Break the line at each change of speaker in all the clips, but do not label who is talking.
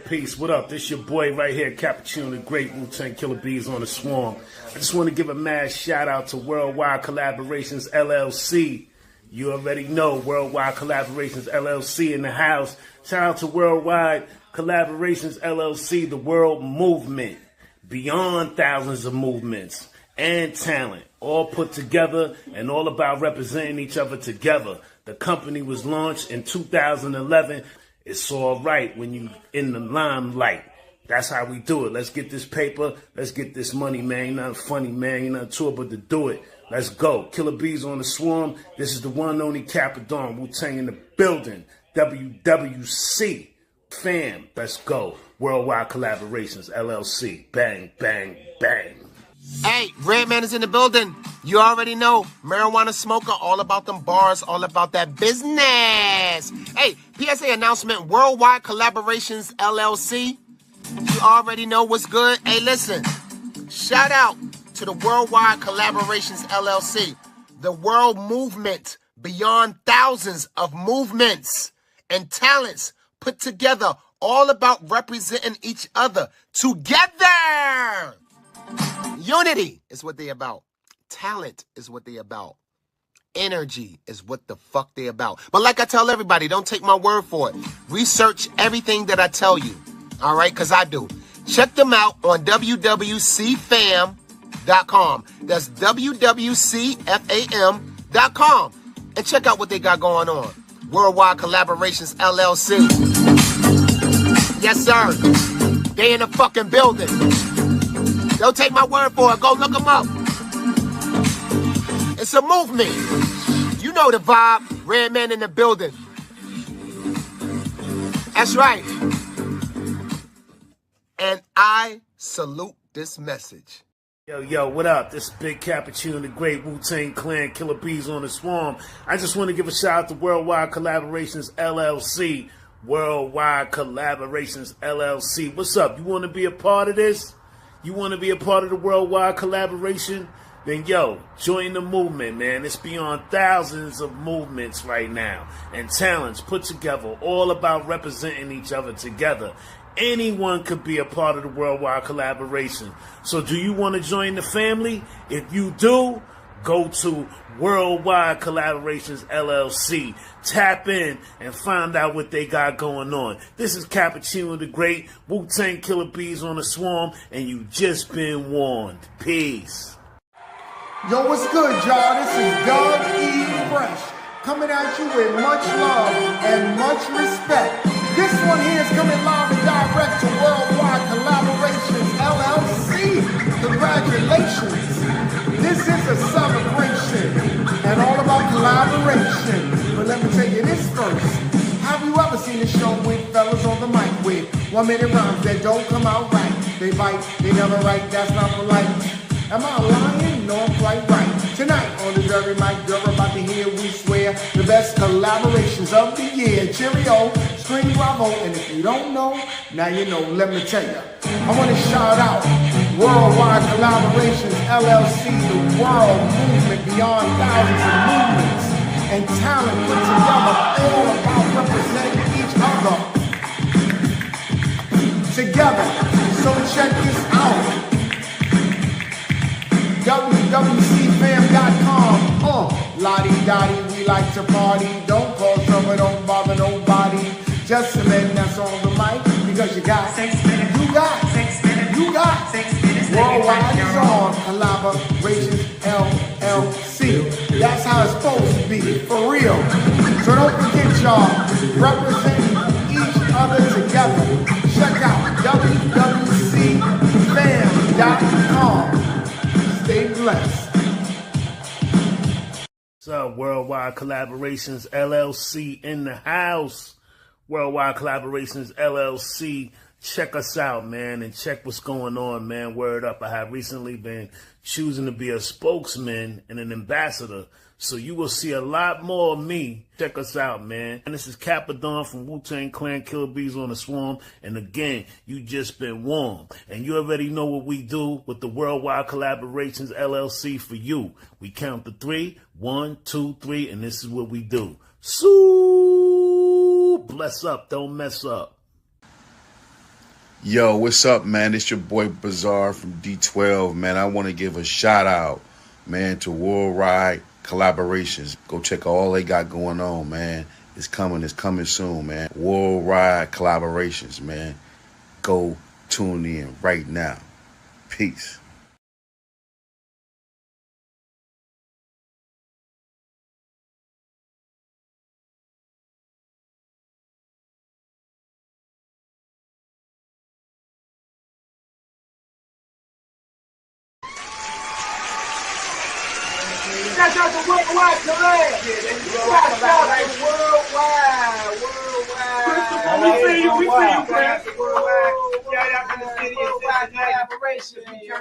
Peace. What up? This your boy right here, Cappuccino the Great, Wu-Tang Killer Bees on the Swarm. I just want to give a mad shout out to Worldwide Collaborations LLC. You already know Worldwide Collaborations LLC in the house. Shout out to Worldwide Collaborations LLC, the world movement. Beyond thousands of movements and talent, all put together and all about representing each other together. The company was launched in 2011. It's all right when you in the limelight. That's how we do it. Let's get this paper. Let's get this money, man. You're not funny, man. You're not to it, but to do it. Let's go. Killer Bees on the Swarm. This is the one and only Capadon. Wu-Tang in the building. WWC. Fam. Let's go. Worldwide Collaborations, LLC. Bang, bang, bang.
Hey, Redman is in the building. You already know. Marijuana smoker, all about them bars, all about that business. Hey, PSA announcement, Worldwide Collaborations, LLC. You already know what's good. Hey, listen. Shout out to the Worldwide Collaborations, LLC. The world movement beyond thousands of movements and talents put together, all about representing each other together. Unity is what they about. Talent is what they about. Energy is what the fuck they about. But like I tell everybody, don't take my word for it. Research everything that I tell you. All right? Because I do. Check them out on wwcfam.com. That's wwcfam.com. And check out what they got going on. Worldwide Collaborations LLC. Yes, sir. They in the fucking building. Don't take my word for it. Go look them up. It's a movement. You know the vibe. Redman in the building. That's right. And I salute this message.
Yo, what up? This is Big Cappuccino the Great, Wu-Tang Clan, Killer Bees on the Swarm. I just want to give a shout out to Worldwide Collaborations LLC. Worldwide Collaborations LLC. What's up? You want to be a part of this? You want to be a part of the Worldwide Collaboration? Then, yo, join the movement, man. It's beyond thousands of movements right now and talents put together, all about representing each other together. Anyone could be a part of the Worldwide Collaboration. So do you want to join the family? If you do, go to Worldwide Collaborations LLC. Tap in and find out what they got going on. This is Cappuccino the Great, Wu-Tang Killer Bees on the Swarm, and you just been warned. Peace.
Yo, what's good, y'all? This is Doug E. Fresh, coming at you with much love and much respect. This one here is coming live and direct to Worldwide Collaborations LLC. Congratulations. This is a celebration and all about collaboration. But let me tell you this first. Have you ever seen a show with fellas on the mic with 1 minute rhymes that don't come out right? They bite, they never write, that's not polite. Am I lying? No, I'm quite right. Tonight on the very mic, you're about to hear, we swear, the best collaborations of the year. Cheerio, scream bravo, and if you don't know, now you know, let me tell you. I want to shout out Worldwide Collaborations LLC, the world movement beyond thousands of movements and talent put together, all about representing each other together. So check this out. WWCfam.com. Lottie-dottie, we like to party. Don't call trouble, don't bother nobody. Just a minute, that's on the mic. Because you got 6 minutes. You got 6 minutes. You got 6 minutes. Worldwide is on Collaborations LLC. That's how it's supposed to be, for real. So don't forget, y'all, represent each other together. Check out WWCfam.com. Stay blessed.
What's up, Worldwide Collaborations LLC in the house. Worldwide Collaborations LLC. Check us out, man, and check what's going on, man. Word up. I have recently been choosing to be a spokesman and an ambassador. So you will see a lot more of me. Check us out, man. And this is Capadon from Wu-Tang Clan, Killer Bees on the Swarm. And again, you just been warned. And you already know what we do with the Worldwide Collaborations LLC for you. We count to 3. 1, 2, 3, and this is what we do. So bless up, don't mess up.
Yo, what's up, man? It's your boy Bazaar from D12, man. I want to give a shout out, man, to Worldwide Collaborations. Go check out all they got going on, man. It's coming soon, man. Worldwide Collaborations, man. Go tune in right now. Peace.
Shout out to Worldwide Collaboration. Shout out to Worldwide.
We see you, man.
Shout out to the city of Worldwide Collaboration. You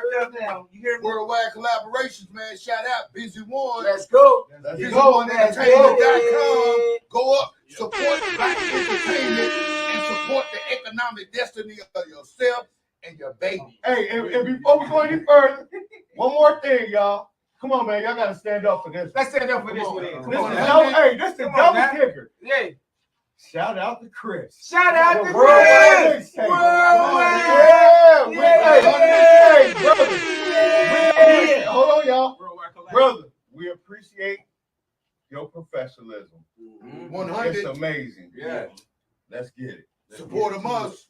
hear me?
Worldwide Collaborations, man. Shout out, Busy One.
Let's go.
BusyOneEntertainment.com. Go up, support Black entertainment, and support the economic destiny of yourself and your baby.
Hey, and before we go any further, one more thing, y'all. Come on, man. Y'all got to stand up for this.
Let's stand up for this one.
This is the double kicker.
Yeah.
Shout out to Chris.
Shout out to
Worldwide.
Chris. Worldwide.
Hey, brother. Hold on, y'all. Brother, we appreciate your professionalism.
100.
It's amazing.
Yeah.
Let's get it.
Support them us.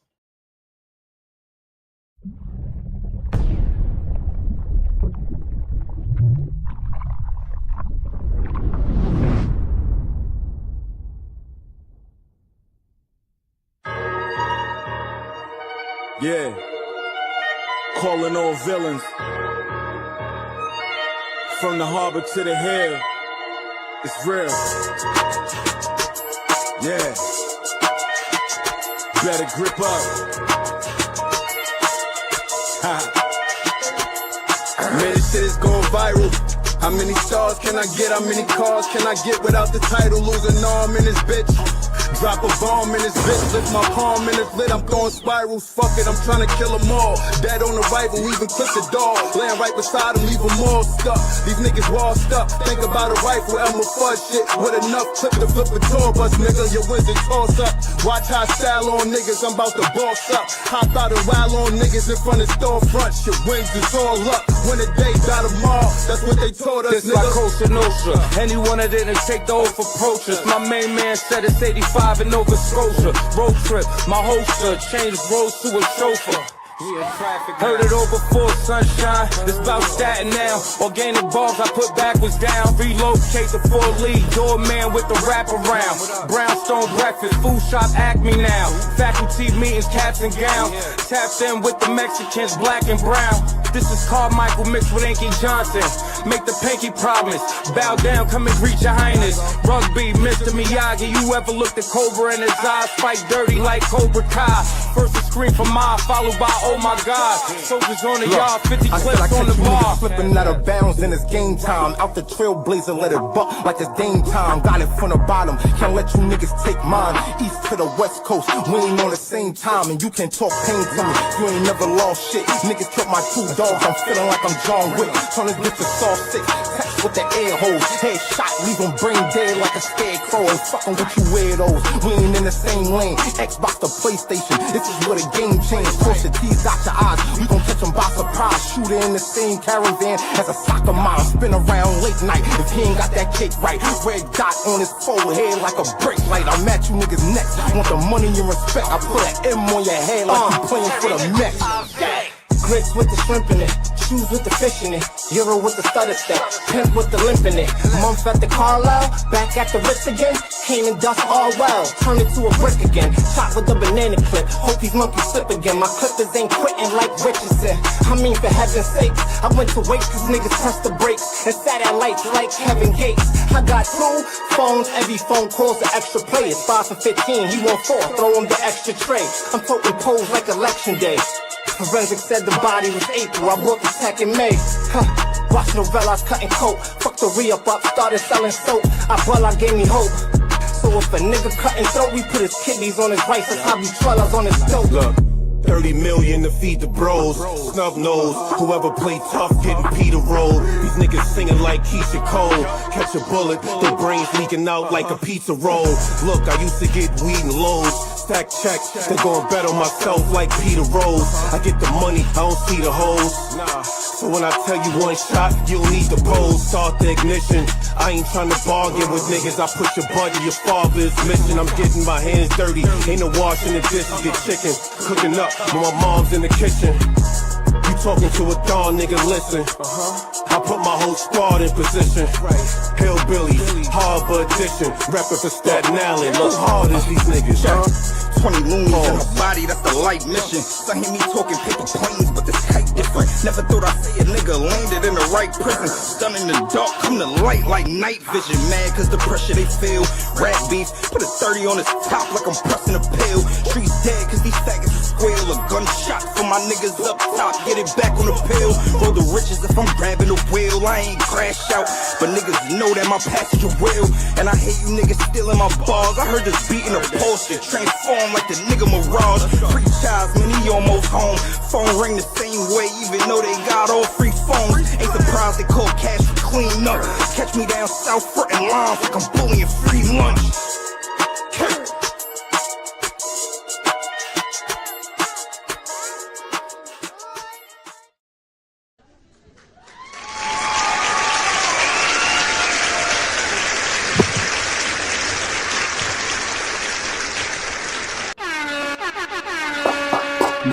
Yeah, calling all villains. From the harbor to the hill, it's real. Yeah, better grip up. Man, this shit is going viral. How many stars can I get? How many cars can I get without the title? Lose an arm in this bitch. Drop a bomb in this bitch, lift my palm in his lit, I'm throwing spirals, fuck it, I'm trying to kill them all. Dead on arrival, even clip the dog, laying right beside him, leave them all stuck. These niggas washed up, think about a rifle, Elmer Fudd shit, with enough clip to flip a tour bus, nigga, your wizard toss up. Watch how I style on niggas, I'm about to boss up. Hop out and wild on niggas in front of storefront, shit wins, it's all up. When the day got them all, that's what they told us,
this nigga. This like Costa Nostra, anyone that didn't take the oath approach us. My main man said it's 85 in Nova Scotia. Road trip, my holster changed roads to a chauffeur. Heard it all before, sunshine. This bout Staten now. Organic balls I put backwards down. Relocate the 4 lead. Doorman with the wraparound. Brownstone breakfast, food shop Acme now. Faculty meetings, caps and gowns. Tapped in with the Mexicans, black and brown. This is Carmichael mixed with Inky Johnson. Make the pinky promise. Bow down, come and greet your highness. Rugby, Mr. Miyagi. You ever looked at Cobra in his eyes? Fight dirty like Cobra Kai. First a scream from Ma, followed by oh my God. Soldiers on the yard, 50 clips on the bar.
Flipping out of bounds and it's game time. Out the trailblazer, let it buck like it's Dame time. Got it from the bottom, can't let you niggas take mine. East to the west coast, we ain't on the same time. And you can talk pain to me, you ain't never lost shit. Niggas killed my 2 dogs, I'm feeling like I'm John Wick. Turn this bitch to Saw 6, text with the air hose. Headshot, leave them brain dead like a scarecrow. And fucking with you weirdos, we ain't in the same lane. Xbox to PlayStation, this is where the game changed. Cross the T's, got your eyes, we gon' catch him by surprise. Shooter in the same caravan as a soccer mom. Spin around late night if he ain't got that cake right. Red dot on his forehead like a brake light. I'm at you niggas next, want the money and respect. I put an M on your head like you playing for the Mets.
Grits with the shrimp in it, shoes with the fish in it, Euro with the stutter step, pimp with the limp in it. Month at the Carlisle, back at the Ritz again. Cane and dust all well, turn it to a brick again. Shot with the banana clip, hope these monkeys slip again. My clippers ain't quitting like Richardson. I mean for heaven's sakes, I went to wait cause niggas pressed the brakes and sat at lights like Kevin Gates. I got 2 phones, every phone calls the extra players. 5 for 15, he want 4, throw him the extra tray. I'm toting polls like election day. Forensic said the body was April, I brought the tech in May. Watch novellas cutting coke, fucked the re-up up, started selling soap. I gave me hope. So if a nigga cutting throat, we put his kidneys on his rice, that's how we trellas on his dope.
Look, 30 million to feed the bros, snub nose, whoever play tough getting Peter rolled. These niggas singing like Keisha Cole, catch a bullet, their brains leaking out like a pizza roll. Look, I used to get weed in loads,
stack check. They gon' bet on myself like Peter Rose. I get the money, I don't see the hoes. So when I tell you one shot, you don't need the pose. Start the ignition. I ain't trying to bargain with niggas. I push your button, your father's mission. I'm getting my hands dirty. Ain't no washing the dishes, get chicken. Cooking up when my mom's in the kitchen. You talking to a dawn, nigga, listen. I put my whole squad in position. Hillbilly, harbor edition. Rapping for Staten Island. Look hard as these niggas, huh?
20 loonies in my body, that's the light mission. Some hear me talking paper planes, but this kite different. Never thought I'd say a nigga landed in the right prison. Stunned in the dark, come to light like night vision. Mad cause the pressure they feel. Rap beef, put a 30 on his top like I'm pressing a pill. Streets dead cause these faggots squeal. A gunshot for my niggas up top, get it back on the pill. Roll the riches if I'm grabbing the wheel. I ain't crash out, but niggas know that my passenger will. And I hate you niggas stealing my bars. I heard this beat in a poster, transform like the nigga Mirage. Free Childs, man, he almost home. Phone ring the same way, even though they got all free phones. Ain't surprised they call cash for clean up. Catch me down south frontin' lines like I'm bullying free lunch.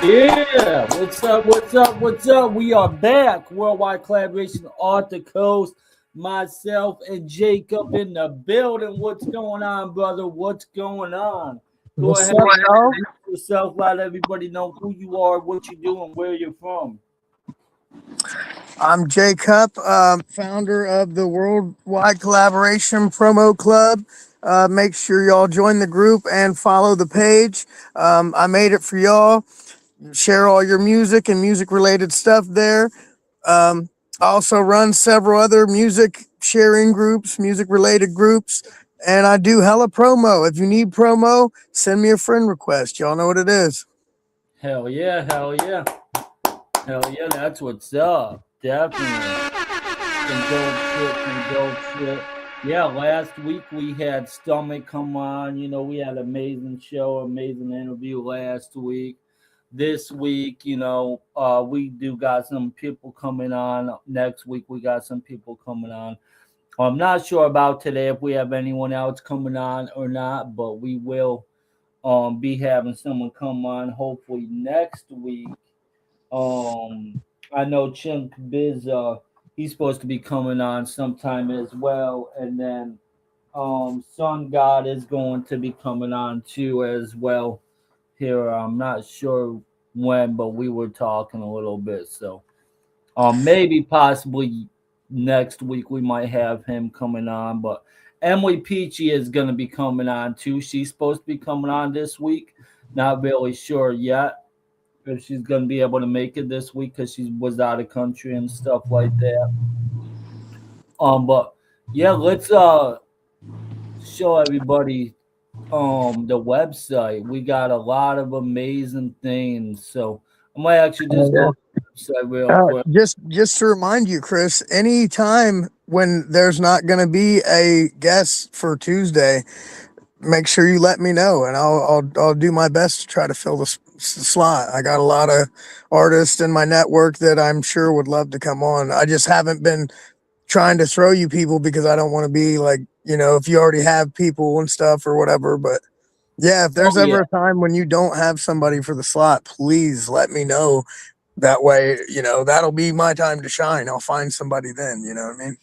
Yeah, what's up? We are back. Worldwide Collaboration, off the coast. Myself and Jacob in the building. What's going on, brother? What's going on? Go ahead and introduce yourself. Let everybody know who you are, what you do, and where you're from.
I'm Jacob, founder of the Worldwide Collaboration Promo Club. Make sure y'all join the group and follow the page. I made it for y'all. Share all your music and music related stuff there. I also run several other music sharing groups, music related groups, and I do hella promo. If you need promo, send me a friend request. Y'all know what it is.
Hell yeah. That's what's up. Definitely. Some dope shit. Yeah, last week we had Stomach come on. You know, we had an amazing show, amazing interview last week. This week, you know, we do got some people coming on. Next week, we got some people coming on. I'm not sure about today if we have anyone else coming on or not, but we will be having someone come on hopefully next week. I know Chink Biz, he's supposed to be coming on sometime as well, and then Sun God is going to be coming on too as well. Here, I'm not sure when, but we were talking a little bit. So, maybe possibly next week we might have him coming on. But Emily Peachy is going to be coming on too. She's supposed to be coming on this week. Not really sure yet if she's going to be able to make it this week because she was out of country and stuff like that. But yeah, let's show everybody the website. We got a lot of amazing things, so I might actually just go to the website real quick.
Just to remind you, Chris, anytime when there's not going to be a guest for Tuesday, make sure you let me know, and I'll do my best to try to fill the slot. I got a lot of artists in my network that I'm sure would love to come on. I just haven't been trying to throw you people because I don't want to be like, you know, if you already have people and stuff or whatever. But yeah, if there's ever a time when you don't have somebody for the slot, please let me know. That way, you know, that'll be my time to shine. I'll find somebody then, you know what I mean?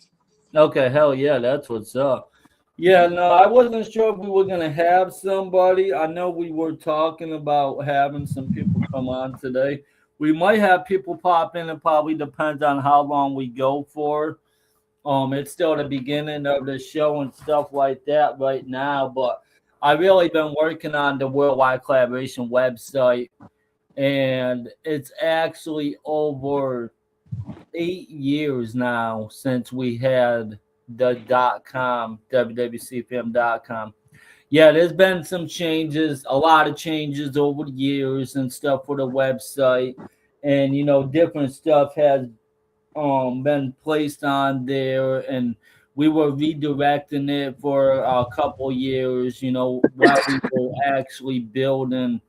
Okay, hell yeah, that's what's up. Yeah, no, I wasn't sure if we were gonna have somebody. I know we were talking about having some people come on today. We might have people pop in. It probably depends on how long we go for. It's still the beginning of the show and stuff like that right now, but I really been working on the Worldwide Collaboration website, and it's actually over 8 years now since we had the .com, wwcfm.com. Yeah, there's been some changes, a lot of changes over the years and stuff for the website, and you know, different stuff has been placed on there, and we were redirecting it for a couple years, while we were actually building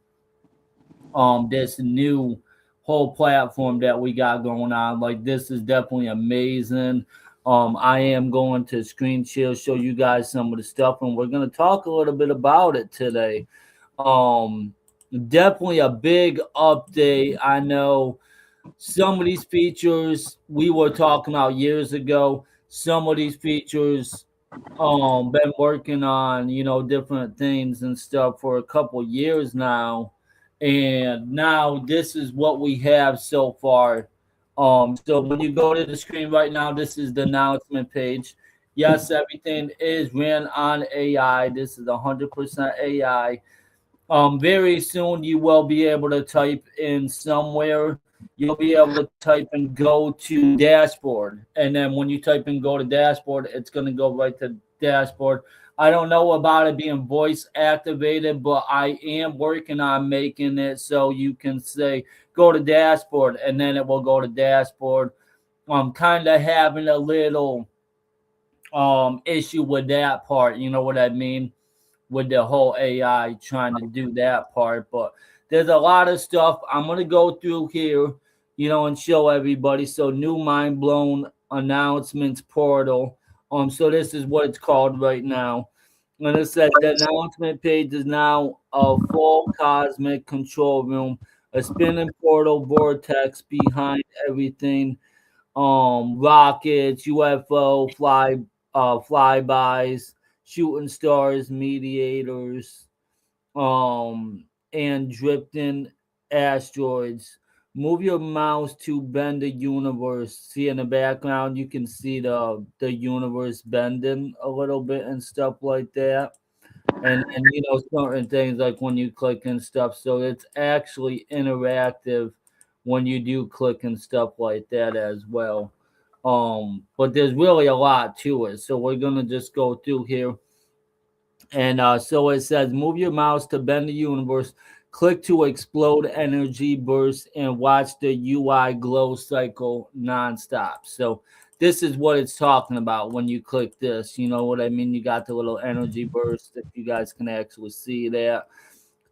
this new whole platform that we got going on. Like, this is definitely amazing. I am going to screen share, show you guys some of the stuff, and we're going to talk a little bit about it today. um Definitely a big update. I know some of these features we were talking about years ago. Some of these features been working on, different things and stuff for a couple years now, and now this is what we have so far. So when you go to the screen right now, this is the announcement page. Yes, everything is ran on AI. This is 100% AI. Very soon you will be able to type in somewhere. You'll be able to type and go to dashboard, and then when you type and go to dashboard, it's going to go right to dashboard. I don't know about it being voice activated, but I am working on making it so you can say go to dashboard, and then it will go to dashboard. I'm kind of having a little issue with that part. You know what I mean? With the whole AI trying to do that part. But there's a lot of stuff I'm gonna go through here, and show everybody. So, new mind blown announcements portal. So this is what it's called right now. And it says the announcement page is now a full cosmic control room, a spinning portal vortex behind everything. Rockets, UFO, flybys, shooting stars, mediators, and drifting asteroids. Move your mouse to bend the universe. See in the background, you can see the universe bending a little bit and stuff like that. And certain things like when you click and stuff. So it's actually interactive when you do click and stuff like that as well. But there's really a lot to it. So we're gonna just go through here. And so it says move your mouse to bend the universe, click to explode energy burst, and watch the UI glow cycle nonstop. So this is what it's talking about when you click this. You know what I mean? You got the little energy burst, if you guys can actually see that.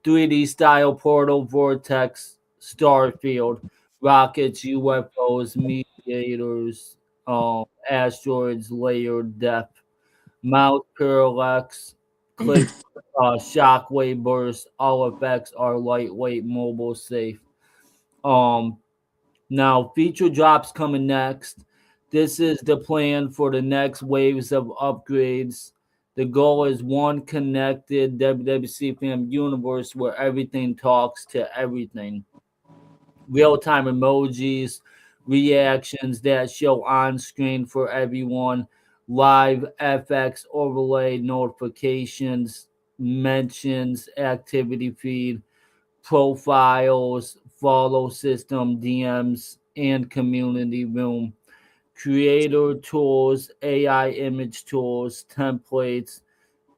3D style portal, vortex, star field, rockets, UFOs, mediators, asteroids, layered depth, mouse parallax, click, shockwave burst. All effects are lightweight, mobile, safe. Um, Now feature drops coming next. This is the plan for the next waves of upgrades. The goal is one connected WWC fam universe where everything talks to everything. Real time emojis, reactions that show on screen for everyone, live FX overlay notifications, mentions, activity feed, profiles, follow system, DMs, and community room. Creator tools, AI image tools, templates,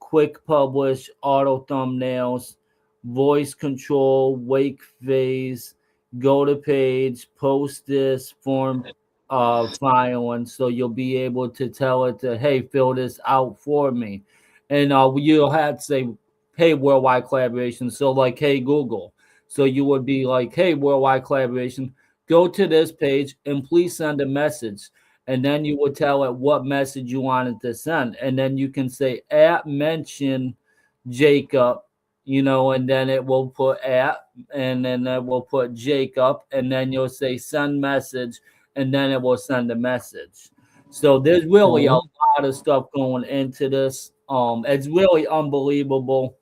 quick publish, auto thumbnails, voice control, wake phase, go to page, post this form file, and so you'll be able to tell it to, hey, fill this out for me. And you'll have to say, hey, worldwide collaboration. So like, hey, Google. So you would be like, hey, worldwide collaboration, go to this page and please send a message. And then you would tell it what message you wanted to send. And then you can say at mention Jacob, and then it will put at, and then it will put Jacob, and then you'll say send message, and then it will send a message. So there's really a lot of stuff going into this. It's really unbelievable.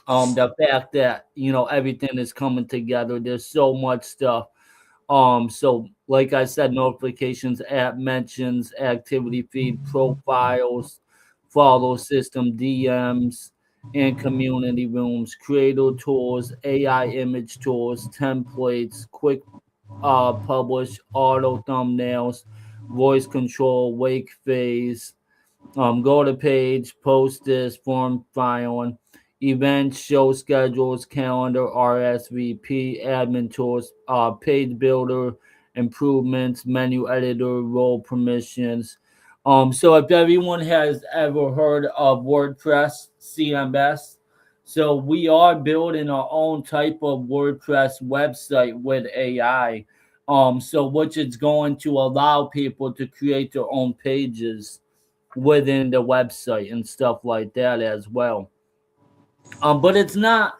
The fact that everything is coming together. There's so much stuff. So like I said, notifications, app mentions, activity feed, profiles, follow system, DMs, and community rooms, creator tools, AI image tools, templates, quick publish, auto thumbnails, voice control, wake phase, go to page, post this, form filing, events, show schedules, calendar, RSVP, admin tools, page builder, improvements, menu editor, role permissions, So if everyone has ever heard of WordPress CMS, so we are building our own type of WordPress website with AI. So which is going to allow people to create their own pages within the website and stuff like that as well. But it's not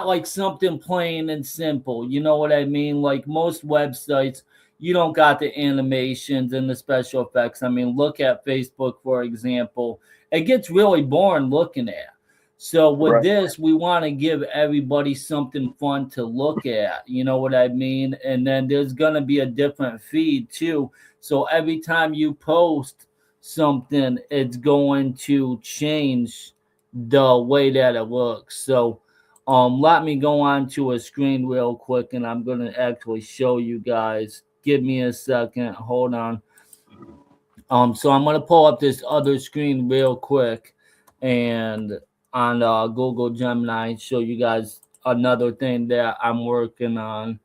like something plain and simple. You know what I mean? Like most websites, you don't got the animations and the special effects. I mean, look at Facebook, for example. It gets really boring looking at. So with this, we want to give everybody something fun to look at. You know what I mean? And then there's gonna be a different feed too. So every time you post something, it's going to change the way that it looks. So let me go on to a screen real quick and I'm gonna actually show you guys. Give me a second, hold on. So I'm gonna pull up this other screen real quick and on Google Gemini show you guys another thing that I'm working on.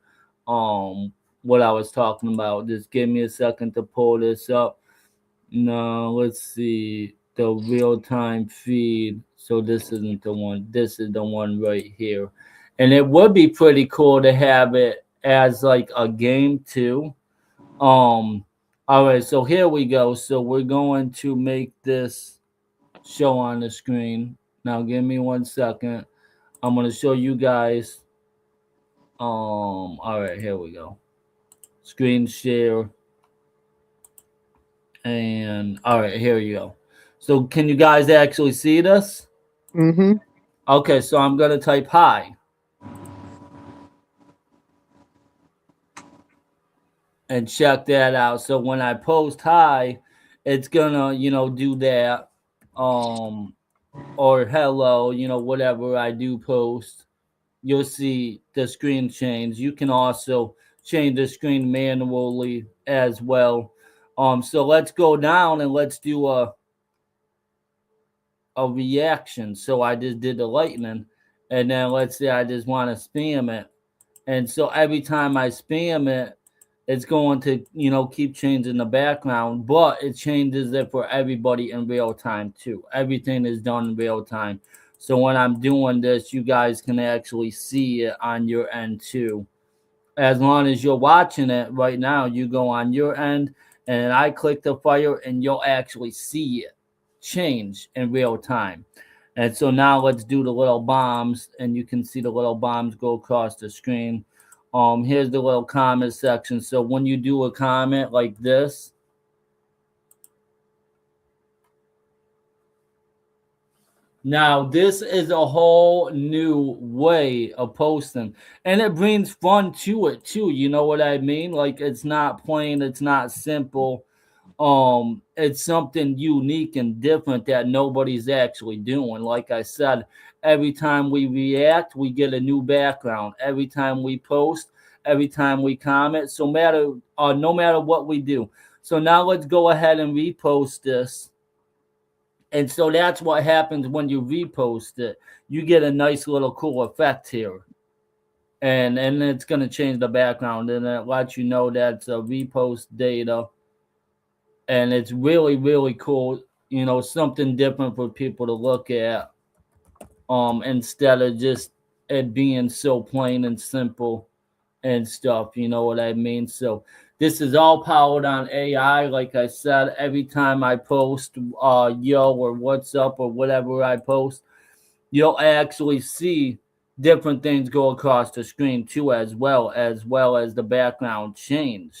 What I was talking about. Just give me a second to pull this up. No, let's see the real-time feed. So this isn't the one. This is the one right here. And it would be pretty cool to have it as like a game too. All right, so here we go. So we're going to make this show on the screen. Now give me 1 second. I'm going to show you guys. All right, here we go. Screen share. And all right, here you go. So can you guys actually see this?
Mm-hmm.
Okay, so I'm gonna type hi. And check that out. So when I post hi, it's gonna, do that. Or hello, whatever I do post, you'll see the screen change. You can also change the screen manually as well. So let's go down and let's do a reaction. So I just did the lightning, and then let's say I just want to spam it. And so every time I spam it, it's going to, keep changing the background, but it changes it for everybody in real time too. Everything is done in real time. So when I'm doing this, you guys can actually see it on your end too. As long as you're watching it right now, you go on your end and I click the fire and you'll actually see it change in real time. And so now let's do the little bombs and you can see the little bombs go across the screen. Here's the little comment section. So when you do a comment like this, now this is a whole new way of posting and it brings fun to it too. You know what I mean? Like it's not plain, it's not simple. It's something unique and different that nobody's actually doing. Like I said, every time we react, we get a new background. Every time we post, every time we comment, no matter what we do. So now let's go ahead and repost this. And so that's what happens when you repost it. You get a nice little cool effect here. And it's going to change the background and it lets you know that's a repost data. And it's really, really cool, something different for people to look at, instead of just it being so plain and simple and stuff, you know what I mean? So this is all powered on AI. Like I said, every time I post yo or what's up or whatever I post, you'll actually see different things go across the screen too, as well as the background change.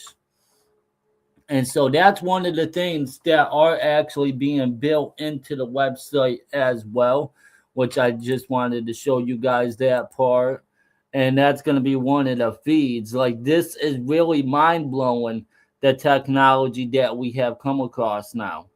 And so that's one of the things that are actually being built into the website as well, which I just wanted to show you guys that part. And that's going to be one of the feeds. Like this is really mind-blowing, the technology that we have come across now.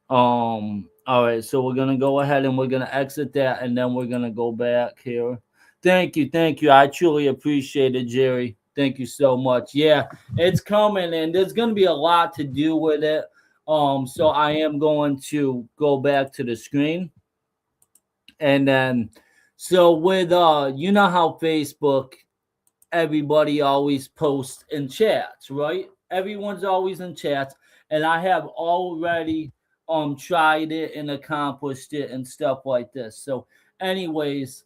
All right, so we're going to go ahead and we're going to exit that and then we're going to go back here. Thank you. I truly appreciate it, Jerry. Thank you so much. Yeah, it's coming and there's going to be a lot to do with it. So I am going to go back to the screen. And then, so with, you know how Facebook, everybody always posts in chats, right? Everyone's always in chats. and I have already tried it and accomplished it and stuff like this. So anyways,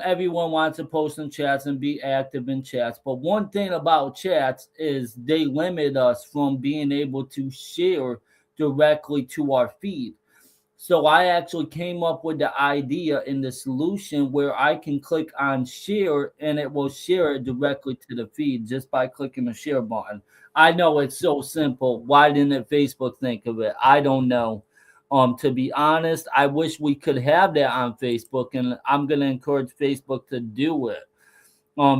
everyone wants to post in chats and be active in chats, but one thing about chats is they limit us from being able to share directly to our feed. So I actually came up with the idea in the solution where I can click on share and it will share it directly to the feed just by clicking the share button. I know it's so simple. Why didn't Facebook think of it? I don't know. To be honest, I wish we could have that on Facebook, and I'm gonna encourage Facebook to do it.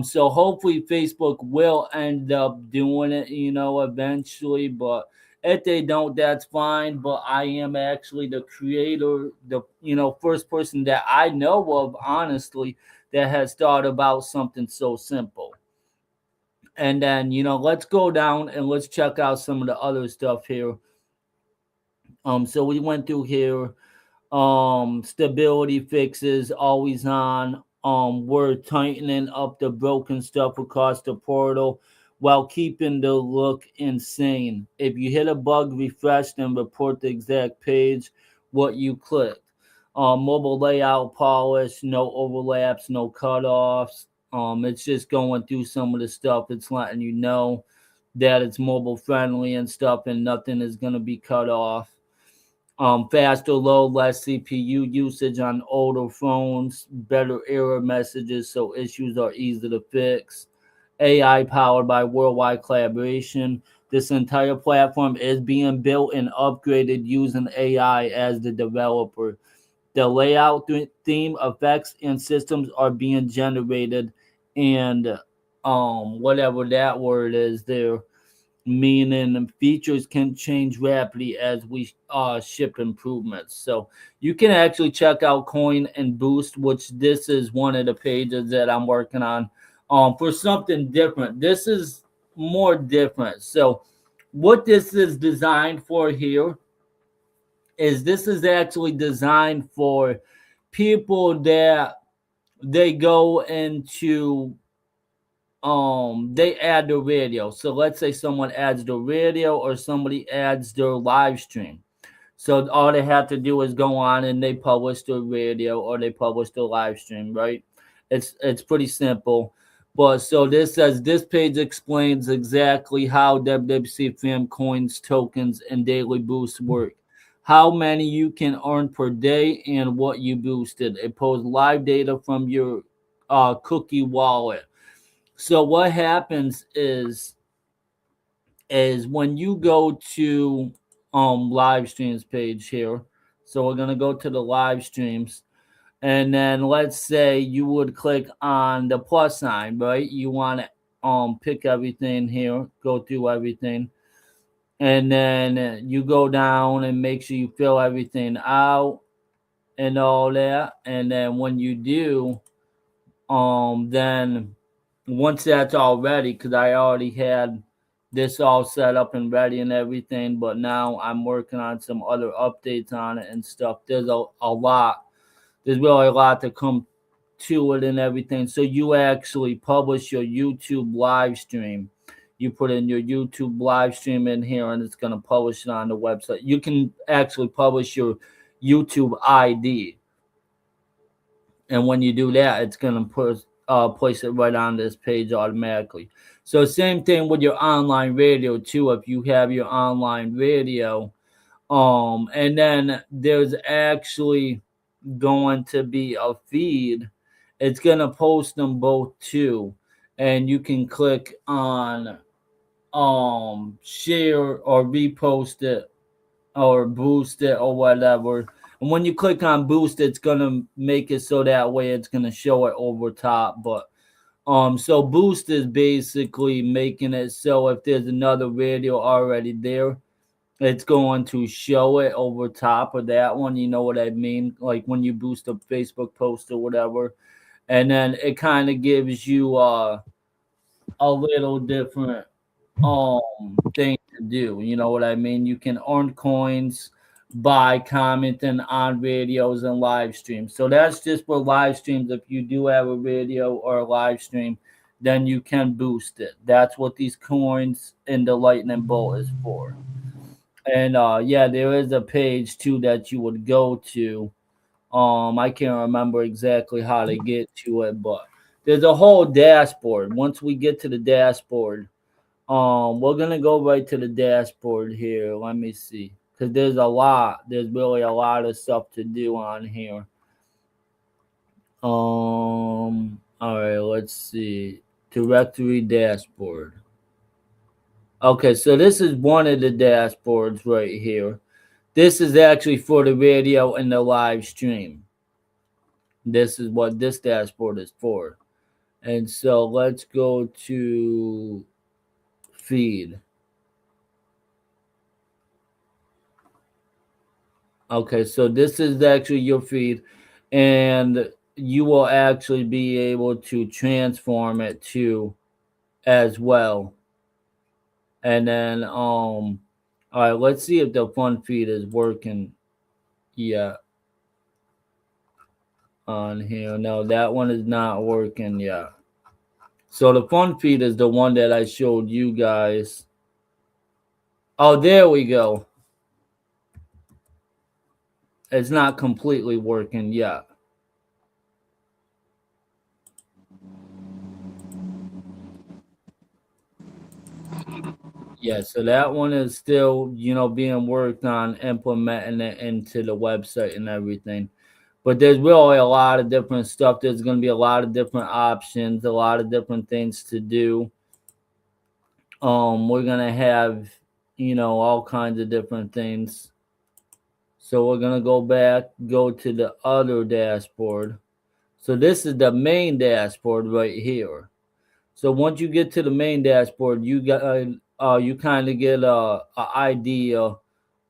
So hopefully Facebook will end up doing it, eventually. But if they don't, that's fine. But I am actually the creator, the first person that I know of, honestly, that has thought about something so simple. And then let's go down and let's check out some of the other stuff here. So we went through here. Stability fixes always on. We're tightening up the broken stuff across the portal while keeping the look insane. If you hit a bug, refresh and report the exact page what you clicked. Mobile layout polish, no overlaps, no cutoffs. It's just going through some of the stuff. It's letting you know that it's mobile friendly and stuff, and nothing is going to be cut off. Faster load, less CPU usage on older phones, better error messages, so issues are easy to fix. AI powered by Worldwide Collaboration. This entire platform is being built and upgraded using AI as the developer. The layout, theme, effects, and systems are being generated, and whatever that word is there, meaning features can change rapidly as we ship improvements. So you can actually check out Coin and Boost, which this is one of the pages that I'm working on for something different. This is more different. So what this is designed for here is this is actually designed for people that they go into they add the radio. So let's say someone adds the radio or somebody adds their live stream. So all they have to do is go on and they publish the radio or they publish the live stream, right? It's pretty simple. But so this says this page explains exactly how WWC Fam coins, tokens, and daily boosts work. How many you can earn per day and what you boosted. It posts live data from your cookie wallet. So what happens is when you go to live streams page here. So we're gonna go to the live streams, and then let's say you would click on the plus sign, right? You want to pick everything here, go through everything, and then you go down and make sure you fill everything out and all that. And then when you do, then once that's all ready, because I already had this all set up and ready and everything, but now I'm working on some other updates on it and stuff. There's a lot. There's really a lot to come to it and everything. So you actually publish your YouTube live stream. You put in your YouTube live stream in here, and it's going to publish it on the website. You can actually publish your YouTube ID. And when you do that, it's going to place it right on this page automatically. So same thing with your online radio too. If you have your online radio, and then there's actually going to be a feed. It's going to post them both too, and you can click on share or repost it or boost it or whatever. And when you click on boost, it's gonna make it so that way it's gonna show it over top. But so boost is basically making it so if there's another radio already there, it's going to show it over top of that one. You know what I mean? Like when you boost a Facebook post or whatever, and then it kind of gives you a little different thing to do. You know what I mean? You can earn coins by commenting on videos and live streams. So that's just for live streams. If you do have a video or a live stream, then you can boost it. That's what these coins in the lightning bolt is for. And yeah, there is a page too that you would go to. I can't remember exactly how to get to it, but there's a whole dashboard. Once we get to the dashboard, we're gonna go right to the dashboard here. Let me see, because there's a lot. There's really a lot of stuff to do on here. All right, let's see. Directory dashboard. Okay, so this is one of the dashboards right here. This is actually for the radio and the live stream. This is what this dashboard is for. And so let's go to feed. Okay, so this is actually your feed, and you will actually be able to transform it to as well. And then all right, let's see if the fun feed is working yet on here. No, that one is not working yet. So the fun feed is the one that I showed you guys. Oh, there we go. It's not completely working yet. Yeah, so that one is still, being worked on, implementing it into the website and everything. But there's really a lot of different stuff. There's going to be a lot of different options, a lot of different things to do. We're going to have, all kinds of different things. So we're going to go to the other dashboard. So this is the main dashboard right here. So once you get to the main dashboard, you kind of get a idea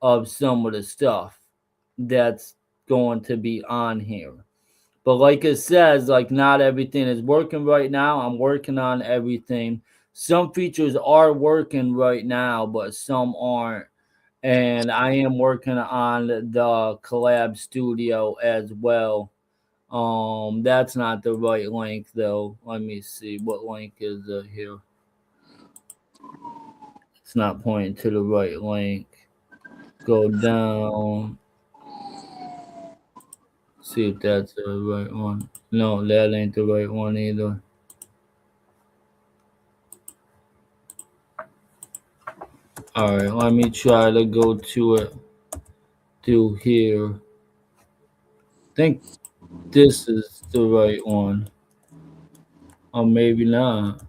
of some of the stuff that's going to be on here. But like it says, like not everything is working right now. I'm working on everything. Some features are working right now, but some aren't. And I am working on the collab studio as well. That's not the right link though. Let me see what link is here. It's not pointing to the right link. Go down. See if that's the right one. No, that ain't the right one either. All right, let me try to go to it through here. I think this is the right one. Or maybe not.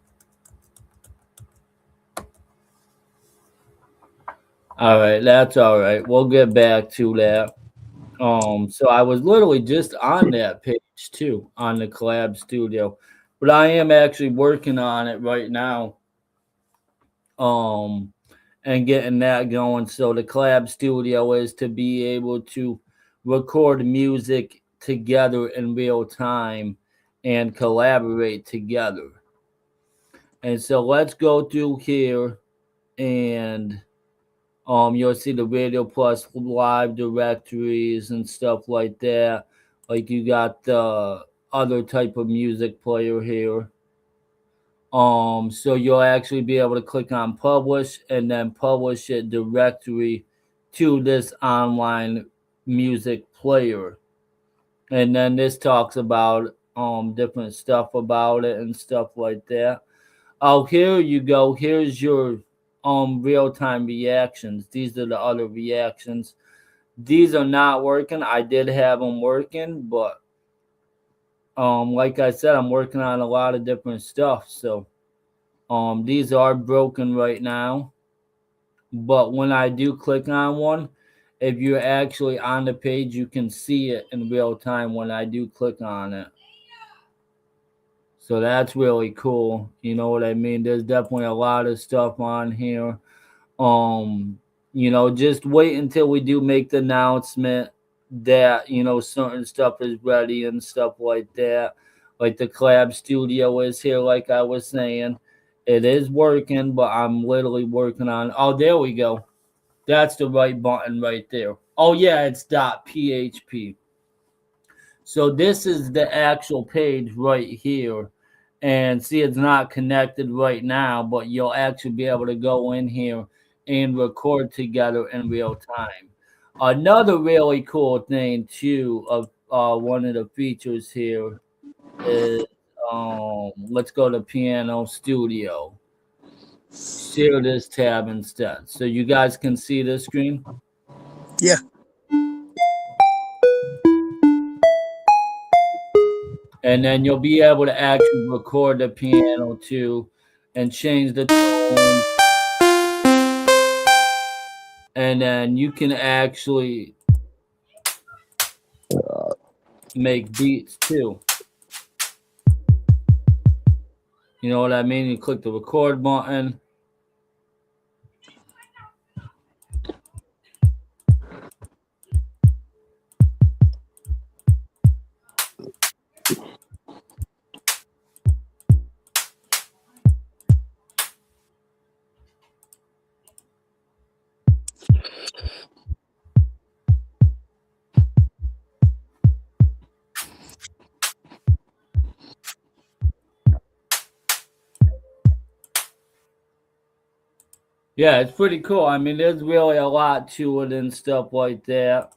All right, that's all right. We'll get back to that. So I was literally just on that page too, on the collab studio, but I am actually working on it right now. And getting that going. So the collab studio is to be able to record music together in real time and collaborate together. And so let's go through here and you'll see the Radio Plus live directories and stuff like that. Like you got the other type of music player here. So you'll actually be able to click on publish and then publish it directly to this online music player. And then this talks about different stuff about it and stuff like that. Oh, here you go. Here's your real-time reactions. These are the other reactions. These are not working. I did have them working, but like I said, I'm working on a lot of different stuff. So these are broken right now. But when I do click on one, if you're actually on the page, you can see it in real time when I do click on it. So that's really cool. You know what I mean? There's definitely a lot of stuff on here. Just wait until we do make the announcement that, certain stuff is ready and stuff like that. Like the collab studio is here, like I was saying. It is working, but I'm literally working on. Oh, there we go. That's the right button right there. Oh, yeah, it's .php. So this is the actual page right here. And see, it's not connected right now, but you'll actually be able to go in here and record together in real time. Another really cool thing too of one of the features here is let's go to Piano Studio. Share this tab instead, so you guys can see the screen.
Yeah.
And then you'll be able to actually record the piano too, and change the tone. And then you can actually make beats too. You know what I mean? You click the record button. Yeah, it's pretty cool. I mean, there's really a lot to it and stuff like that.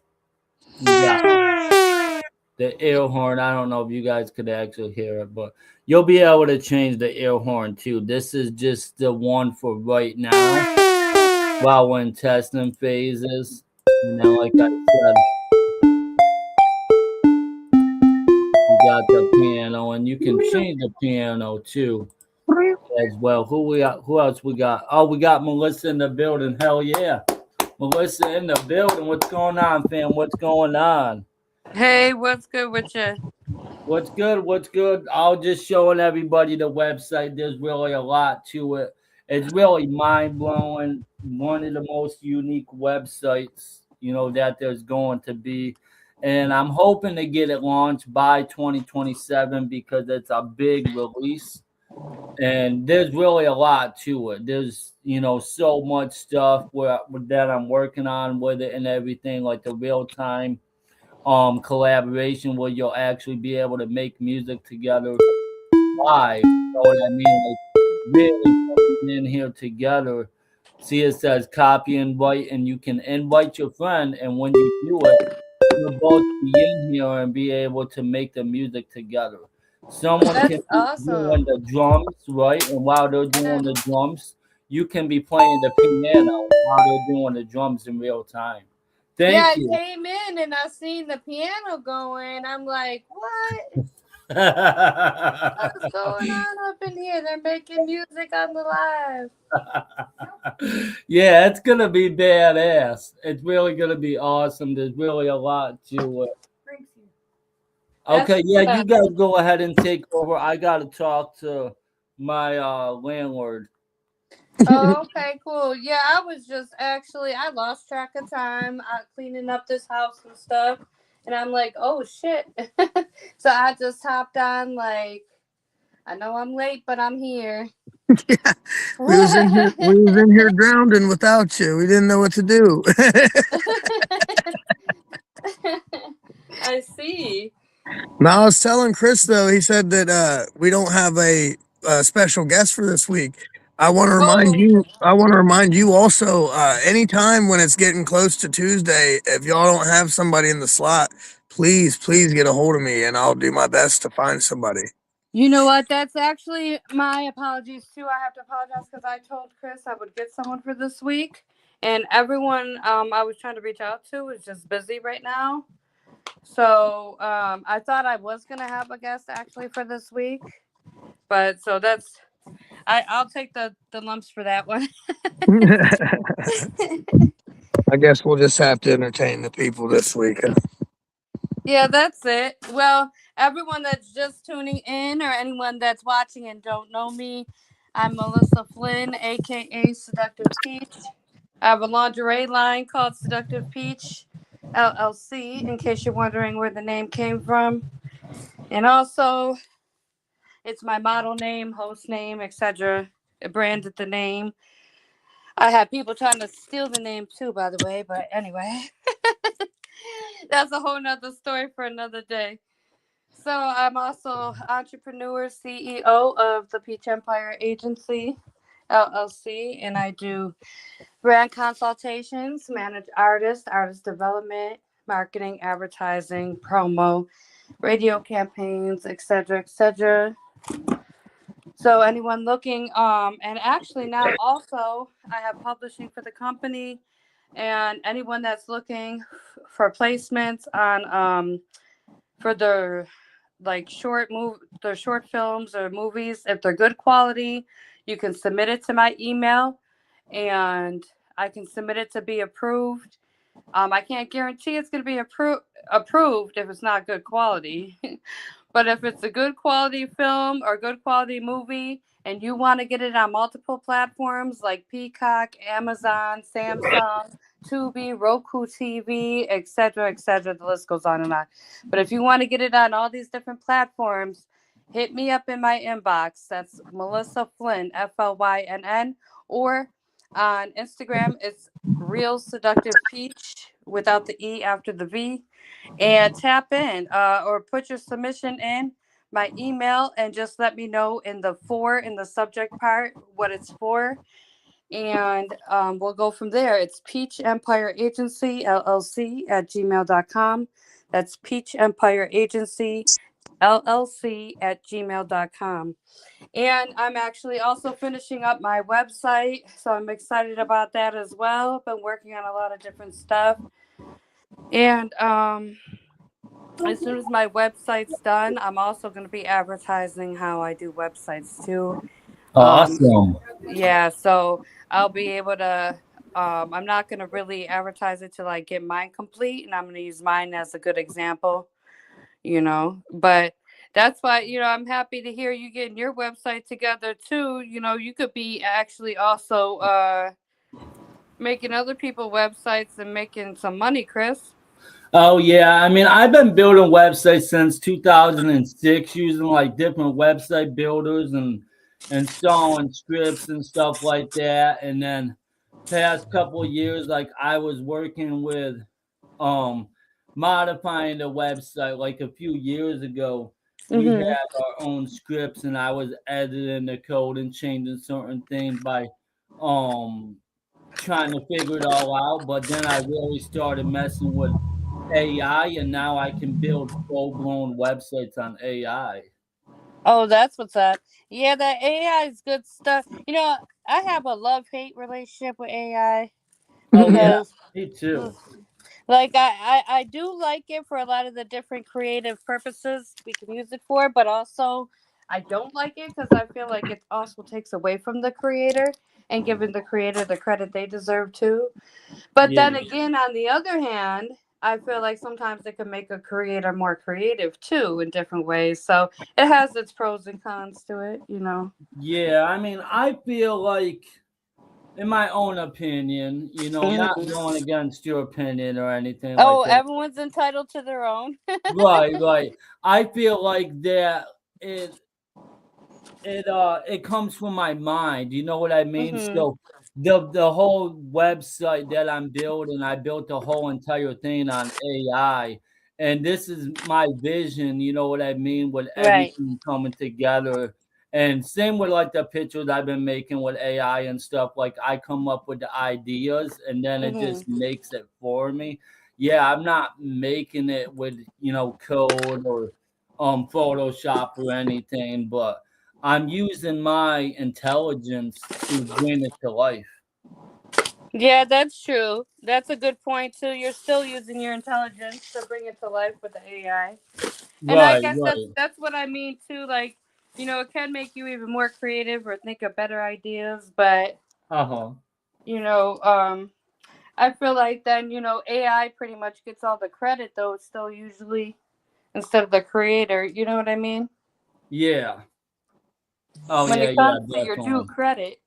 Yeah. The air horn, I don't know if you guys could actually hear it, but you'll be able to change the air horn too. This is just the one for right now while we're in testing phases. And then, like I said, you got the piano, and you can change the piano too as well. Who else we got? Oh, we got Melissa in the building. Hell yeah. Melissa in the building. What's going on, fam? What's going on?
Hey, what's good with you?
What's good? What's good? I'll just showing everybody the website. There's really a lot to it. It's really mind blowing. One of the most unique websites, that there's going to be. And I'm hoping to get it launched by 2027 because it's a big release. And there's really a lot to it. There's, so much stuff that I'm working on with it and everything, like the real time collaboration where you'll actually be able to make music together live. You know what I mean? Like really putting in here together. See, it says copy invite, and you can invite your friend, and when you do it, you'll both be in here and be able to make the music together. Someone
That's
can be doing
awesome.
the drums, right? And while they're doing the drums, you can be playing the piano while they're doing the drums in real time.
Yeah,
Thank
I
you.
came in and I seen the piano going. I'm like, what? What's going on up in here? They're making music on the live.
Yeah, it's gonna be badass. It's really gonna be awesome. There's really a lot to it.
That's
Okay, yeah, you
what's
guys go ahead and take over. I gotta talk to my landlord.
Oh, okay, cool. Yeah, I was just I lost track of time cleaning up this house and stuff. And I'm like, oh shit. So I just hopped on, like, I know I'm late, but I'm here.
Yeah. We was in here drowning without you. We didn't know what to do.
I see.
Now I was telling Chris though, he said that we don't have a special guest for this week. I want to remind
Oh,
you. I want to remind you also. Anytime when it's getting close to Tuesday, if y'all don't have somebody in the slot, please get a hold of me, and I'll do my best to find somebody.
you know what? That's actually my apologies too. I have to apologize because I told Chris I would get someone for this week, and everyone I was trying to reach out to is just busy right now. So I thought I was gonna have a guest actually for this week, but so that's I'll take the lumps for that one.
I guess we'll just have to entertain the people this week.
Yeah, that's it. Well, everyone that's just tuning in or anyone that's watching and don't know me, I'm Melissa Flynn, aka Seductive Peach. I have a lingerie line called Seductive Peach LLC, in case you're wondering where the name came from. And also, it's my model name, host name, etc. It branded the name. I had people trying to steal the name too, by the way, but anyway. That's a whole nother story for another day. So I'm also entrepreneur, CEO of the Peach Empire Agency, LLC, and I do brand consultations, manage artists, artist development, marketing, advertising, promo, radio campaigns, etc., etc. So anyone looking, and actually now also I have publishing for the company, and anyone that's looking for placements on for their like their short films or movies, if they're good quality, you can submit it to my email, and I can submit it to be approved. I can't guarantee it's going to be approved if it's not good quality. But if it's a good quality film or good quality movie and you want to get it on multiple platforms like Peacock, Amazon, Samsung, Tubi, Roku TV, etc., the list goes on and on. But if you want to get it on all these different platforms, hit me up in my inbox. That's Melissa Flynn, FLYNN, or on Instagram, it's Real Seductive Peach without the E after the V. And tap in or put your submission in my email and just let me know in the subject part what it's for. And we'll go from there. It's Peach Empire Agency LLC at gmail.com. That's Peach Empire Agency LLC at gmail.com. And I'm actually also finishing up my website, so I'm excited about that as well. Been working on a lot of different stuff. And as soon as my website's done, I'm also going to be advertising how I do websites too.
Awesome.
Yeah, so I'll be able to. I'm not going to really advertise it till I get mine complete, and I'm going to use mine as a good example. But that's why I'm happy to hear you getting your website together too. You could be actually also making other people websites and making some money, Chris.
Oh yeah, I mean I've been building websites since 2006 using like different website builders and installing scripts and stuff like that. And then past couple of years, like I was working with modifying the website. Like a few years ago, we had our own scripts and I was editing the code and changing certain things by trying to figure it all out. But then I really started messing with AI, and now I can build full-blown websites on AI.
Oh, that's what's up. Yeah, that AI is good stuff. I have a love-hate relationship with AI
Oh yeah,
because,
me too.
like, I do like it for a lot of the different creative purposes we can use it for, but also I don't like it because I feel like it also takes away from the creator and giving the creator the credit they deserve too. But
Yeah.
then again, on the other hand, I feel like sometimes it can make a creator more creative too in different ways. So it has its pros and cons to it.
Yeah, I mean, I feel like, in my own opinion, not going against your opinion or anything like
Oh,
that.
everyone's entitled to their own.
Right. I feel like that it comes from my mind. You know what I mean? So the whole website that I'm building, I built the whole entire thing on AI. And this is my vision, you know what I mean, with
Right.
everything coming together. And same with like the pictures I've been making with AI and stuff. Like I come up with the ideas and then it just makes it for me. Yeah, I'm not making it with code or Photoshop or anything, but I'm using my intelligence to bring it to life.
Yeah, that's true. That's a good point too. You're still using your intelligence to bring it to life with the AI. And I
Right,
guess that's
right.
that's what I mean too. Like, it can make you even more creative or think of better ideas. But
Uh-huh.
you know, I feel like then AI pretty much gets all the credit though. It's still usually instead of the creator. You know what I mean?
Yeah. Oh
When
yeah,
it
yeah,
comes to your due
definitely.
credit.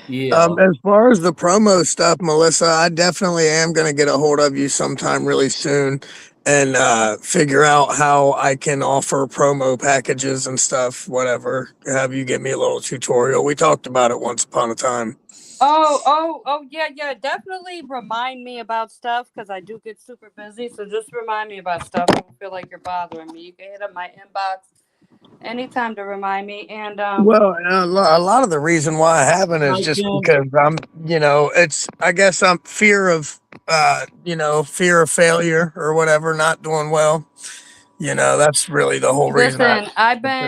Yeah.
As far as the promo stuff, Melissa, I definitely am going to get a hold of you sometime really soon and figure out how I can offer promo packages and stuff, whatever. Have you give me a little tutorial. We talked about it once upon a time.
Oh, yeah. Definitely remind me about stuff because I do get super busy. So just remind me about stuff. I don't feel like you're bothering me. You can hit up my inbox Anytime to remind me. And
Well, a lot of the reason why I haven't is
I
just
can.
because I guess I'm fear of failure or whatever, not doing well. That's really the whole reason I
listen,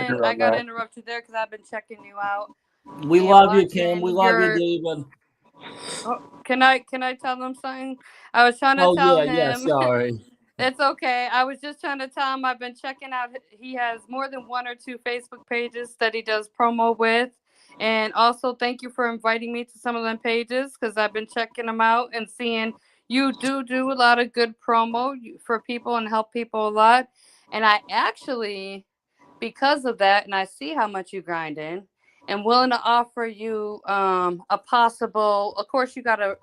figure
I
on
got to
that.
interrupt you there because I've been checking you out
We
and
love you, Kim. We
watching
love you,
your.
David.
Oh, can I tell him something? I was trying to
Oh
tell
yeah.
him.
Sorry.
It's okay. I was just trying to tell him I've been checking out. He has more than one or two Facebook pages that he does promo with. And also, thank you for inviting me to some of them pages because I've been checking them out and seeing you do a lot of good promo for people and help people a lot. And I actually, because of that, and I see how much you grind in, am willing to offer you a possible. Of course, you got to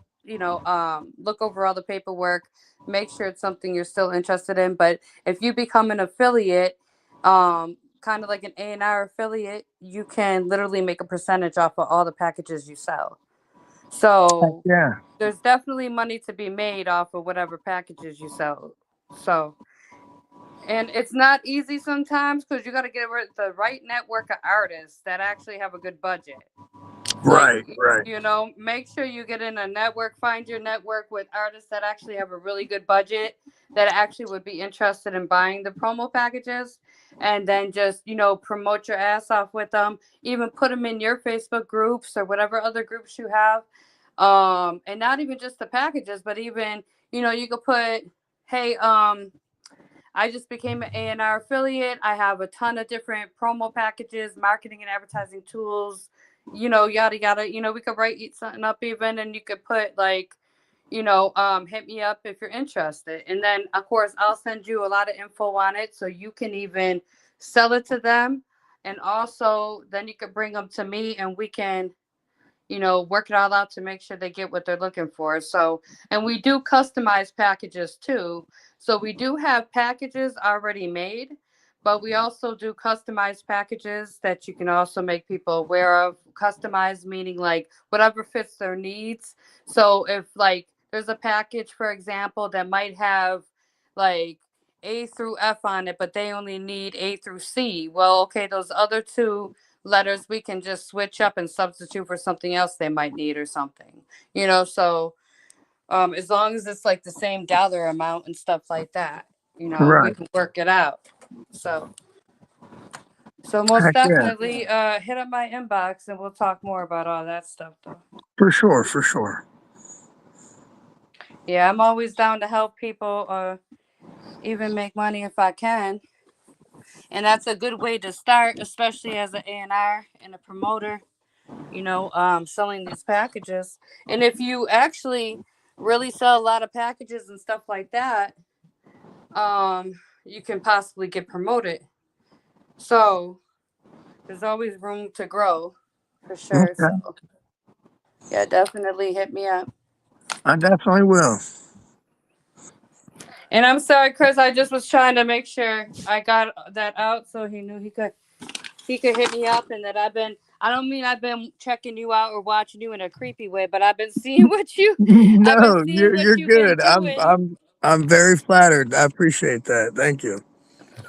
look over all the paperwork, make sure it's something you're still interested in. But if you become an affiliate, kind of like an A&R affiliate, you can literally make a percentage off of all the packages you sell. So
Yeah.
there's definitely money to be made off of whatever packages you sell. So, and it's not easy sometimes because you got to get the right network of artists that actually have a good budget. Like,
Right. Right.
make sure you get in a network, find your network with artists that actually have a really good budget that actually would be interested in buying the promo packages, and then just, promote your ass off with them, even put them in your Facebook groups or whatever other groups you have. And not even just the packages, but even, you could put, hey, I just became an A&R affiliate. I have a ton of different promo packages, marketing and advertising tools, yada yada. We could write something up even, and you could put like, hit me up if you're interested. And then of course I'll send you a lot of info on it so you can even sell it to them. And also then you could bring them to me and we can, work it all out to make sure they get what they're looking for. So, and we do customize packages too. So we do have packages already made, but we also do customized packages that you can also make people aware of. Customized meaning like whatever fits their needs. So if like there's a package, for example, that might have like A through F on it, but they only need A through C. Well, okay, those other two letters we can just switch up and substitute for something else they might need or something, so as long as it's like the same dollar amount and stuff like that, we
Right.
can work it out. So most
Heck yeah.
definitely hit up my inbox and we'll talk more about all that stuff though.
For sure. For sure.
Yeah, I'm always down to help people even make money if I can, and that's a good way to start, especially as an A&R and a promoter, selling these packages. And if you actually really sell a lot of packages and stuff like that, you can possibly get promoted. So there's always room to grow for sure.
Okay.
So yeah, definitely hit me up.
I definitely will.
And I'm sorry, Chris, I just was trying to make sure I got that out so he knew he could hit me up, and that I don't mean I've been checking you out or watching you in a creepy way, but I've been seeing I've been
No,
seeing what
you're
you've been
good.
doing.
I'm very flattered. I appreciate that. Thank you.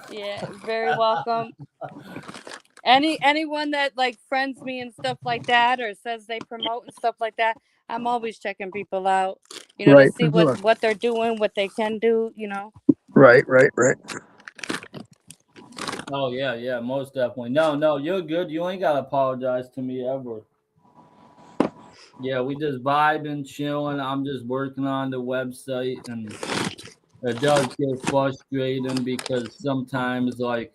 Yeah, very welcome. Anyone that like friends me and stuff like that or says they promote and stuff like that, I'm always checking people out, to
Right.
see
For sure.
what they're doing, what they can do,
Right. Right. Right.
Oh yeah, most definitely. No, you're good. You ain't gotta apologize to me ever. Yeah, we just vibing, chilling. I'm just working on the website, and it does get frustrating because sometimes like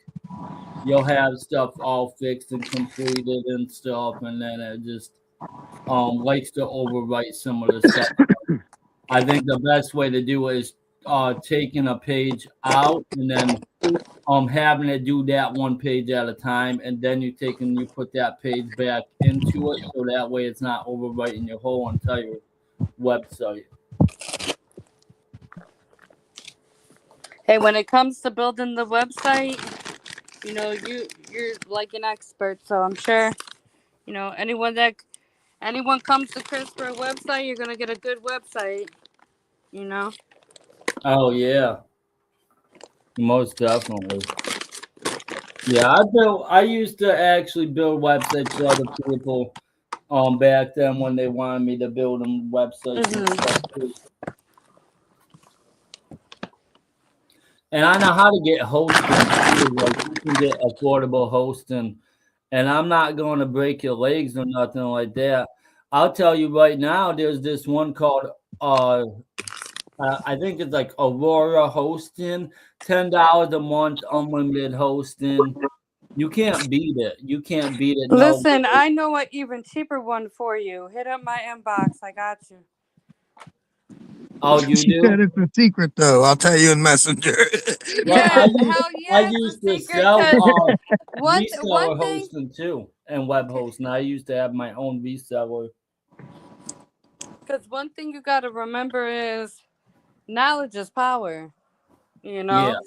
you'll have stuff all fixed and completed and stuff, and then it just likes to overwrite some of the stuff. I think the best way to do it is taking a page out and then having it do that one page at a time, and then you put that page back into it, so that way it's not overwriting your whole entire website.
Hey, when it comes to building the website, you're like an expert, so I'm sure, anyone comes to Chris for a website, you're gonna get a good website,
Oh yeah, most definitely. Yeah, I used to actually build websites for other people. Back then when they wanted me to build them websites and stuff too. And I know how to get hosting too. Like you can get affordable hosting, and I'm not going to break your legs or nothing like that. I'll tell you right now. There's this one called I think it's like Aurora Hosting, $10 a month, unlimited hosting. You can't beat it. You can't beat it. No
Listen,
way.
I know an even cheaper one for you. Hit up my inbox. I got you.
Oh, you
She said
do?
it's a secret, though. I'll tell you in Messenger.
Well,
Yeah, hell
I
yeah, it's
used
a
to
secret.
sell
Cause one
reseller
thing,
hosting too and web hosting. I used to have my own reseller.
because one thing you got to remember is knowledge is power. You
Yeah.
know.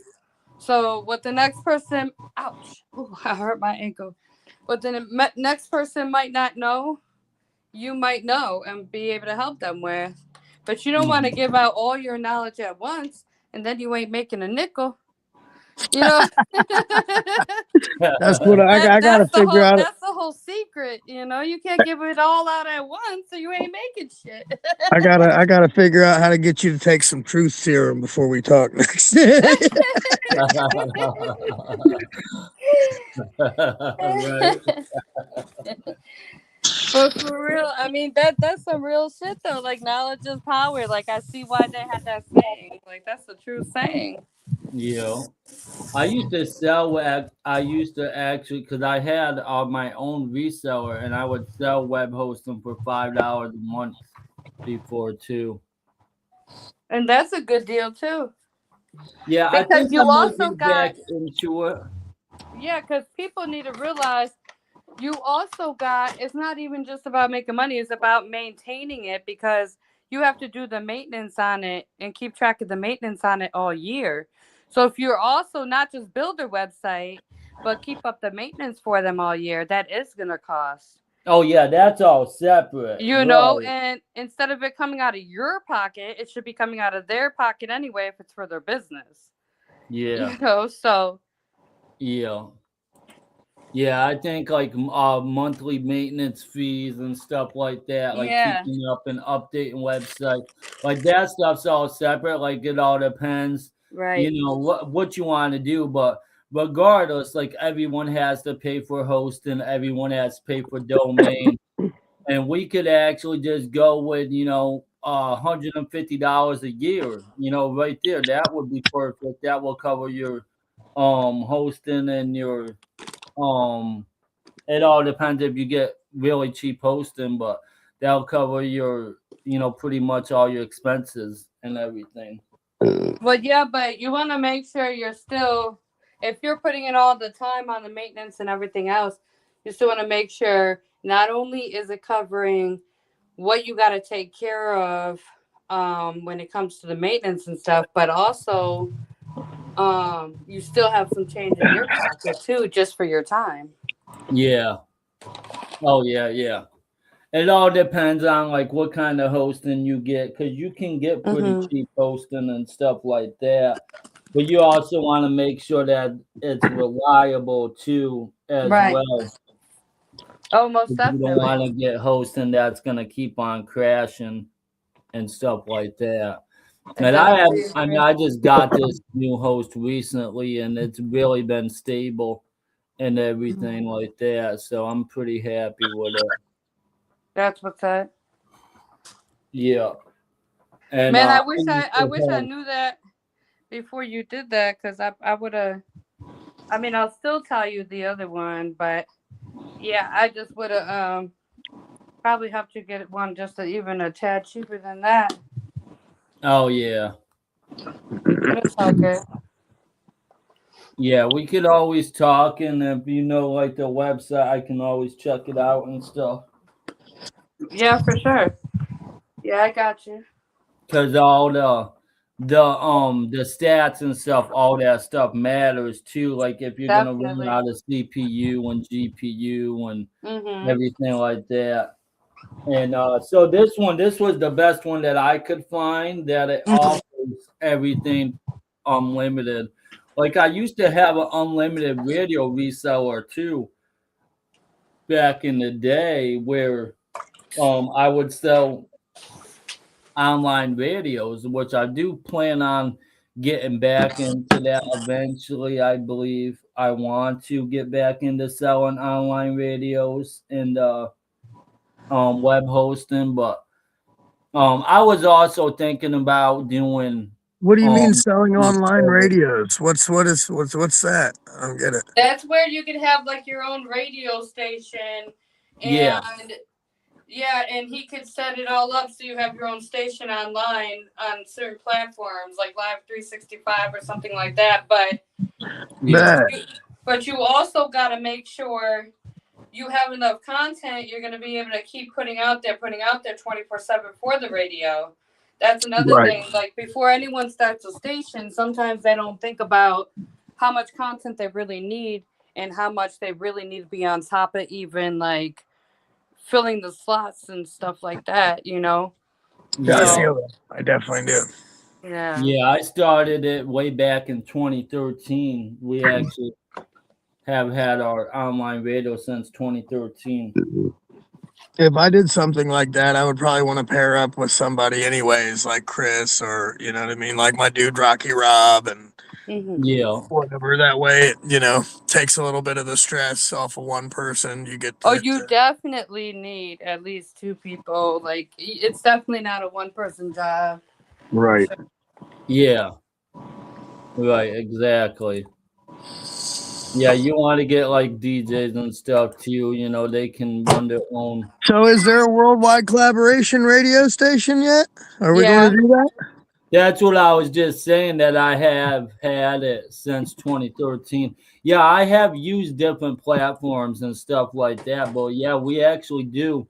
So what the next person, ouch, ooh, I hurt my ankle. What the next person might not know, you might know and be able to help them with. But you don't want to give out all your knowledge at once, and then you ain't making a nickel. You know.
That's what I got to figure out.
That's the whole secret. You know, you can't give it all out at once, so you ain't making shit.
I gotta figure out how to get you to take some truth serum before we talk next.
Right.
But for real, I mean that's some real shit though. Like knowledge is power. Like I see why they had that saying. Like that's the true saying.
Yeah. I used to sell I used to actually because I had my own reseller and I would sell web hosting for $5 a month before too.
And that's a good deal too.
Yeah, I
Because
think I
you
might
also
get back
got
into it.
yeah, because people need to realize you also got it's not even just about making money, it's about maintaining it because you have to do the maintenance on it and keep track of the maintenance on it all year. So if you're also not just build their website, but keep up the maintenance for them all year, that is gonna cost.
Oh yeah, that's all separate,
You know,
right?
and instead of it coming out of your pocket, it should be coming out of their pocket anyway if it's for their business.
Yeah,
You know, so
yeah, yeah. I think like monthly maintenance fees and stuff like that, like
yeah,
keeping up and updating website, like that stuff's all separate. Like it all depends,
right.
what you want to do, but regardless, like everyone has to pay for hosting, everyone has to pay for domain. And we could actually just go with $150 a year, right there. That would be perfect. That will cover your hosting and your um it all depends if you get really cheap hosting, but that'll cover your pretty much all your expenses and everything.
Well, yeah, but you want to make sure you're still, if you're putting in all the time on the maintenance and everything else, you still want to make sure not only is it covering what you got to take care of when it comes to the maintenance and stuff, but also you still have some change in your pocket too, just for your time.
Yeah. Oh yeah, yeah. It all depends on like what kind of hosting you get, because you can get pretty
Mm-hmm.
cheap hosting and stuff like that. But you also want to make sure that it's reliable too, as
Right.
well.
Oh, most
'Cause you don't
definitely.
want to get hosting that's gonna keep on crashing and stuff like that.
I
And
definitely
I mean,
agree.
I just got this new host recently, and it's really been stable and everything like that. So I'm pretty happy with it.
That's what's up.
Yeah. And
Man,
I used
I
to
wish I
have
knew that before you did that, because I would have. I mean, I'll still tell you the other one, but yeah, I just would have probably helped you get one just even a tad cheaper than that.
Oh yeah.
But it's all good.
Yeah, we could always talk, and if like the website, I can always check it out and stuff.
Yeah, for sure. Yeah, I got you.
Cause all the stats and stuff, all that stuff matters too. Like if you're gonna run
Definitely.
out of CPU and GPU and
Mhm.
everything like that. And so this was the best one that I could find that it
Mhm.
offers everything unlimited. Like I used to have an unlimited radio reseller too back in the day where I would sell online radios, which I do plan on getting back into that eventually. I believe I want to get back into selling online radios and web hosting, but I was also thinking about doing
What do you mean
um
selling online radios? What's that? I don't get it.
That's where you could have like your own radio station,
yeah.
and yeah, and he could set it all up so you have your own station online on certain platforms like Live 365 or something like that. But
Yeah.
you also got to make sure you have enough content you're going to be able to keep putting out there 24/7 for the radio. That's another thing. Like before anyone starts a station, sometimes they don't think about how much content they really need and how much they really need to be on top of even like filling the slots and stuff like that, you know?
Yeah, I
Yeah.
feel that. I definitely do.
Yeah.
Yeah, I started it way back in 2013. We actually have had our online radio since 2013.
If I did something like that, I would probably want to pair up with somebody anyways, like Chris or you know what I mean, like my dude Rocky Rob and
Yeah.
whatever. That way, takes a little bit of the stress off of one person. You get
Oh, you definitely need at least two people. Like it's definitely not a one person job.
right.
Yeah. Right, exactly. Yeah, you want to get like DJs and stuff too, they can run their own.
So, is there a worldwide collaboration radio station yet? Are we going
Yeah.
to do that?
That's what I was just saying, that I have had it since 2013. Yeah, I have used different platforms and stuff like that, but yeah, we actually do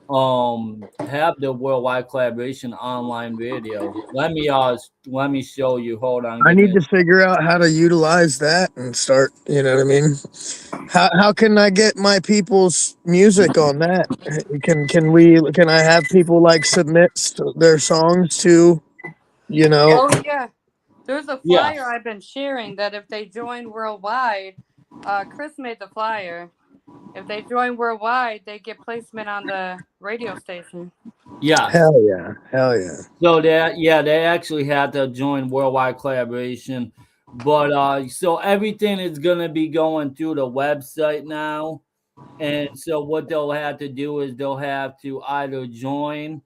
have the worldwide collaboration online radio. Let me show you. Hold on,
I
give
need
me
to figure out how to utilize that and start. You know what I mean? How can I get my people's music on that? Can I have people like submit their songs to
Oh yeah. There's a
Yeah.
flyer I've been sharing that if they join Worldwide, Chris made the flyer. If they join Worldwide, they get placement on the radio station.
Yes.
Hell yeah. Hell yeah.
So they actually had to join worldwide collaboration. But so everything is gonna be going through the website now. And so what they'll have to do is they'll have to either join,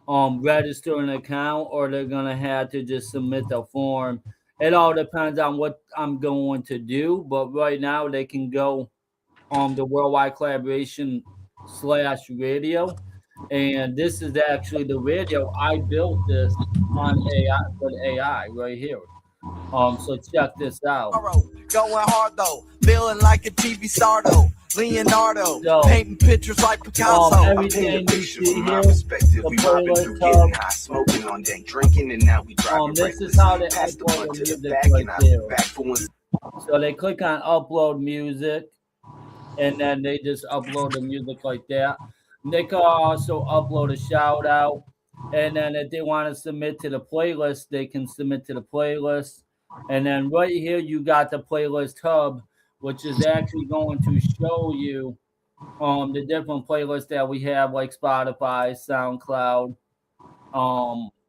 register an account, or they're gonna have to just submit the form. It all depends on what I'm going to do, but right now they can go on the worldwide collaboration / radio. And this is actually the radio. I built this on AI with AI right here. So check this out.
Going hard though, feeling like a TV star though. Leonardo,
So,
painting pictures like Picasso.
everything you see here, the playlist hub.
Smoking on dank, drinking, and now we
This is how they upload the music right there. So they click on upload music, and then they just upload the music like that. And they can also upload a shout out, and then if they want to submit to the playlist, they can submit to the playlist. And then right here you got the playlist hub, which is actually going to show you the different playlists that we have, like Spotify, SoundCloud,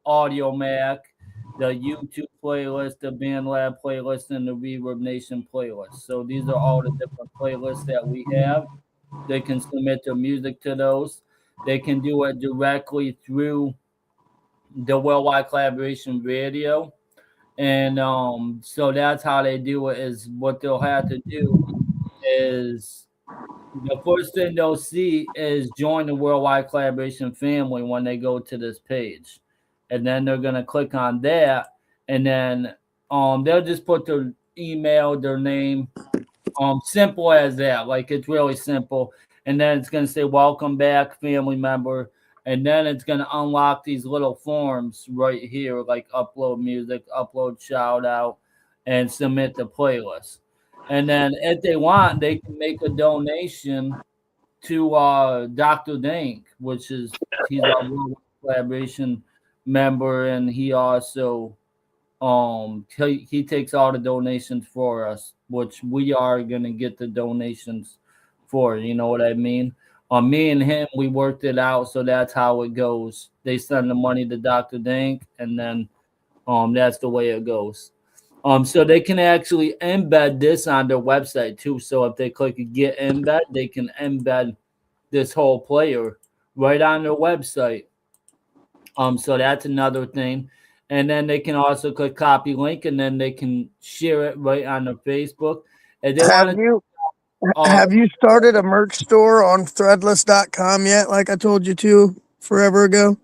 Audio Mac, the YouTube playlist, the BandLab playlist, and the Reverb Nation playlist. So these are all the different playlists that we have. They can submit their music to those. They can do it directly through the Worldwide Collaboration Radio. And so that's how they do it. Is what they'll have to do is the first thing they'll see is join the Worldwide Collaboration family when they go to this page. And then they're gonna click on that, and then they'll just put their email, their name, simple as that. Like it's really simple. And then it's gonna say welcome back, family member. And then it's gonna unlock these little forms right here, like upload music, upload shout out, and submit the playlist. And then if they want, they can make a donation to Dr. Dank, which is he's our Worldwide Collaboration member, and he also He takes all the donations for us, which we are gonna get the donations for. You know what I mean? Me and him, we worked it out, so that's how it goes. They send the money to Dr. Dank, and then that's the way it goes. So they can actually embed this on their website too. So if they click get embed, they can embed this whole player right on their website. So that's another thing. And then they can also click copy link, and then they can share it right on their Facebook. And they
Have
want to.
you
Uh,
have you started a merch store on threadless.com yet, like I told you to forever ago?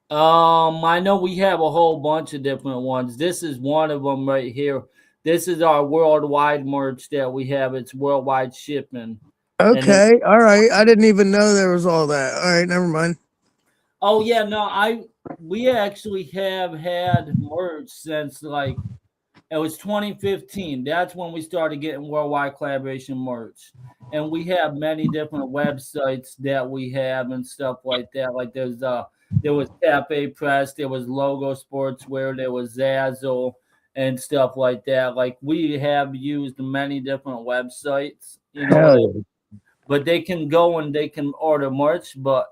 I know we have a whole bunch of different ones. This is one of them right here. This is our worldwide merch that we have. It's worldwide shipping, and it.
Okay, all right. I didn't even know there was all that. All right, never mind.
Oh yeah, no, we actually have had merch since like it was 2015. That's when we started getting worldwide collaboration merch. And we have many different websites that we have and stuff like that. Like there was Cafe Press, there was Logo Sportswear, there was Zazzle and stuff like that. Like we have used many different websites, you know what
Hell
I
yeah.
but they can go and they can order merch, but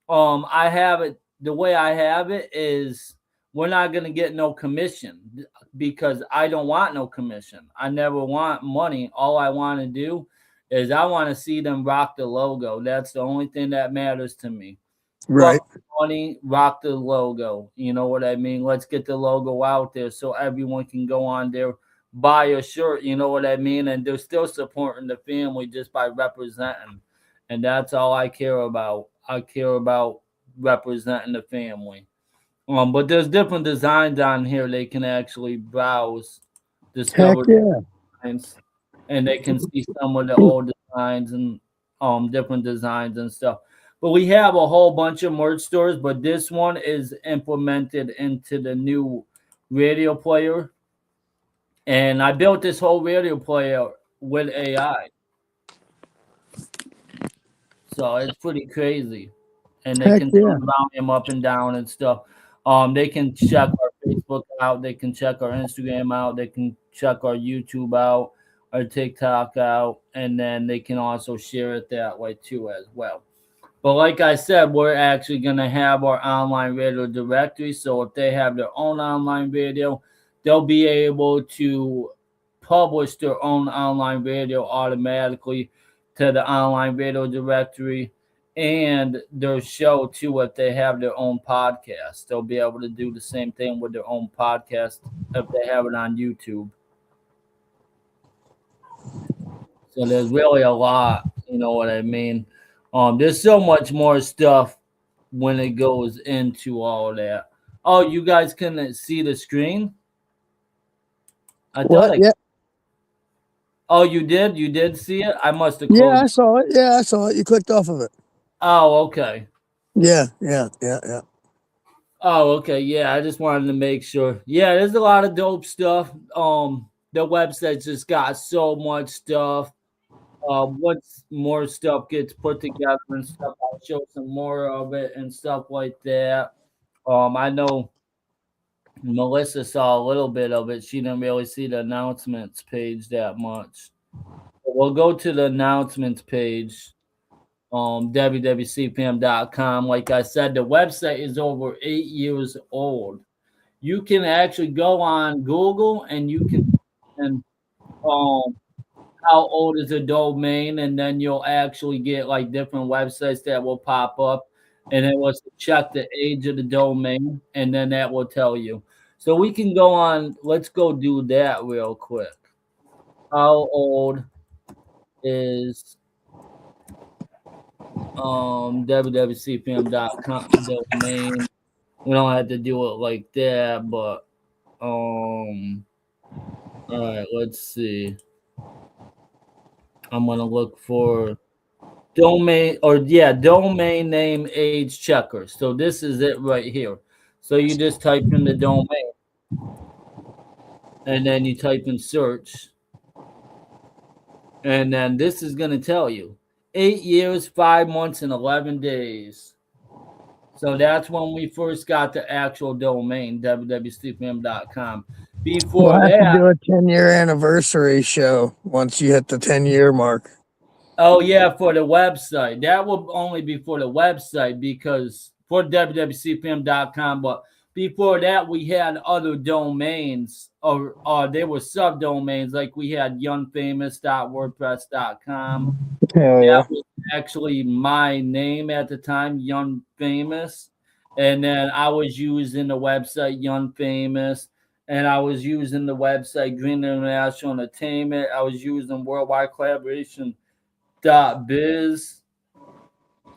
I have it the way I have it is we're not gonna get no commission because I don't want no commission. I never want money. All I want to do is I want to see them rock the logo. That's the only thing that matters to me.
Right.
Fuck money, rock the logo. You know what I mean? Let's get the logo out there so everyone can go on there, buy a shirt. You know what I mean? And they're still supporting the family just by representing. And that's all I care about. I care about representing the family. But there's different designs on here they can actually browse,
Heck
discover
yeah.
designs, and they can see some of the old designs and different designs and stuff. But we have a whole bunch of merch stores, but this one is implemented into the new radio player. And I built this whole radio player with AI. So it's pretty crazy. And they
Heck
can
yeah.
turn the volume up and down and stuff. They can check our Facebook out, they can check our Instagram out, they can check our YouTube out, our TikTok out, and then they can also share it that way too as well. But like I said, we're actually going to have our online radio directory. So if they have their own online radio, they'll be able to publish their own online radio automatically to the online radio directory and their show too. If they have their own podcast, they'll be able to do the same thing with their own podcast if they have it on YouTube. So there's really a lot, you know what I mean? There's so much more stuff when it goes into all that. Oh, you guys can see the screen? I thought
What?
I.
Yeah.
Oh, you did? You did see it? I must have
Yeah,
closed.
I saw it. Yeah, I saw it. You clicked off of it.
Oh, okay.
Yeah, yeah, yeah, yeah.
Oh, okay. Yeah, I just wanted to make sure. Yeah, there's a lot of dope stuff. The website just got so much stuff. Once more stuff gets put together and stuff, I'll show some more of it and stuff like that. I know Melissa saw a little bit of it. She didn't really see the announcements page that much. We'll go to the announcements page, www.cpm.com. Like I said, the website is over 8 years old. You can actually go on Google and you can and how old is a domain, and then you'll actually get like different websites that will pop up, and it was to check the age of the domain, and then that will tell you. So we can go on. Let's go do that real quick. How old is www.cpm.com domain? We don't have to do it like that, but all right, let's see. I'm gonna look for domain domain name age checker. So this is it right here. So you just type in the domain and then you type in search, and then this is going to tell you 8 years, 5 months, and 11 days. So that's when we first got the actual domain, www.sleepfam.com. Before
We'll have to
that,
do a 10-year anniversary show once you hit the 10-year mark.
oh yeah, for the website. That will only be for the website because for www.cpm.com, but before that we had other domains or they were subdomains, like we had youngfamous.wordpress.com.
Hell
That
yeah.
was actually my name at the time, Young Famous. And then I was using the website Young Famous, and I was using the website Green International Entertainment. I was using Worldwide Collaboration .biz,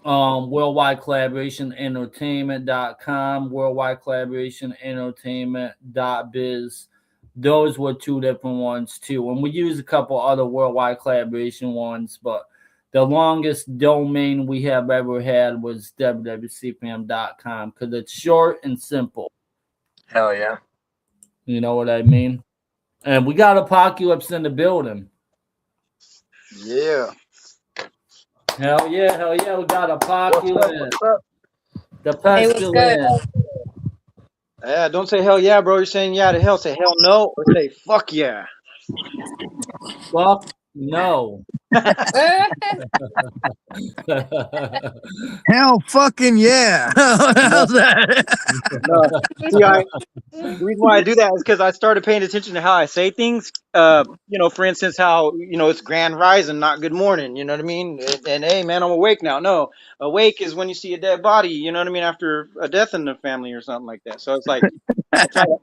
Worldwide Collaboration Entertainment.com, Worldwide Collaboration Entertainment.biz. Those were two different ones too. And we used a couple other Worldwide Collaboration ones, but the longest domain we have ever had was www.cpm.com because it's short and simple.
Hell yeah.
You know what I mean? And we got Apocalypse in the building.
Yeah.
Hell yeah, we got Apocalypse.
What's up?
The
Hey, what's good?
pestilence.
Yeah, don't say hell yeah, bro. You're saying yeah to hell. Say hell no or say fuck yeah.
Fuck no.
Hell fucking yeah. How's that?
No. See, the reason why I do that is because I started paying attention to how I say things. For instance, how it's grand rising, not good morning. You know what I mean? And hey, man, I'm awake now. No, awake is when you see a dead body. You know what I mean? After a death in the family or something like that. So it's like I try to.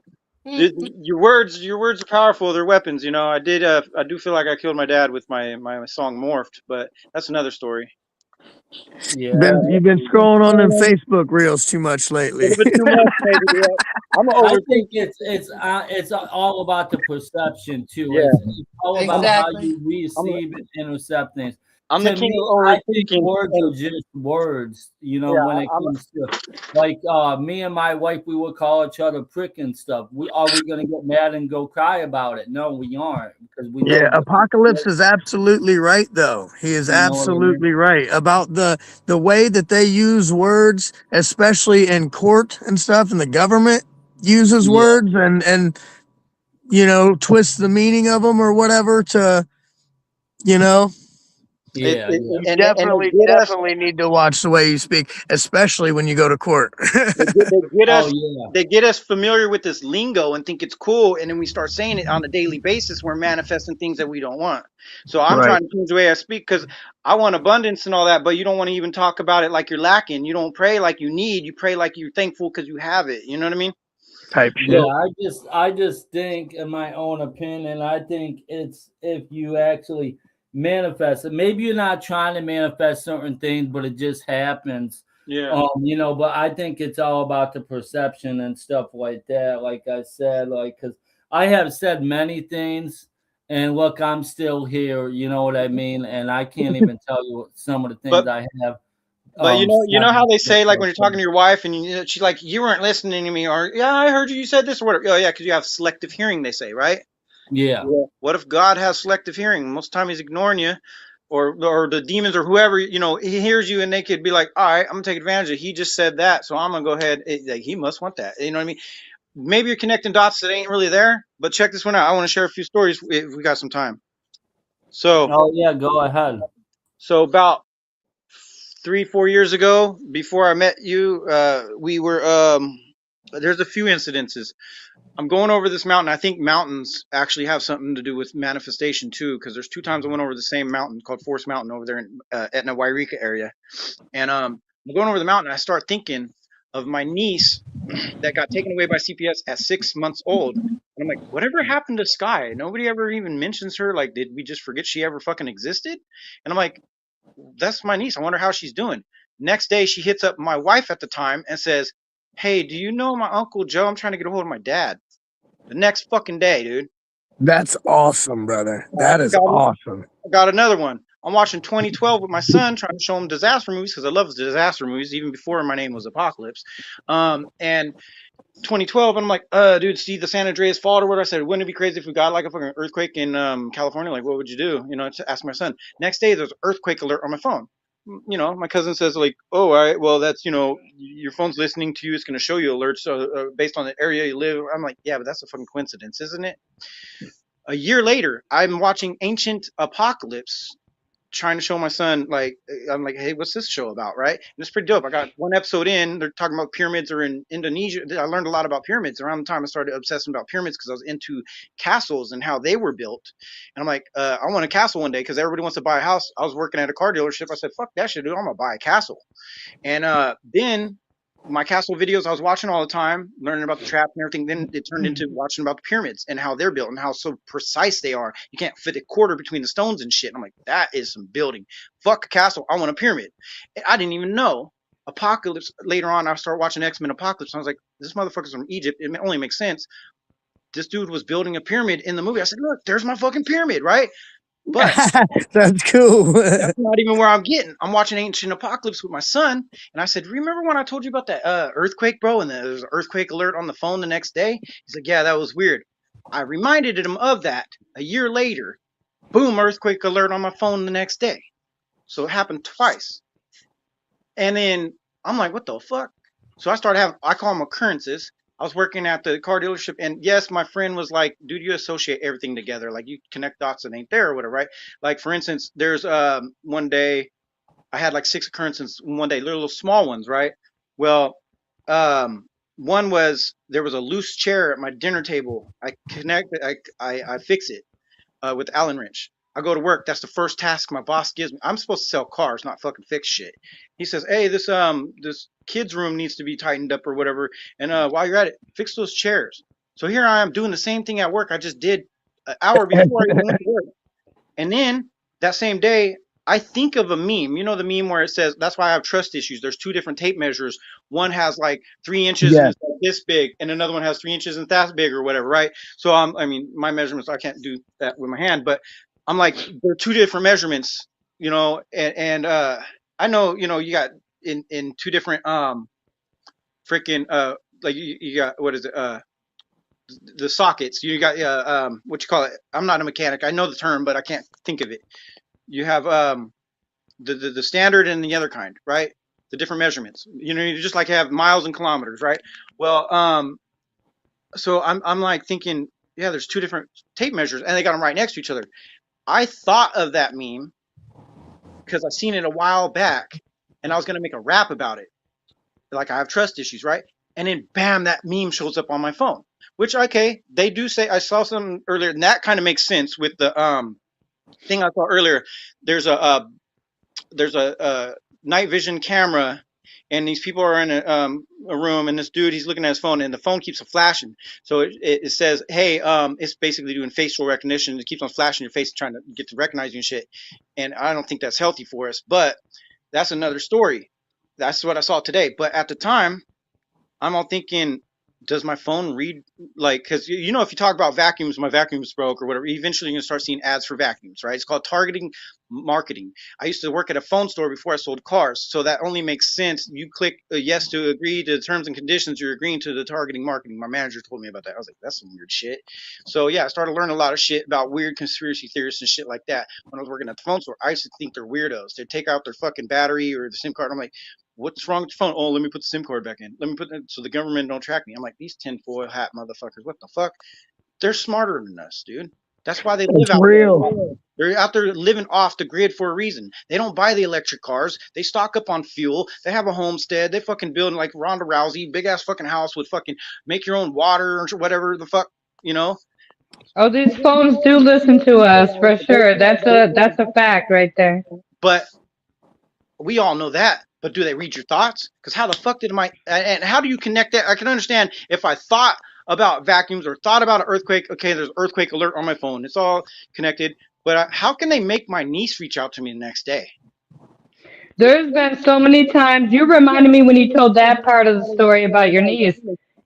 Your words are powerful. They're weapons. I do feel like I killed my dad with my song Morphed, but that's another story.
Yeah.
You've been scrolling on them Facebook reels too much lately.
A little bit too much, maybe. Yeah. I'm
I
over.
think it's all about the perception too.
Yeah.
It's all about how you receive and intercept things.
I'm
To
the king
me,
of
I think
overthinking.
words are just words, when it comes to like me and my wife, we would call each other prick and stuff. Are we gonna get mad and go cry about it? No, we aren't, because we know
Yeah, Apocalypse is absolutely right though. He is
You know what I mean?
absolutely right about the way that they use words, especially in court and stuff, and the government uses words and twists the meaning of them or whatever to
Yeah,
you
and
definitely
they get us.
need to watch the way you speak, especially when you go to court.
They get us.
Oh, yeah.
They get us familiar with this lingo and think it's cool, and then we start saying it on a daily basis. We're manifesting things that we don't want. So I'm
Right.
trying to change the way I speak because I want abundance and all that, but you don't want to even talk about it like you're lacking. You don't pray like you need. You pray like you're thankful because you have it. You know what I mean?
Type
Yeah,
shit.
I just think, in my own opinion, I think it's if you actually manifest it. Maybe you're not trying to manifest certain things, but it just happens.
Yeah.
But I think it's all about the perception and stuff like that. Like I said, because I have said many things, and look, I'm still here. You know what I mean? And I can't even tell you some of the things
But
I have.
But you know how they say, like, when you're
said.
talking to your wife and she's like, you weren't listening to me, or yeah, I heard you said this or whatever. Oh yeah, because you have selective hearing, they say, right?
Yeah.
What if God has selective hearing? Most of the time he's ignoring you, or the demons or whoever, he hears you and they could be like, all right, I'm gonna take advantage of it. He just said that, so I'm gonna go ahead. He must want that. You know what I mean? Maybe you're connecting dots that ain't really there, but check this one out. I want to share a few stories if we got some time. So,
Oh yeah, go ahead.
so about 3-4 years ago, before I met you, we were there's a few incidences. I'm going over this mountain. I think mountains actually have something to do with manifestation too, because there's 2 times I went over the same mountain called Forest Mountain over there in Etna Wairika area. And I'm going over the mountain, and I start thinking of my niece that got taken away by CPS at 6 months old. And I'm like, whatever happened to Sky? Nobody ever even mentions her. Like, did we just forget she ever fucking existed? And I'm like, that's my niece. I wonder how she's doing. Next day, she hits up my wife at the time and says, hey, do you know my Uncle Joe? I'm trying to get a hold of my dad. The next fucking day, dude.
That's awesome, brother. That is awesome.
I got another one. I'm watching 2012 with my son, trying to show him disaster movies because I love disaster movies, even before my name was Apocalypse. And 2012, and I'm like, dude, see the San Andreas fault or what? I said, wouldn't it be crazy if we got like a fucking earthquake in California? Like, what would you do? To ask my son. Next day, there's an earthquake alert on my phone. my cousin says like, oh, all right, well, that's, your phone's listening to you. It's going to show you alerts based on the area you live. I'm like, yeah, but that's a fucking coincidence, isn't it? A year later, I'm watching Ancient Apocalypse, trying to show my son, like, I'm like, hey, what's this show about, right? And it's pretty dope. I got one episode in, they're talking about pyramids are in Indonesia. I learned a lot about pyramids around the time I started obsessing about pyramids because I was into castles and how they were built. And I'm like, I want a castle one day because everybody wants to buy a house. I was working at a car dealership. I said, fuck that shit, dude. I'm going to buy a castle. And then my castle videos I was watching all the time, learning about the traps and everything. Then it turned into watching about the pyramids and how they're built and how so precise they are. You can't fit a quarter between the stones and shit. And I'm like, that is some building. Fuck a castle. I want a pyramid. And I didn't even know. Apocalypse, later on, I started watching X-Men Apocalypse. And I was like, this motherfucker's from Egypt. It only makes sense. This dude was building a pyramid in the movie. I said, look, there's my fucking pyramid, right? But
that's cool.
That's not even where I'm getting. I'm watching Ancient Apocalypse with my son, and I said, remember when I told you about that earthquake, bro? And there was an earthquake alert on the phone the next day? He's like, yeah, that was weird. I reminded him of that a year later. Boom, earthquake alert on my phone the next day. So it happened twice. And then I'm like, what the fuck? So I started having, I call them occurrences. I was working at the car dealership, and yes, my friend was like, dude, you associate everything together. Like, you connect dots that ain't there or whatever, right? Like, for instance, there's one day I had like 6 occurrences one day, little small ones, right? Well, one was there was a loose chair at my dinner table. I connected, I fix it with Allen wrench. I go to work. That's the first task my boss gives me. I'm supposed to sell cars, not fucking fix shit. He says, hey, this kid's room needs to be tightened up or whatever. And while you're at it, fix those chairs. So here I am doing the same thing at work I just did an hour before I even went to work. And then that same day, I think of a meme. You know the meme where it says, that's why I have trust issues. There's 2 different tape measures. One has like 3 inches and it's like this big, and another one has 3 inches and that's big or whatever, right? So I mean, my measurements, I can't do that with my hand, but I'm like, they're 2 different measurements, and I know, you got in 2 different freaking like you got, what is it, the sockets. You got what you call it? I'm not a mechanic. I know the term, but I can't think of it. You have the standard and the other kind, right? The different measurements. You just like have miles and kilometers, right? Well, so I'm like thinking, yeah, there's 2 different tape measures, and they got them right next to each other. I thought of that meme because I seen it a while back, and I was gonna make a rap about it. Like, I have trust issues, right? And then bam, that meme shows up on my phone. Which, okay, they do say, I saw some earlier, and that kind of makes sense with the thing I saw earlier. There's a night vision camera, and these people are in a room, and this dude, he's looking at his phone, and the phone keeps flashing. So it says, hey, it's basically doing facial recognition. It keeps on flashing your face, trying to get to recognize you and shit. And I don't think that's healthy for us, but that's another story. That's what I saw today. But at the time, I'm all thinking, does my phone read, like, because if you talk about vacuums, my vacuum's broke or whatever, eventually you're going to start seeing ads for vacuums, right? It's called targeting marketing. I used to work at a phone store before I sold cars, so that only makes sense. You click yes to agree to the terms and conditions, you're agreeing to the targeting marketing. My manager told me about that. I was like, that's some weird shit. So yeah, I started learning a lot of shit about weird conspiracy theorists and shit like that when I was working at the phone store. I used to think they're weirdos. They'd take out their fucking battery or the SIM card. I'm like, what's wrong with your phone? Oh, let me put the SIM card back in. Let me put it so the government don't track me. I'm like, these tinfoil hat motherfuckers, what the fuck? They're smarter than us, dude. That's why they live out there. They're out there living off the grid for a reason. They don't buy the electric cars. They stock up on fuel. They have a homestead. They fucking build like Ronda Rousey, big ass fucking house with fucking make your own water or whatever the fuck,
Oh, these phones do listen to us for sure. That's a fact right there.
But we all know that. But do they read your thoughts? Because how the fuck and how do you connect that? I can understand if I thought about vacuums or thought about an earthquake. Okay, there's earthquake alert on my phone. It's all connected. But how can they make my niece reach out to me the next day?
There's been so many times. You reminded me when you told that part of the story about your niece.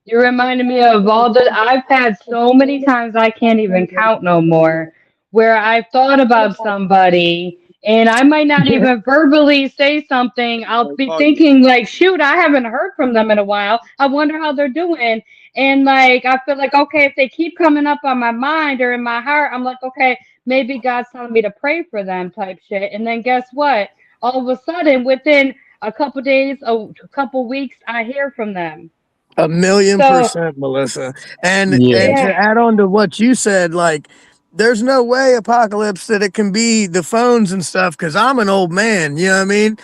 You reminded me of all the. I've had so many times I can't even count no more, where I've thought about somebody and I might not even verbally say something. I'll be thinking like, shoot, I haven't heard from them in a while. I wonder how they're doing. And like, I feel like, okay, if they keep coming up on my mind or in my heart, I'm like, okay, maybe God's telling me to pray for them type shit. And then guess what? all of a sudden, within a couple days, a couple weeks, I hear from them.
A million
So
percent, Melissa. And
Yeah.
to
yeah,
add on to what you said, like, there's no way, Apocalypse, that it can be the phones and stuff, because I'm an old man. You know what I mean?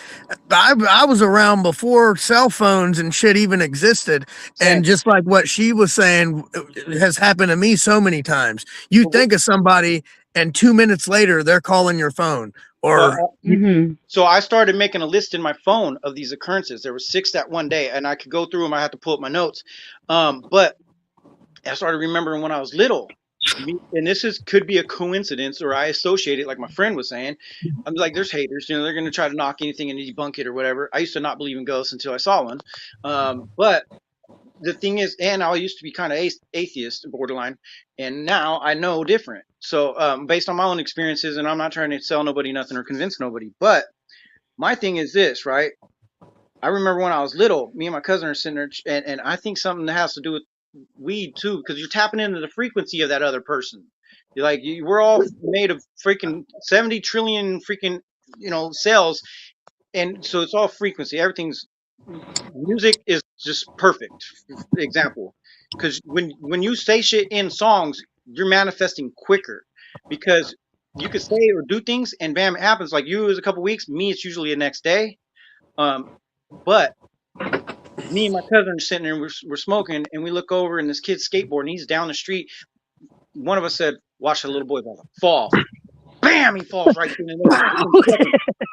I was around before cell phones and shit even existed.
Same.
And just like what she was saying, it has happened to me so many times. You think of somebody, and 2 minutes later, they're calling your phone. Or
Well, so I started making a list in my phone of these occurrences. There were 6 that one day, and I could go through them. I had to pull up my notes. But I started remembering when I was little. And this could be a coincidence, or I associate it, like my friend was saying. I'm like, there's haters, they're going to try to knock anything and debunk it or whatever. I used to not believe in ghosts until I saw one. But the thing is, and I used to be kind of atheist, borderline, and now I know different. So based on my own experiences, and I'm not trying to sell nobody nothing or convince nobody, but my thing is this, right? I remember when I was little, me and my cousin are sitting there, and I think something that has to do with weed too, because you're tapping into the frequency of that other person. You're like, we're all made of freaking 70 trillion freaking, cells, and so it's all frequency. Everything's music is just perfect example, because when you say shit in songs, you're manifesting quicker, because you could say or do things and bam, it happens. Like you, is a couple weeks. Me, it's usually the next day. But me and my cousin are sitting there, and we're smoking, and we look over, and this kid's skateboarding. He's down the street. One of us said, "Watch the little boy fall." Bam! He falls right through the middle.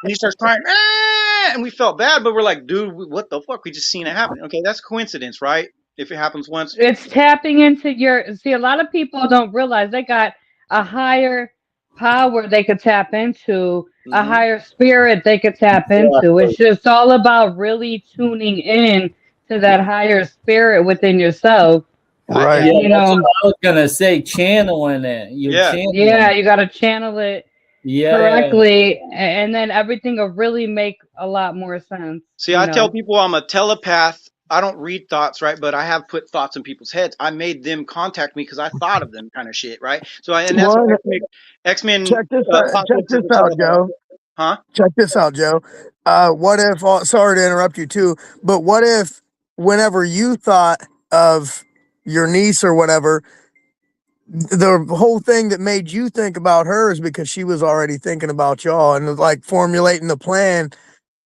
And he starts crying, "Ah!" And we felt bad, but we're like, dude, what the fuck? We just seen it happen. Okay, that's coincidence, right? If it happens once.
it's tapping into your. See, a lot of people don't realize they got a higher power they could tap into, a higher spirit they could tap into. It's just all about really tuning in to that higher spirit within yourself.
right.
Yeah,
You
that's what
know,
I was gonna say. Channeling it. You're channeling.
yeah, you got to channel it
Yeah.
correctly, and then everything will really make a lot more sense.
See,
You
I tell
know,
people I'm a telepath. I don't read thoughts, right? But I have put thoughts in people's heads. I made them contact me because I thought of them, kind of shit, right? So, and that's
Well,
what X-Men
check this
Apocalypse is a
out,
telepath.
Joe.
Huh?
Check this out, Joe. What if? Sorry to interrupt you too, but what if, whenever you thought of your niece or whatever, the whole thing that made you think about her is because she was already thinking about y'all and like formulating the plan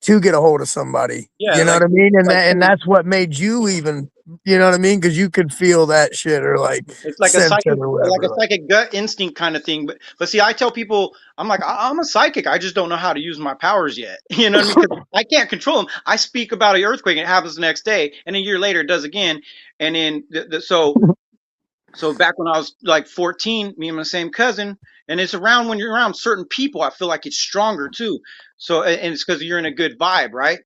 to get a hold of somebody.
Yeah,
You know
like,
what I mean? And
like
that's what made you even. You know what I mean? Because you could feel that shit or like
it's
sense it or
like a
whatever.
psychic gut instinct kind of thing. But see, I tell people, I'm like, I'm a psychic. I just don't know how to use my powers yet. You know what I mean? 'Cause I can't control them. I speak about an earthquake, and it happens the next day, and a year later it does again. And then so back when I was like 14, me and my same cousin, and it's around when you're around certain people, I feel like it's stronger too. So, and it's because you're in a good vibe, right?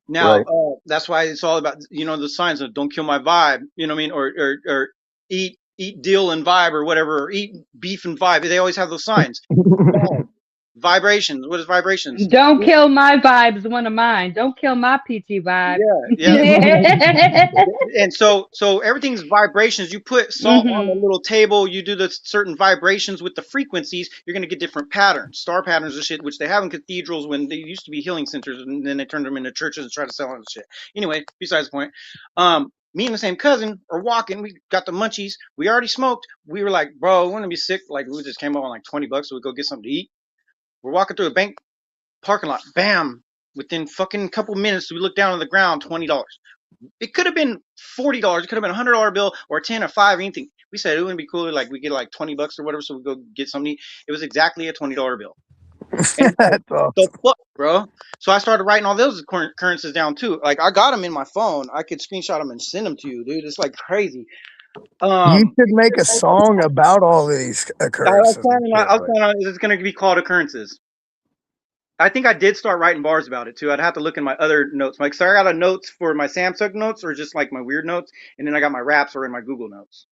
Now,
Right.
that's why it's all about, the signs of don't kill my vibe, you know what I mean? Or eat deal and vibe or whatever, or eat beef and vibe. They always have those signs. Vibrations. What is vibrations?
don't kill my vibes. One of mine. Don't kill my PT vibe.
Yeah. And so everything's vibrations. You put salt on a little table, you do the certain vibrations with the frequencies, you're going to get different patterns, star patterns and shit, which they have in cathedrals when they used to be healing centers, and then they turned them into churches and tried to sell them and shit. Anyway, besides the point. Me and the same cousin are walking. We got the munchies. We already smoked. We were like, bro, we want to be sick. Like, we just came up on like $20, so we go get something to eat. We're walking through a bank parking lot. Bam! Within fucking couple minutes, we look down on the ground, $20. It could have been $40. It could have been $100 bill or 10 or 5 or anything. We said it wouldn't be cooler, like we get like $20 or whatever, so we go get something to eat. It was exactly a $20 bill. And
That's awesome.
the fuck, bro. So I started writing all those occurrences down too. Like, I got them in my phone. I could screenshot them and send them to you, dude. It's like crazy.
You should make a song about all these
I was
occurrences.
planning on it's going to be called Occurrences. I think I did start writing bars about it too. I'd have to look in my other notes. Like, so I got a notes for my Samsung notes, or just like my weird notes, and then I got my raps or in my Google notes.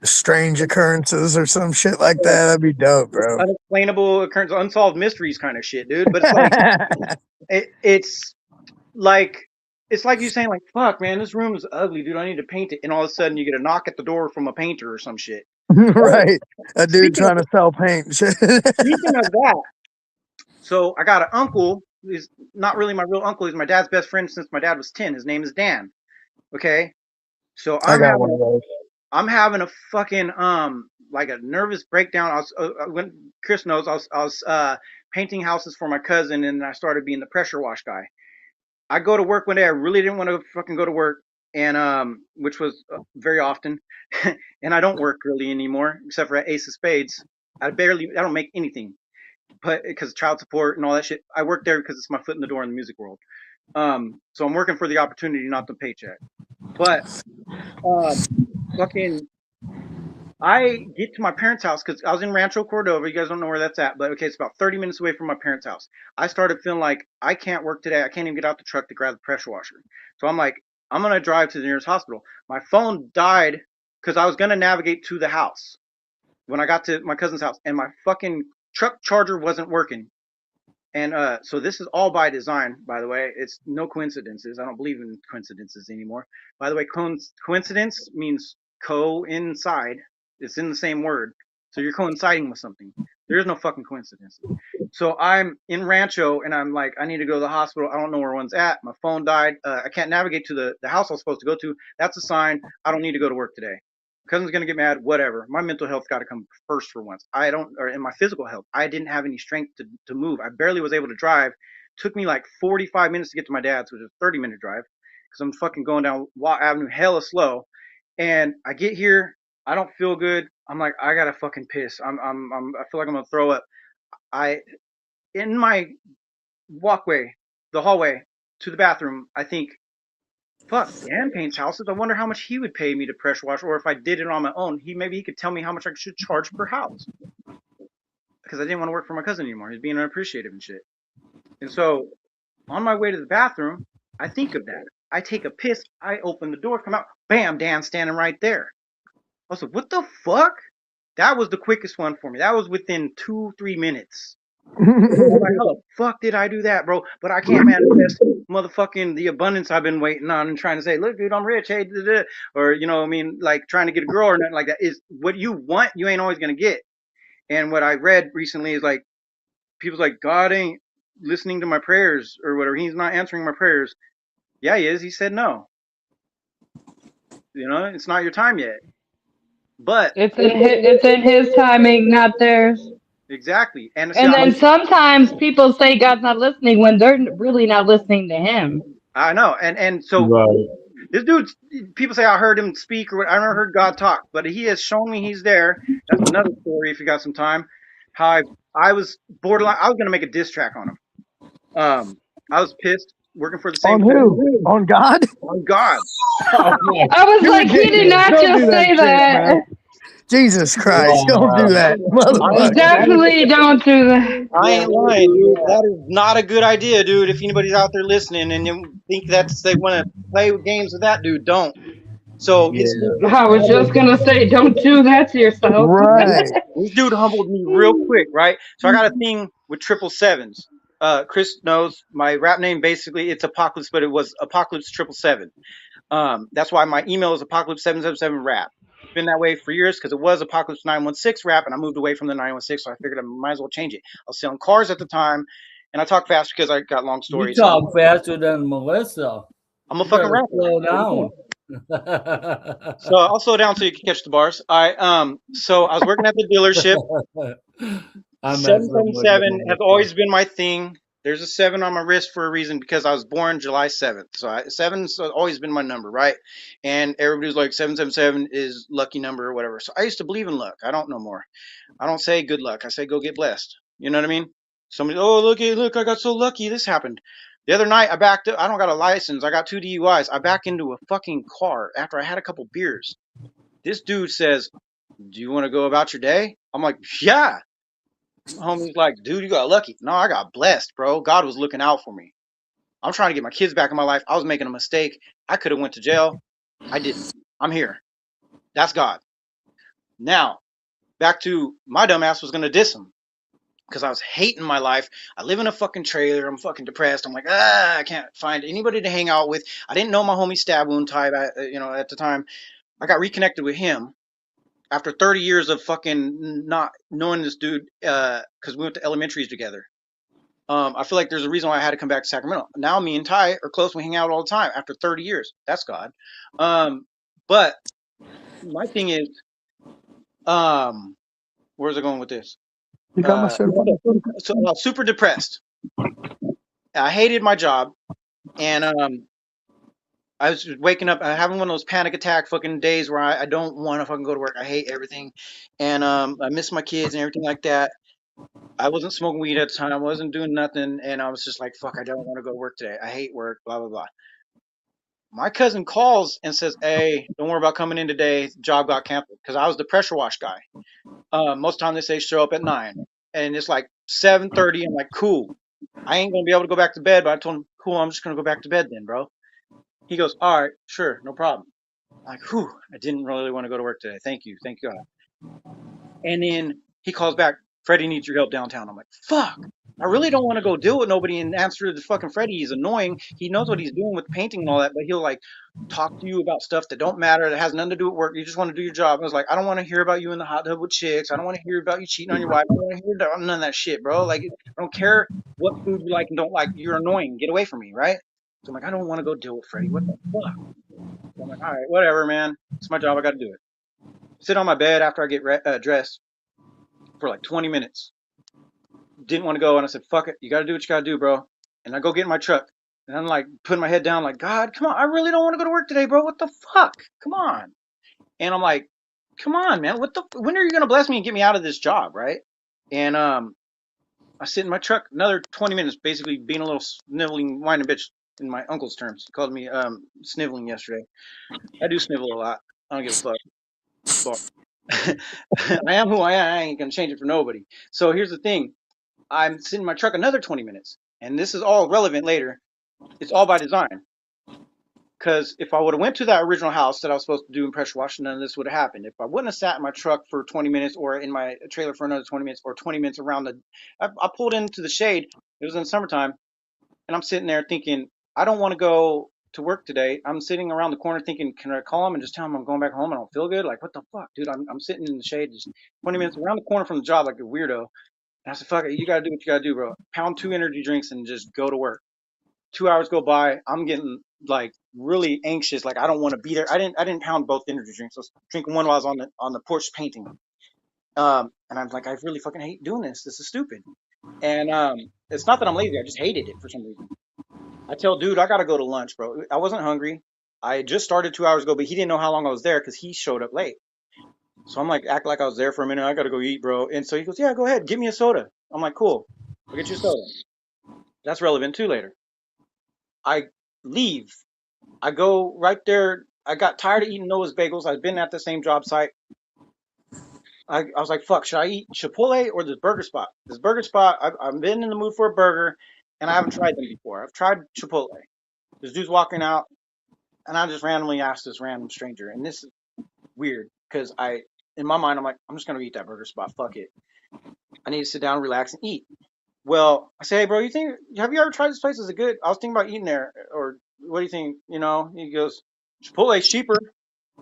Strange occurrences or some shit like that. That'd be dope, bro.
Unexplainable occurrence, unsolved mysteries kind of shit, dude. But it's like it's like you saying, like, fuck, man, this room is ugly, dude. I need to paint it. And all of a sudden you get a knock at the door from a painter or some shit.
Right. A dude trying to sell paint.
Speaking of that, so I got an uncle is not really my real uncle. He's my dad's best friend since my dad was 10. His name is Dan. Okay, so
I got one of those.
I'm having a fucking like a nervous breakdown. I was when Chris knows I was painting houses for my cousin, and I started being the pressure wash guy. I go to work one day. I really didn't want to fucking go to work, and which was very often, and I don't work really anymore, except for at Ace of Spades. I don't make anything, but because child support and all that shit. I work there because it's my foot in the door in the music world. So I'm working for the opportunity, not the paycheck. But fucking I get to my parents' house because I was in Rancho Cordova. You guys don't know where that's at, but okay, it's about 30 minutes away from my parents' house. I started feeling like I can't work today. I can't even get out the truck to grab the pressure washer. So I'm like, I'm gonna drive to the nearest hospital. My phone died because I was gonna navigate to the house when I got to my cousin's house, and my fucking truck charger wasn't working. And so this is all by design, by the way. It's no coincidences. I don't believe in coincidences anymore. By the way, coincidence means coincide. It's in the same word. So you're coinciding with something. There's no fucking coincidence. So I'm in Rancho and I'm like, I need to go to the hospital. I don't know where one's at. My phone died. I can't navigate to the house I was supposed to go to. That's a sign. I don't need to go to work today. Cousin's gonna get mad, whatever. My mental health got to come first for once. Or in my physical health, I didn't have any strength to move. I barely was able to drive. Took me like 45 minutes to get to my dad's, which is a 30-minute drive, because I'm fucking going down Watt Avenue hella slow. And I get here, I don't feel good. I'm like, I gotta fucking piss. I feel like I'm gonna throw up. In my walkway, the hallway to the bathroom, I think, fuck, Dan paints houses. I wonder how much he would pay me to pressure wash, or if I did it on my own, maybe he could tell me how much I should charge per house. Because I didn't want to work for my cousin anymore. He's being unappreciative and shit. And so, on my way to the bathroom, I think of that. I take a piss. I open the door, come out. Bam, Dan's standing right there. I was like, what the fuck? That was the quickest one for me. That was within 2-3 minutes. I'm like, how the fuck did I do that, bro? But I can't manifest motherfucking the abundance I've been waiting on and trying to say, look, dude, I'm rich, hey, da, da. Or, you know, I mean, like trying to get a girl or nothing like that. Is what you want, you ain't always gonna get. And what I read recently is like, people's like, God ain't listening to my prayers or whatever. He's not answering my prayers. Yeah, he is. He said no. You know, it's not your time yet. But
It's in his timing, not theirs.
exactly. And see,
And then sometimes people say God's not listening when they're really not listening to him.
I know. And so this dude, people say I heard him speak or I never heard God talk, but he has shown me he's there. That's another story if you got some time. How I was borderline. I was gonna make a diss track on him. I was pissed working for the same.
On who? On God?
On God.
I was like, he did not just say that.
Jesus Christ, don't do that, motherfucker.
Definitely don't do that.
I ain't lying, dude. That is not a good idea, dude. If anybody's out there listening and you think they want to play games with that dude, don't. So
I was just gonna say, don't do that to yourself.
Right.
This dude humbled me real quick, right? So I got a thing with 777s. Chris knows my rap name. Basically, it's Apocalypse, but it was Apocalypse 777. That's why my email is Apocalypse 777 Rap. It's been that way for years because it was Apocalypse 916 Rap, and I moved away from the 916, so I figured I might as well change it. I was selling cars at the time, and I talk fast because I got long stories.
You talk faster than Melissa.
I'm a fucking rapper.
Slow down.
So I'll slow down so you can catch the bars. So I was working at the dealership. 777 has always been my thing. There's a 7 on my wrist for a reason because I was born July 7th. So 7's always been my number, right? And everybody's like 777 is lucky number or whatever. So I used to believe in luck. I don't no more. I don't say good luck. I say go get blessed. You know what I mean? Somebody, oh look, I got so lucky. This happened. The other night I backed up. I don't got a license. I got 2 DUIs. I back into a fucking car after I had a couple beers. This dude says, "Do you want to go about your day?" I'm like, "Yeah." Homie's like, "Dude, you got lucky." No, I got blessed, bro. God was looking out for me. I'm trying to get my kids back in my life. I was making a mistake. I could have went to jail. I didn't. I'm here. That's God. Now, back to my dumbass was gonna diss him because I was hating my life. I live in a fucking trailer. I'm fucking depressed. I'm like, I can't find anybody to hang out with. I didn't know my homie Stab Wound type at the time. I got reconnected with him after 30 years of fucking not knowing this dude because we went to elementaries together. I feel like there's a reason why I had to come back to Sacramento. Now me and Ty are close. We hang out all the time after 30 years. That's God. But my thing is, where's it going with this?
You got my soda?
So I was super depressed. I hated my job, and I was waking up, having one of those panic attack fucking days where I don't want to fucking go to work. I hate everything, and I miss my kids and everything like that. I wasn't smoking weed at the time. I wasn't doing nothing, and I was just like, "Fuck, I don't want to go to work today. I hate work." Blah blah blah. My cousin calls and says, "Hey, don't worry about coming in today. Job got canceled," because I was the pressure wash guy. Most of the time they say show up at 9, and it's like 7:30. I'm like, "Cool. I ain't gonna be able to go back to bed," but I told him, "Cool, I'm just gonna go back to bed then, bro." He goes, "All right, sure, no problem." I'm like, whew, I didn't really want to go to work today. Thank you, thank God. And then he calls back, "Freddie needs your help downtown." I'm like, fuck. I really don't want to go deal with nobody and answer to fucking Freddie. He's annoying. He knows what he's doing with painting and all that, but he'll like talk to you about stuff that don't matter, that has nothing to do with work. You just want to do your job. I was like, I don't want to hear about you in the hot tub with chicks. I don't want to hear about you cheating on your wife. I don't want to hear about none of that shit, bro. Like, I don't care what food you like and don't like. You're annoying. Get away from me, right? So I'm like, I don't want to go deal with Freddie. What the fuck? So I'm like, all right, whatever, man. It's my job. I got to do it. Sit on my bed after I get dressed for like 20 minutes. Didn't want to go, and I said, fuck it. You got to do what you got to do, bro. And I go get in my truck, and I'm like putting my head down like, God, come on. I really don't want to go to work today, bro. What the fuck? Come on. And I'm like, come on, man. When are you going to bless me and get me out of this job, right? And I sit in my truck another 20 minutes, basically being a little sniveling, whining bitch in my uncle's terms. He called me sniveling yesterday. I do snivel a lot. I don't give a fuck. I am who I am. I ain't gonna change it for nobody. So here's the thing. I'm sitting in my truck another 20 minutes, and this is all relevant later. It's all by design. Because if I would have went to that original house that I was supposed to do in pressure wash, none of this would have happened. If I wouldn't have sat in my truck for 20 minutes or in my trailer for another 20 minutes or 20 minutes around I pulled into the shade. It was in the summertime, and I'm sitting there thinking, I don't want to go to work today. I'm sitting around the corner thinking, can I call him and just tell him I'm going back home? I don't feel good. Like, what the fuck, dude? I'm sitting in the shade just 20 minutes around the corner from the job like a weirdo. And I said, fuck it, you gotta do what you gotta do, bro. Pound 2 energy drinks and just go to work. 2 hours go by. I'm getting like really anxious. Like, I don't want to be there. I didn't pound both energy drinks. I was drinking one while I was on the porch painting. And I'm like, I really fucking hate doing this. This is stupid. And it's not that I'm lazy. I just hated it for some reason. I tell dude, I gotta go to lunch, bro. I wasn't hungry. I just started 2 hours ago, but he didn't know how long I was there because he showed up late. So I'm like, act like I was there for a minute. I gotta go eat, bro. And so he goes, yeah, go ahead, give me a soda. I'm like, cool. I'll get you a soda. That's relevant too later. I leave. I go right there. I got tired of eating Noah's bagels. I've been at the same job site. I was like, fuck, should I eat Chipotle or this burger spot? This burger spot, I've been in the mood for a burger, and I haven't tried them before. I've tried Chipotle. This dude's walking out, and I just randomly asked this random stranger, and this is weird because in my mind, I'm like, I'm just gonna eat that burger spot. Fuck it. I need to sit down, relax, and eat. Well, I say, hey, bro, have you ever tried this place? Is it good? I was thinking about eating there, or what do you think? You know, he goes, Chipotle's cheaper.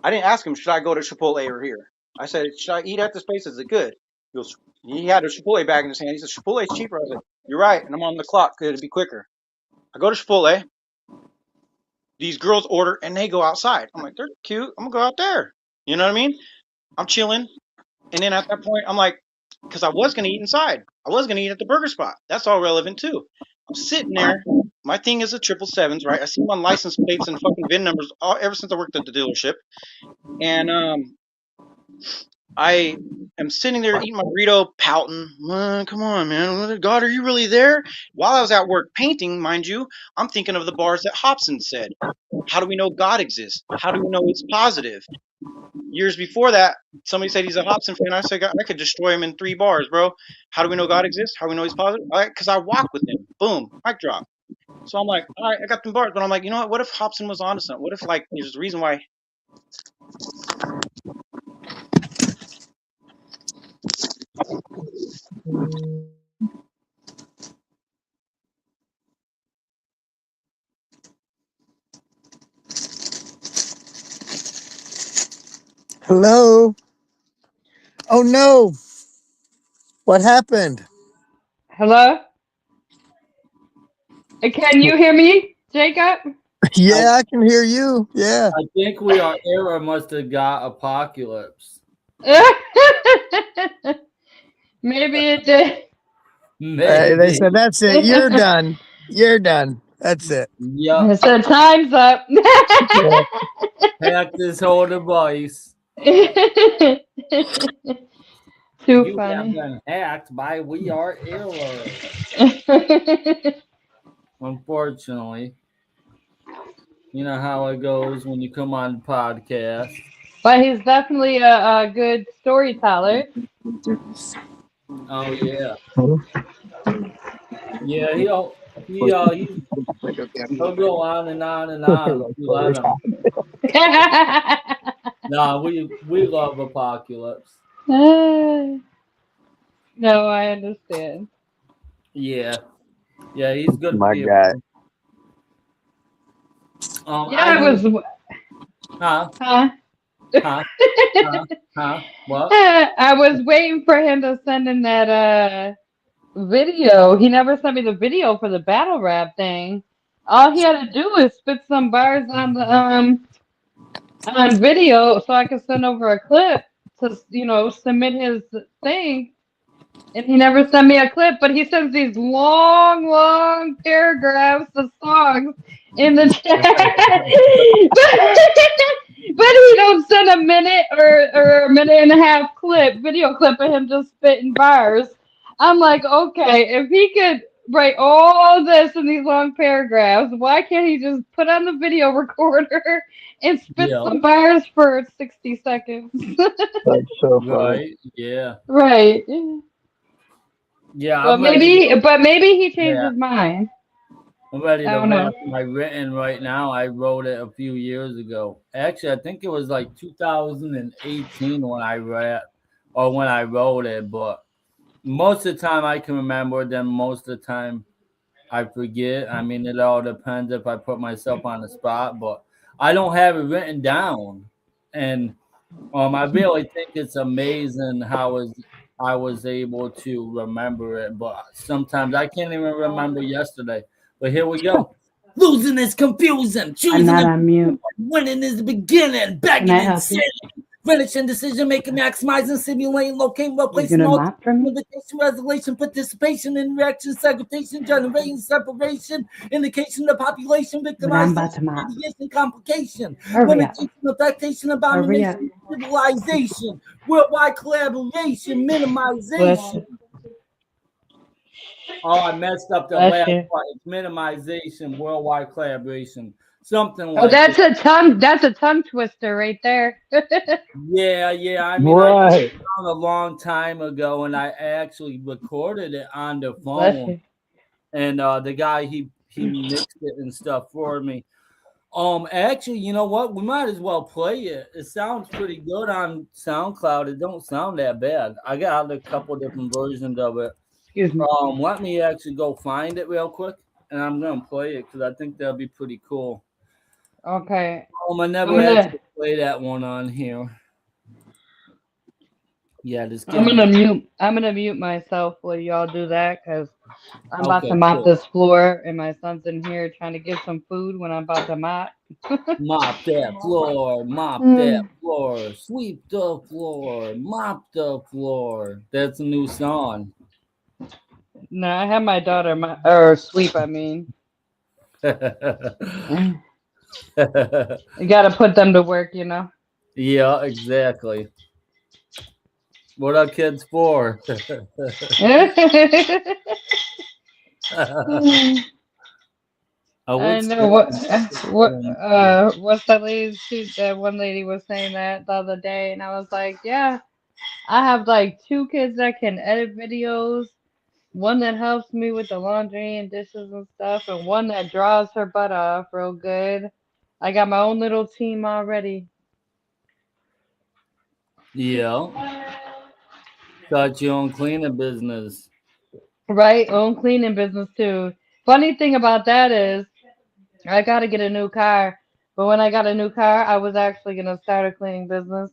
I didn't ask him, should I go to Chipotle or here? I said, should I eat at this place? Is it good? He goes, he had a Chipotle bag in his hand. He said, Chipotle's cheaper. I was like, you're right. And I'm on the clock. It'd be quicker. I go to Chipotle. These girls order and they go outside. I'm like, they're cute. I'm going to go out there. You know what I mean? I'm chilling. And then at that point, I'm like, because I was going to eat inside. I was going to eat at the burger spot. That's all relevant too. I'm sitting there. My thing is a 777s, right? I see them on license plates and fucking VIN numbers ever since I worked at the dealership. And I am sitting there eating my burrito, pouting. Come on, man. God, are you really there? While I was at work painting, mind you, I'm thinking of the bars that Hobson said. How do we know God exists? How do we know it's positive? Years before that, somebody said he's a Hobson fan. I said, I could destroy him in 3 bars, bro. How do we know God exists? How do we know he's positive? Because I walk with him. Boom, mic drop. So I'm like, all right, I got them bars. But I'm like, you know what if Hobson was onto something? What if, like, there's a reason why...
Hello? Oh no. What happened?
Hello? Can you hear me, Jacob?
Yeah, I can hear you. Yeah.
I think we our era must have got apocalypse.
Maybe it did.
They
Maybe.
said, that's it. You're done. You're done. That's it.
Yep.
So time's up.
Yeah.
Hack this whole device.
Too
You have
funny.
been hacked by We Are Era. Unfortunately. You know how it goes when you come on the podcast.
But he's definitely a good storyteller.
Oh yeah. Yeah, he'll go on and on and on if you let him. No, we love apocalypse.
No, I understand.
Yeah. Yeah, he's good
My
people.
guy.
Yeah, I was.
Huh?
Huh?
Huh? What?
I was waiting for him to send in that video. He never sent me the video for the battle rap thing. All he had to do was spit some bars on the on video so I could send over a clip to submit his thing. And he never sent me a clip, but he sends these long, long paragraphs of songs in the chat. But he don't send a minute or a minute and a half video clip of him just spitting bars. I'm like, okay, if he could write all this in these long paragraphs, why can't he just put on the video recorder and spit some bars for 60 seconds?
That's so funny.
Right. Yeah.
Right.
Yeah.
But maybe he changed his mind.
I'm ready to
I don't know.
write my written right now. I wrote it a few years ago. Actually, I think it was like 2018 when I read or when I wrote it. But most of the time I can remember. Then most of the time I forget. I mean, it all depends if I put myself on the spot. But I don't have it written down, and I really think it's amazing how I was able to remember it. But sometimes I can't even remember yesterday. But here we go. Losing is confusing. Choosing
I'm not
is
on mute.
winning is the beginning. Begging
Can I
and
help you?
sinning. Finishing decision making, maximizing, simulating, locating, replacing,
gonna mop for me?
invitation, resolution, participation, interaction, segregation, generating, separation, indication of population,
But I'm about
victimization,
to mop.
radiation, complication,
Hurry up.
limitation, affectation,
Hurry up.
abomination, civilization, worldwide collaboration,
Bless
minimization.
you.
Oh, I messed up the
Bless
last
you.
part. It's minimization, worldwide collaboration, something
Oh,
like
that's
that.
a tongue twister right there.
Yeah. I mean, I
Right.
wrote it down a long time ago, and I actually recorded it on the
Bless
phone.
you.
And the guy he mixed it and stuff for me. Actually, you know what? We might as well play it. It sounds pretty good on SoundCloud. It don't sound that bad. I got a couple different versions of it.
Excuse me.
Let me actually go find it real quick, and I'm gonna play it because I think that'll be pretty cool.
Okay.
I never
I'm gonna-
actually play that one on here. Yeah, just give
I'm
me.
gonna mute myself while y'all do that because I'm about
Okay,
to mop
cool.
this floor and my son's in here trying to get some food when I'm about to mop.
Mop that floor, mop that floor, sweep the floor, mop the floor. That's a new song.
No, I have my daughter sweep. I mean, you gotta put them to work, you know.
Yeah, exactly. What are kids for?
I know what's that lady? That one lady was saying that the other day, and I was like, yeah, I have like 2 kids that can edit videos, one that helps me with the laundry and dishes and stuff, and one that draws her butt off real good. I got my own little team already.
Yeah. Start your own cleaning business.
Right, own cleaning business too. Funny thing about that is, I gotta get a new car. But when I got a new car, I was actually gonna start a cleaning business.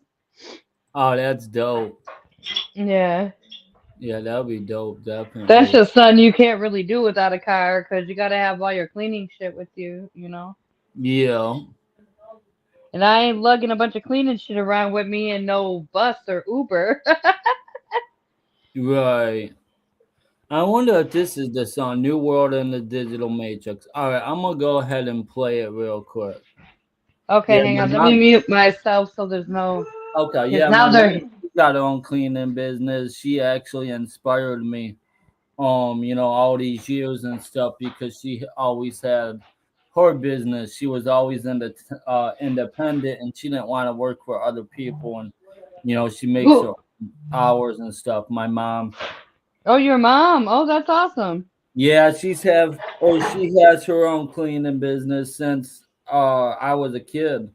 Oh, that's dope.
Yeah.
Yeah, that'd be dope,
That's
definitely.
just something you can't really do without a car because you got to have all your cleaning shit with you, you know?
Yeah,
And I ain't lugging a bunch of cleaning shit around with me in no bus or Uber.
right. I wonder if this is the song New World in the Digital Matrix. All right, I'm gonna go ahead and play it real quick.
Okay,
Yeah,
hang
my
on. Let me
mom.
mute myself so there's no.
Okay,
Because
yeah,
now
my mom
they're.
got her own cleaning business. She actually inspired me, all these years and stuff because she always had her business. She was always independent and she didn't want to work for other people. And, she makes
Who?
her hours and stuff. My mom.
Oh, your mom. Oh, that's awesome.
Yeah, she has her own cleaning business since I was a kid.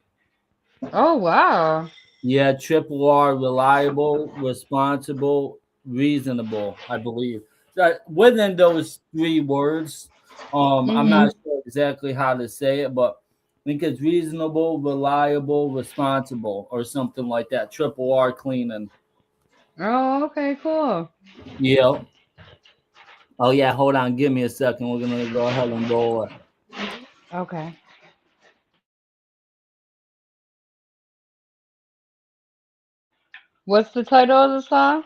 Oh, wow.
Yeah, triple R, reliable, responsible, reasonable, I believe. That within those three words, I'm
Mm
not sure exactly how to say it, but I think it's reasonable, reliable, responsible, or something like that. Triple R cleaning.
hmm. Oh, okay, cool.
Yeah. Oh yeah, hold on, give me a second. We're gonna go ahead and roll it.
Okay. What's the title of the song?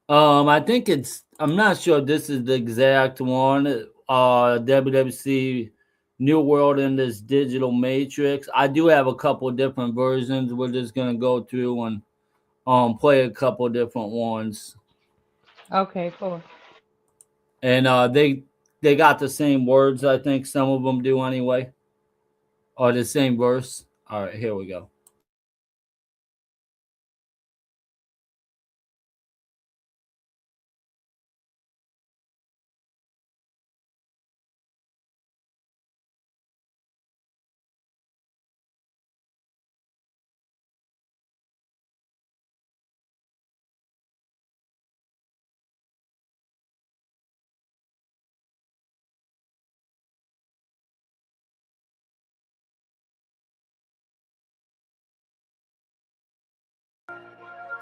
I think I'm not sure this is the exact one. WWC New World in this digital matrix. I do have a couple different versions. We're just gonna go through and play a couple different ones.
Okay, cool.
And they got the same words, I think some of them do anyway. Or the same verse. All right, here we go.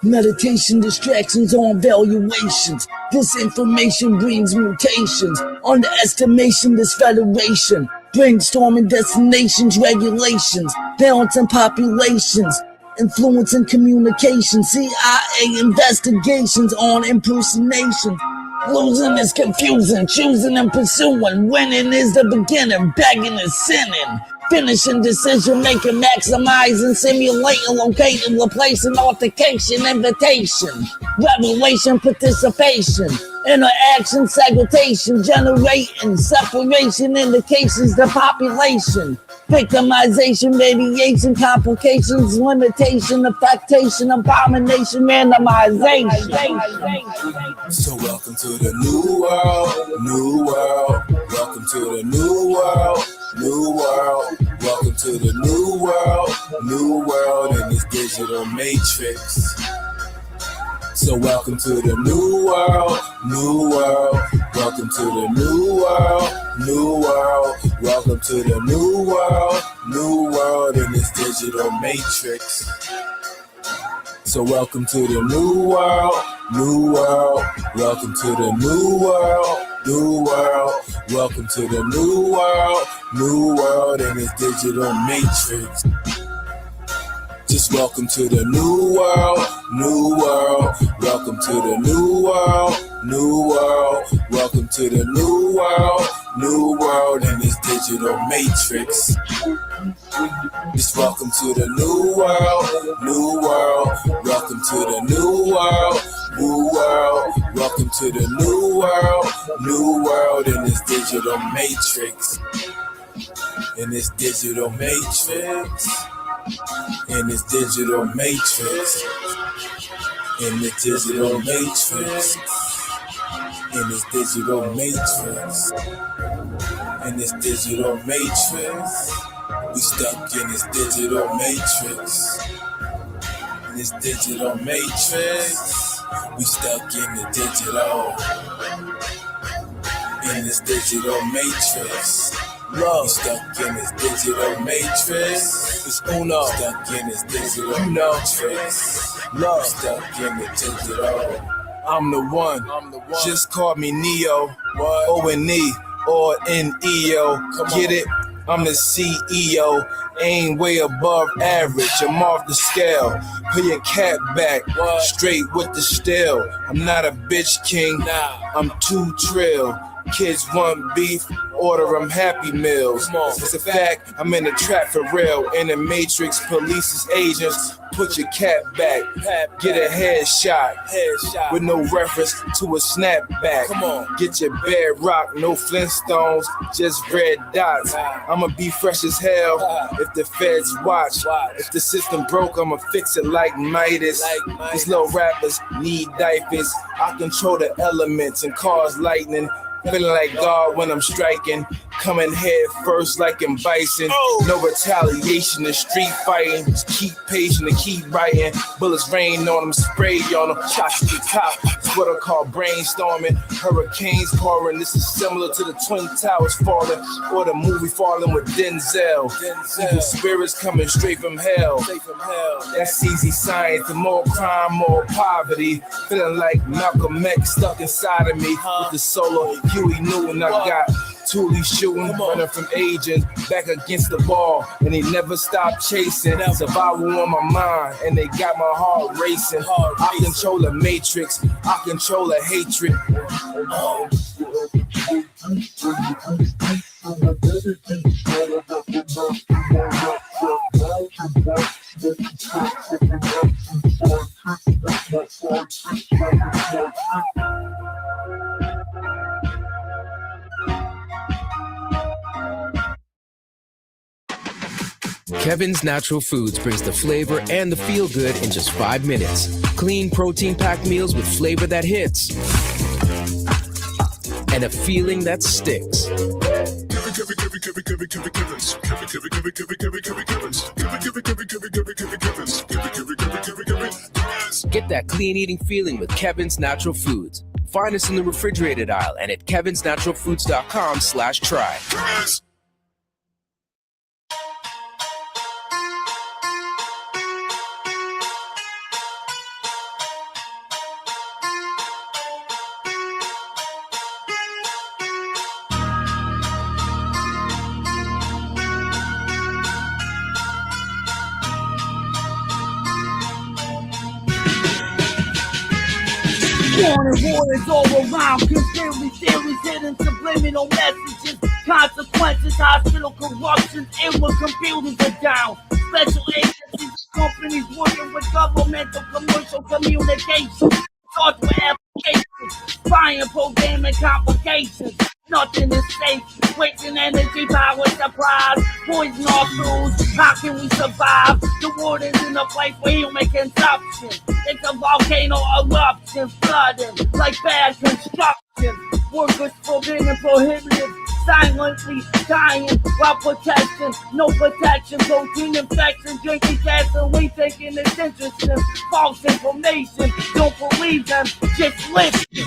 Meditation, distractions on valuations. Disinformation brings mutations. Underestimation, this federation. Brainstorming destinations, regulations. Balancing populations. Influencing communication. CIA investigations on impersonation. Losing is confusing, choosing and pursuing. Winning is the beginning, begging is sinning. Finishing decision making, maximizing, simulating, locating, replacing, altercation, invitation, revelation, participation, interaction, segregation, generating, separation, indications, the population, victimization, radiation, complications, limitation, affectation, abomination, randomization.
So welcome to the new world, new world. Welcome to the new world, new world. Welcome to the new world in this digital matrix. So welcome to the new world, new world. Welcome to the new world, new world. Welcome to the new world in this digital matrix. So welcome to the new world, new world. Welcome to the new world, new world. Welcome to the new world in this digital matrix. Just welcome to the new world, new world. Welcome to the new world, new world. Welcome to the new world in this digital matrix. Just welcome to the new world, new world. Welcome to the new world, new world. Welcome to the new world in this digital matrix. In this digital matrix. In this digital matrix. In this digital matrix. In this digital matrix. In this digital matrix. We stuck in this digital matrix. In this digital matrix. We stuck in the digital. In this digital matrix.
Love. Stuck in this digital matrix. It's Uno. Stuck in this digital matrix. Love. Stuck in the digital. I'm the one. Just call me Neo. What? O-N-E or N-E-O. Get it? I'm the CEO. Aim way above average. I'm off the scale. Put your cap back. What? Straight with the steel. I'm not a bitch king. Nah. I'm too trill. Kids want beef, order them Happy Meals. It's a fact, I'm in the trap for real. In the Matrix, police's agents, put your cap back. Get a headshot with no reference to a snapback. Come on, get your bedrock, no Flintstones, just red dots. I'ma be fresh as hell if the feds watch. If the system broke, I'ma fix it like Midas. These little rappers need diapers. I control the elements and cause lightning. Feeling like God when I'm striking. Coming head first like in Bison. No retaliation in street fighting. Just keep patient and keep writing. Bullets rain on them, spray on them. Shots to the top. It's what I call brainstorming. Hurricanes pouring. This is similar to the Twin Towers falling. Or the movie Falling with Denzel. Evil spirits coming straight from hell. That's easy science. The more crime, more poverty. Feeling like Malcolm X stuck inside of me. With the solo Huey Newton, I got Thule shooting, running from agents, back against the ball, and they never stop chasing. Survival on my mind, and they got my heart racing. I control the matrix, I control the hatred.
Kevin's Natural Foods brings the flavor and the feel good in just 5 minutes. Clean, protein-packed meals with flavor that hits and a feeling that sticks. Get that clean eating feeling with Kevin's Natural Foods. Find us in the refrigerated aisle and at kevinsnaturalfoods.com/try.
Warnings all around, conspiracy theories, hidden subliminal messages, consequences, hospital corruption, and when computers are down. Special agencies, companies working with governmental commercial communication, software applications, spying, programming complications. Nothing is safe. Wasting energy, power supplies, poison our foods. How can we survive? The world is in a place for human consumption. It's a volcano eruption, flooding like bad construction. Workers forbidden and prohibited, silently dying while protecting. No protection, protein infection, drinking gasoline, thinking it's interesting. False information, don't believe them, just listen.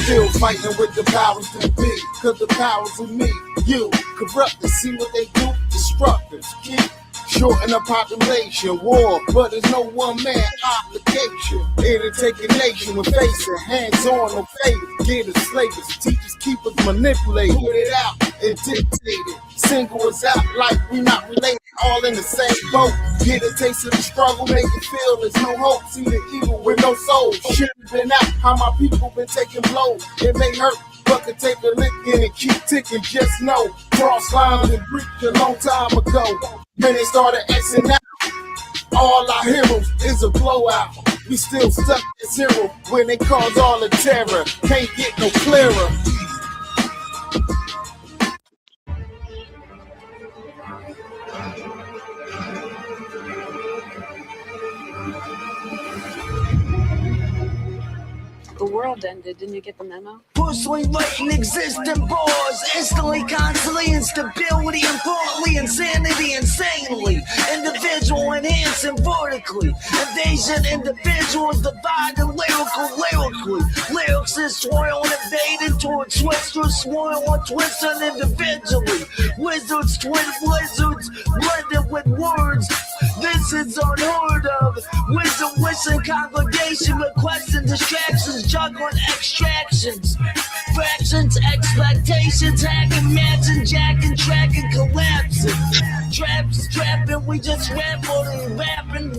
Still fighting with the powers that be, cause the powers in me, you, corrupted, see what they do, destructive, keep shorten the population, war, but there's no one man obligation. It'll take a nation with facing, hands on, no favor, get us slavers, teachers, keep us manipulated, put it out and dictate it, single us out like we not related, all in the same boat, get a taste of the struggle, make it feel there's no hope, see the evil with no soul, shit been out, how my people been taking blows, it may hurt, but could take a lick in and keep ticking, just know, cross lines and breached a long time ago, when they started Xing out, all our heroes is a blowout, we still stuck at zero, when they cause all the terror, can't get no clearer.
world ended. Didn't you get the memo?
Personally writing existing bars, instantly, constantly, instability, importantly, insanity, insanely, individual enhancing vertically, invasion, individuals divided lyrically, lyrics is swirl and invaded toward twisters, swirl on twist and individually, wizards, twin blizzards, blended with words. This is unheard of. Wisdom, wishing congregation, requesting distractions, juggling extractions, fractions, expectations, hacking, matching, jacking, tracking, collapsing. Traps, trapping, we just rapping, ramping,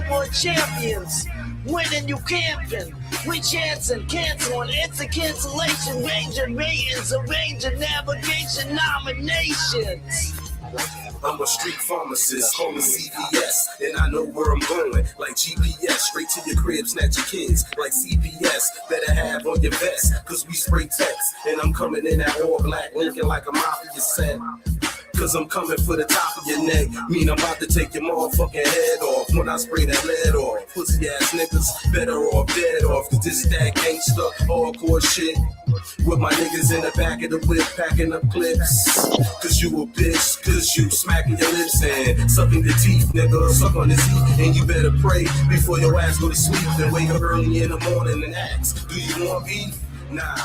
more champions. Winning, you camping. We chancing, canceling. It's a cancellation, ranging, ratings, arranging, navigation, nominations.
I'm a street pharmacist, call me CVS, and I know where I'm going, like GPS, straight to your crib, snatch your kids, like CPS, better have on your vest, cause we spray text, and I'm coming in that all black, looking like a mafia set. Cause I'm coming for the top of your neck. Mean I'm about to take your motherfucking head off when I spray that lead off. Pussy ass niggas better off dead off. Cause this is that gangsta hardcore shit. With my niggas in the back of the whip packing up clips. Cause you a bitch, cause you smacking your lips and sucking your teeth, nigga. Suck on the teeth and you better pray before your ass go to sleep. Then wake up early in the morning and ask, do you want beef? Nah,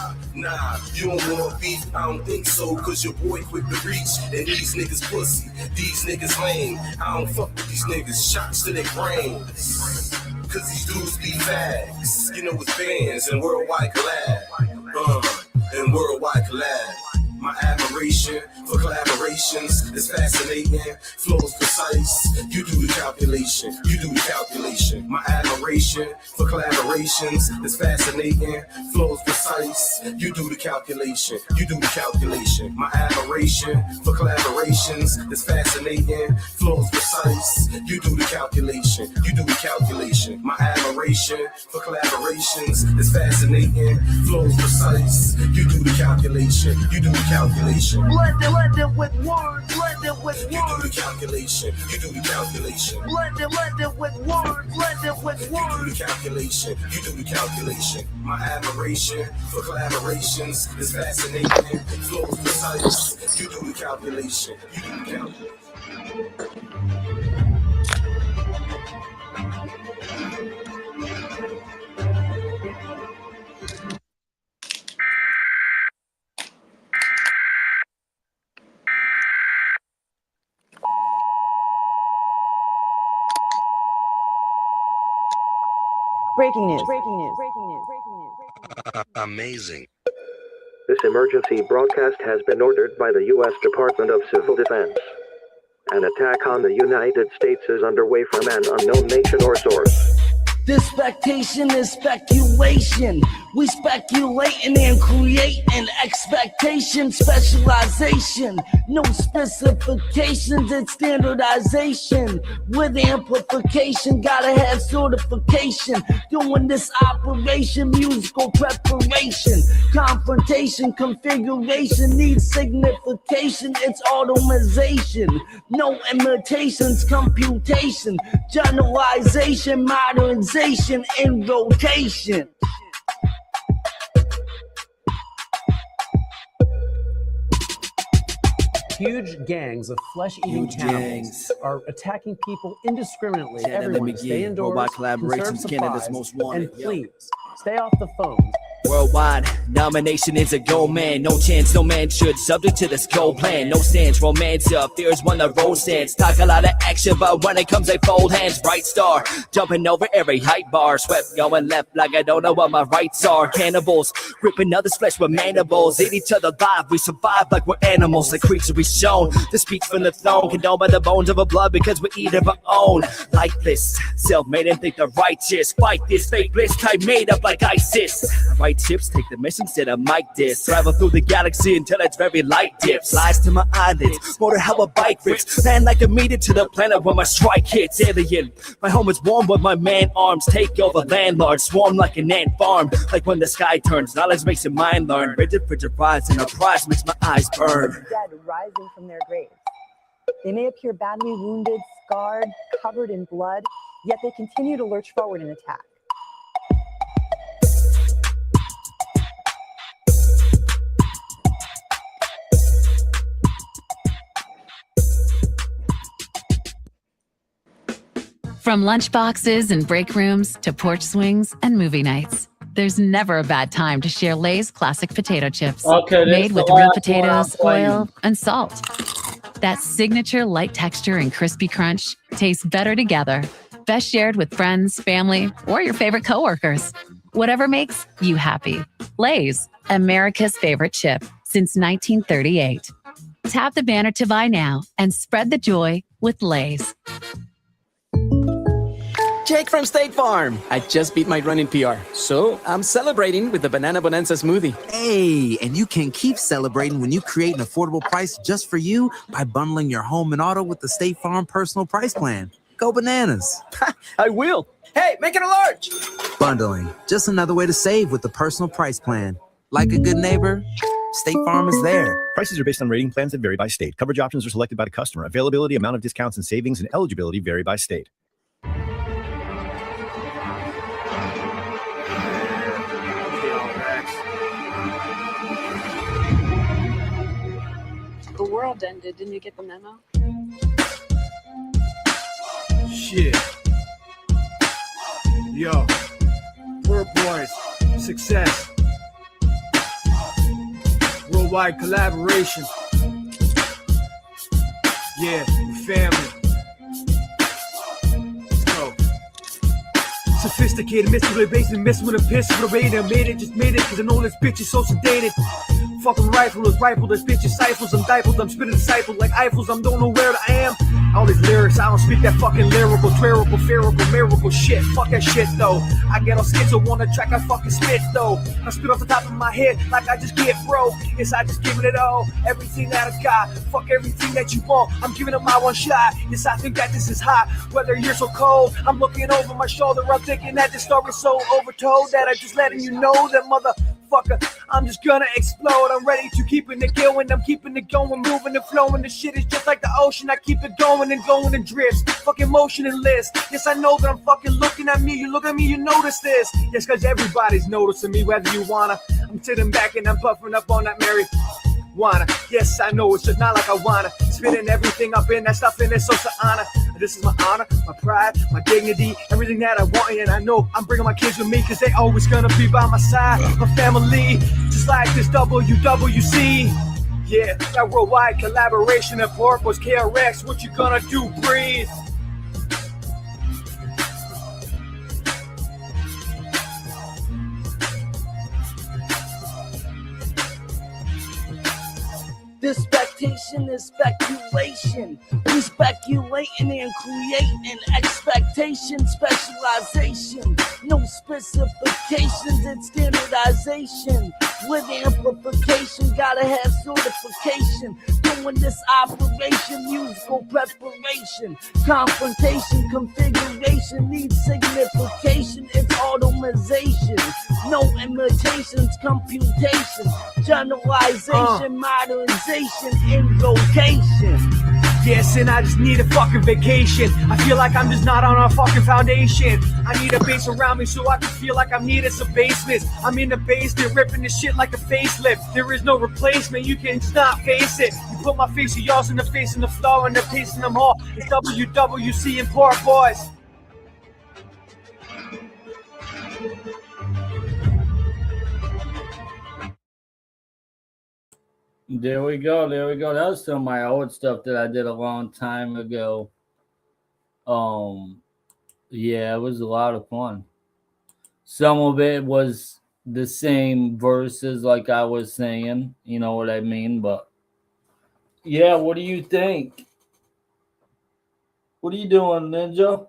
you don't want beef, I don't think so, cause your boy quick to reach, and these niggas pussy, these niggas lame, I don't fuck with these niggas, shots to their brains, cause these dudes be fags, you know it's bands and worldwide collab, and worldwide collab. My admiration for collaborations is fascinating, flows precise, you do the calculation, My admiration for collaborations is fascinating, flows precise, you do the calculation, My admiration for collaborations is fascinating, flows precise, you do the calculation, My admiration for collaborations is fascinating, flows precise, you do the calculation,
Blended with words, blended with words.
You do the calculation,
Blended with words, blended with words.
You do the calculation. My admiration for collaborations is fascinating. Flows precise. You do the calculation.
Breaking news.
Amazing.
This emergency broadcast has been ordered by the U.S. Department of Civil Defense. An attack on the United States is underway from an unknown nation or source.
This expectation is speculation. We speculating and creating expectation, specialization. No specifications, it's standardization. With amplification, gotta have certification. Doing this operation, musical preparation. Confrontation, configuration, needs signification. It's automation. No imitations, computation. Generalization, modernization, in rotation.
Huge gangs of flesh-eating cannibals are attacking people indiscriminately. Everyone stay indoors,
Worldwide Collaboration
conserve
Canada's
supplies,
most wanted.
and please stay off the phones.
Worldwide nomination is a goal, man. No chance, no man should. Subject to this goal plan. No stance, romance up. Fears when the road stands. Talk a lot of action, but when it comes, they fold hands. Bright star, jumping over every height bar. Swept going left like I don't know what my rights are. Cannibals, ripping others' flesh with mandibles. Eat each other live, we survive like we're animals. Like creatures we shown. The speech from the throne, condoned by the bones of our blood because we eat of our own. Lifeless, self-made and think they're righteous. Fight this fake bliss type made up like ISIS. Right chips, take the mission instead of mic diss. Travel through the galaxy until its very light dips. Lies to my eyelids, motor how a bike rips. Land like a meteor to the planet when my strike hits. Alien, my home is warm with my man arms. Take over landlords, swarm like an ant farm. Like when the sky turns, knowledge makes your mind learn. Rigid rise and a prize makes my eyes burn.
Dead rising from their graves. They may appear badly wounded, scarred, covered in blood, yet they continue to lurch forward and attack.
From lunchboxes and break rooms to porch swings and movie nights, there's never a bad time to share Lay's classic potato chips.
Okay, this
Made
is
with
the
real
last one I'm
potatoes,
playing.
oil, and salt. That signature light texture and crispy crunch tastes better together. Best shared with friends, family, or your favorite coworkers. Whatever makes you happy. Lay's, America's favorite chip since 1938. Tap the banner to buy now and spread the joy with Lay's.
Jake from State Farm. I just beat my running PR, so I'm celebrating with the Banana Bonanza smoothie.
Hey, and you can keep celebrating when you create an affordable price just for you by bundling your home and auto with the State Farm Personal Price Plan. Go bananas.
I will. Hey, make it a large.
Bundling, just another way to save with the Personal Price Plan. Like a good neighbor, State Farm is there.
Prices are based on rating plans that vary by state. Coverage options are selected by the customer. Availability, amount of discounts and savings, and eligibility vary by state.
The world ended. Didn't you get the memo?
Shit. Yo. Poor boys. Success. Worldwide collaboration. Yeah, family. Let's go. Sophisticated, mystical, basement, miss with a piss, with a raid. I made it, just made it, cause I know this bitch is so sedated. Fucking rifle is rifle, this bitch is cyphers, I'm diapled, I'm spitting disciples like Eiffels, I don't know where I am. All these lyrics, I don't speak that fucking lyrical, twerical, ferical, miracle shit. Fuck that shit though. I get on schizo on the track, I fucking spit though. I spit off the top of my head like I just get broke. Yes, I just giving it all, everything that I got. Fuck everything that you want, I'm giving it my one shot. Yes, I think that this is hot, whether you're so cold. I'm looking over my shoulder, I'm thinking that this story's so overtold that I'm just letting you know that motherfucker, I'm just gonna explode. I'm ready to keeping it going, I'm keeping it going, moving and flowing. The shit is just like the ocean, I keep it going and going and drifts. Fucking motionless. Yes, I know that I'm fucking looking at me. You look at me, you notice this. Yes, cause everybody's noticing me, whether you wanna. I'm sitting back and I'm puffing up on that marijuana. Yes, I know it's just not like I wanna. Spitting everything up in that stuff and it's so honor. This is my honor, my pride, my dignity, everything that I want, and I know I'm bringing my kids with me because they always gonna be by my side. My family, just like this WWC. Yeah, that worldwide collaboration of Purpose KRX. What you gonna do? Breathe.
This expectation is speculation. We speculating and creating expectation, specialization. No specifications, it's standardization. With amplification, gotta have certification. Doing this operation, musical preparation. Confrontation, configuration, needs signification. It's automation. No imitations, computation. Generalization, modernization, invocation.
Yes, and I just need a fucking vacation. I feel like I'm just not on a fucking foundation. I need a base around me so I can feel like I'm needed some basements. I'm in the basement, ripping this shit like a facelift. There is no replacement, you can just not face it. You put my face of yours in the face and the floor and the pace in them all. It's WWC and Poor Boys.
There we go. There we go. That was some of my old stuff that I did a long time ago. Yeah, it was a lot of fun. Some of it was the same verses like I was saying, you know what I mean? But yeah, what do you think? What are you doing, Ninja?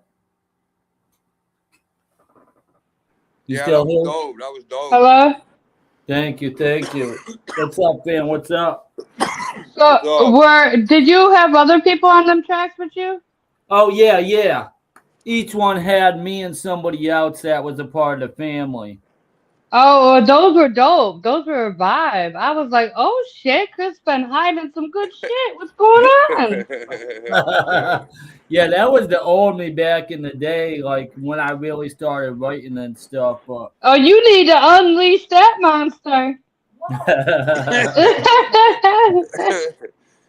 You
Yeah,
still
that was
here?
dope. That was dope.
Hello?
Thank you, thank you. What's up, fam? What's up?
So, did you have other people on them tracks with you?
Oh, yeah, yeah. Each one had me and somebody else that was a part of the family.
Oh, well, those were dope. Those were a vibe. I was like, oh shit, Chris been hiding some good shit. What's going on?
Yeah, that was the old me back in the day, like when I really started writing and stuff. But
Oh, you need to unleash that monster.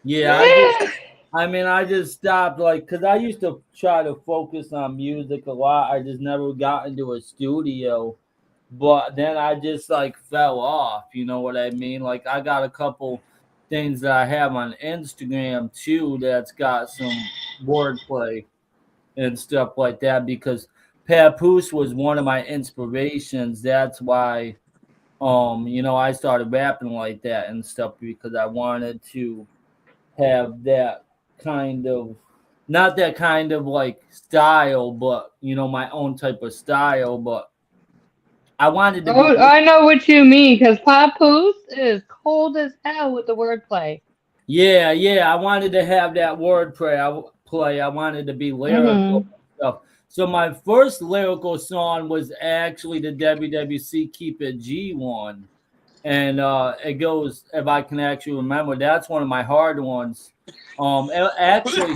yeah, I mean, I just stopped, like, because I used to try to focus on music a lot. I just never got into a studio. But then I just, like, fell off. You know what I mean? Like, I got a couple things that I have on Instagram, too, that's got some wordplay and stuff like that because Papoose was one of my inspirations. That's why, I started rapping like that and stuff because I wanted to have that kind of not that kind of like style, but my own type of style. But I wanted to be.
Oh, I know what you mean, because Papoose is cold as hell with the wordplay.
Yeah. I wanted to have that wordplay. I wanted to be lyrical
Mm-hmm.
and stuff. So my first lyrical song was actually the WWC Keep It G one. And it goes, if I can actually remember, that's one of my hard ones. Actually,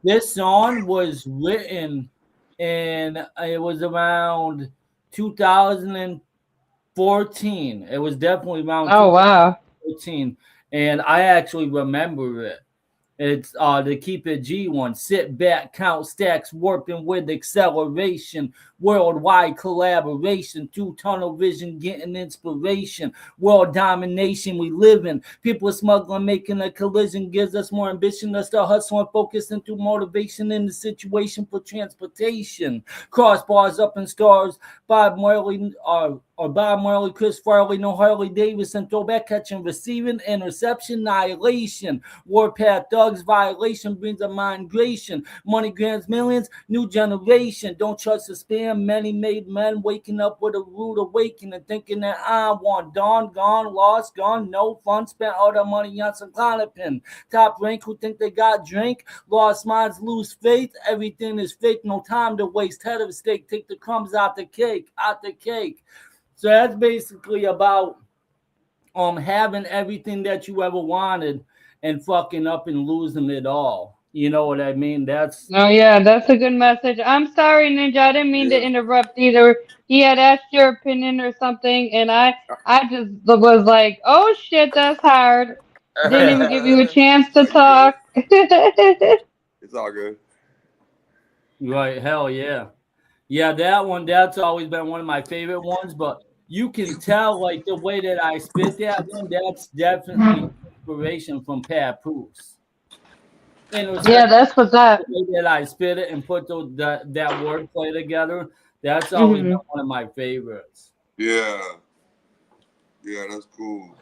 this song was written it was around 2014. It was definitely around
Oh, wow.
2014, and I actually remember it. It's the Keep It G one. Sit back, count stacks, warping with acceleration. Worldwide collaboration. Through tunnel vision, getting inspiration. World domination we live in. People smuggling, making a collision gives us more ambition. Us to hustle and focus into motivation in the situation for transportation. Crossbars up in stars. Bob Marley or Bob Marley, Chris Farley, no Harley Davidson, throwback catching, receiving, interception, annihilation, warpath thugs, violation brings a migration, money grants millions, new generation, don't trust the spam, many made men waking up with a rude awakening, thinking that I want dawn, gone, lost, gone, no fun, spent all the money on some clonopin, top rank who think they got drink, lost minds lose faith, everything is fake, no time to waste, head of stake, take the crumbs out the cake. So that's basically about having everything that you ever wanted and fucking up and losing it all. You know what I mean? That's
Oh, yeah, that's a good message. I'm sorry, Ninja. I didn't mean to interrupt either. He had asked your opinion or something, and I just was like, oh, shit, that's hard. Didn't even give you a chance to talk.
It's all good.
right. Hell yeah. Yeah, that one, that's always been one of my favorite ones, but you can tell like the way that I spit that one, that's definitely inspiration from Papoose.
Yeah, that's what's up.
The way that I spit it and put that wordplay together, that's always been
Hmm.
one of my favorites.
Yeah, that's cool.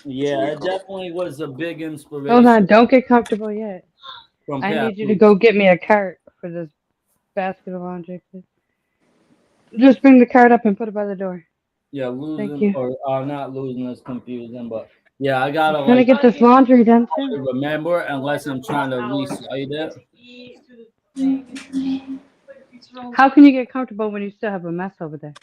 Yeah, it definitely was a big inspiration
Hold on, don't get comfortable yet.
from
I need you to
Papoose.
go get me a cart for this basket of laundry, please. Just bring the cart up and put it by the door.
Yeah,
Thank
losing
you.
or not losing is confusing, but yeah, I gotta
I'm trying to
like
get this laundry done too.
remember unless I'm trying to recite it.
How can you get comfortable when you still have a mess over there?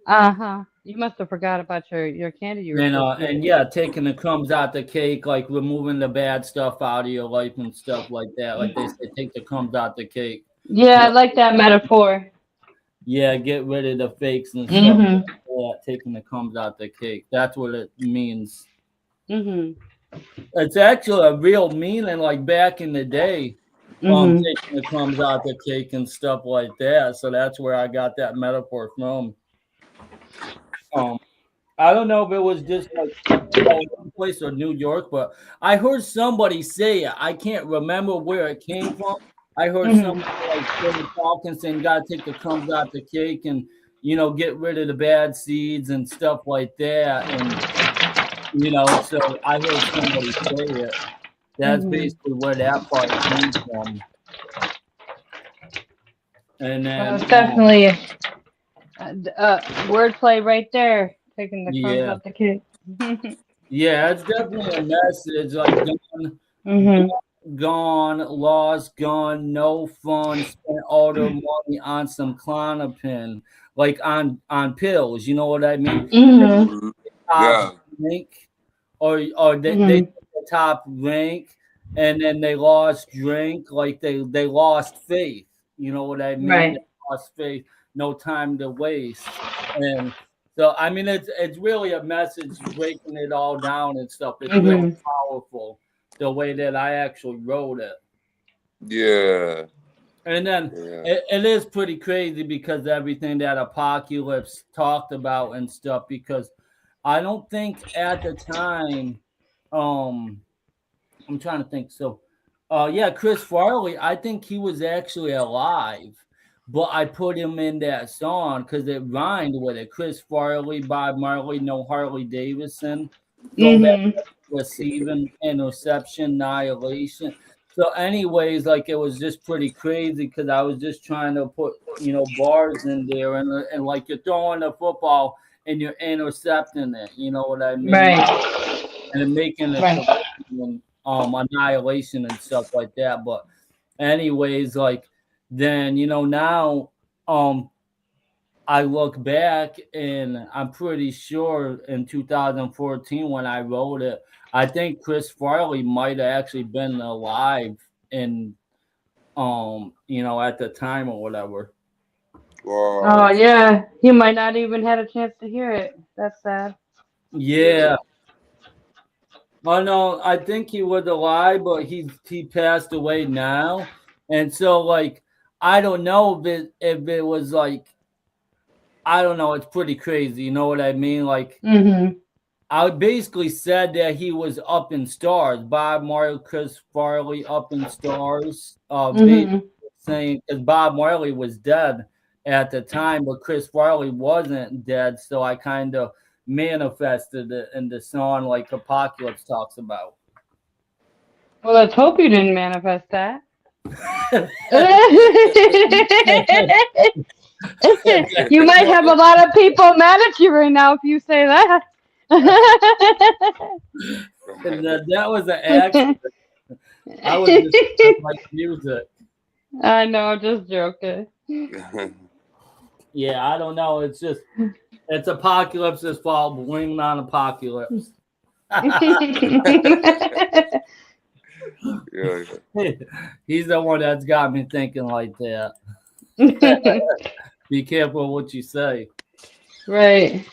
Uh-huh. You must have forgot about your candy you were supposed to
And
make.
yeah, taking the crumbs out the cake, like removing the bad stuff out of your life and stuff like that. Like they say, take the crumbs out the cake.
Yeah, I like that metaphor.
Yeah, get rid of the fakes and stuff
Mm-hmm.
like that. Taking the crumbs out the cake. That's what it means.
Mm-hmm.
It's actually a real meaning, like back in the day,
Mm-hmm.
taking the crumbs out the cake and stuff like that. So that's where I got that metaphor from. I don't know if it was just like one place or New York, but I heard somebody say it. I can't remember where it came from. I heard
Mm-hmm.
somebody like talking saying, "Gotta take the crumbs out the cake and get rid of the bad seeds and stuff like that." And so I heard somebody say it. That's
Mm-hmm.
basically where that part came from. And
Well,
then,
it's definitely wordplay right there. Taking the crumbs
yeah,
off the cake.
yeah, it's definitely a message. Like,
Mm-hmm.
gone, lost, gone, no fun. Spent all their money on some Clonopin, like on pills. You know what I mean?
Mm-hmm.
Top
Yeah.
rank, or they
Mm-hmm.
took the top rank, and then they lost drink. Like they lost faith. You know what I mean? They
Right.
lost faith. No time to waste, and So I mean, it's really a message breaking it all down and stuff. It's really powerful the way that I actually wrote it.
Yeah.
And then it is pretty crazy because everything that Apocalypse talked about and stuff. Because I don't think at the time, I'm trying to think. So, yeah, Chris Farley, I think he was actually alive, but I put him in that song because it rhymed with it. Chris Farley, Bob Marley, no Harley Davidson. Going back to receiving, interception, annihilation. So, anyways, like it was just pretty crazy because I was just trying to put, bars in there and like you're throwing the football and you're intercepting it. You know what I mean?
Right.
And then making it
Right.
annihilation and stuff like that. But anyways, like then now I look back and I'm pretty sure in 2014 when I wrote it, I think Chris Farley might have actually been alive and at the time or whatever.
Oh yeah, he might not even had a chance to hear it. That's sad.
Yeah. Oh no, I think he was alive, but he passed away now, and so like I don't know if it was like I don't know. It's pretty crazy. You know what I mean? Like I basically said that he was up in stars. Bob Marley, Chris Farley, up in stars. Basically saying because Bob Marley was dead at the time, but Chris Farley wasn't dead, so I kind of manifested it in the song like Apocalypse talks about.
Well, let's hope you didn't manifest that. You might have a lot of people mad at you right now if you say that.
And that was an accident. I was just like music.
I know, just joking.
Yeah, I don't know. It's Apocalypse's fault. Blame on Apocalypse. He's the one that's got me thinking like that. Be careful what you say.
Right.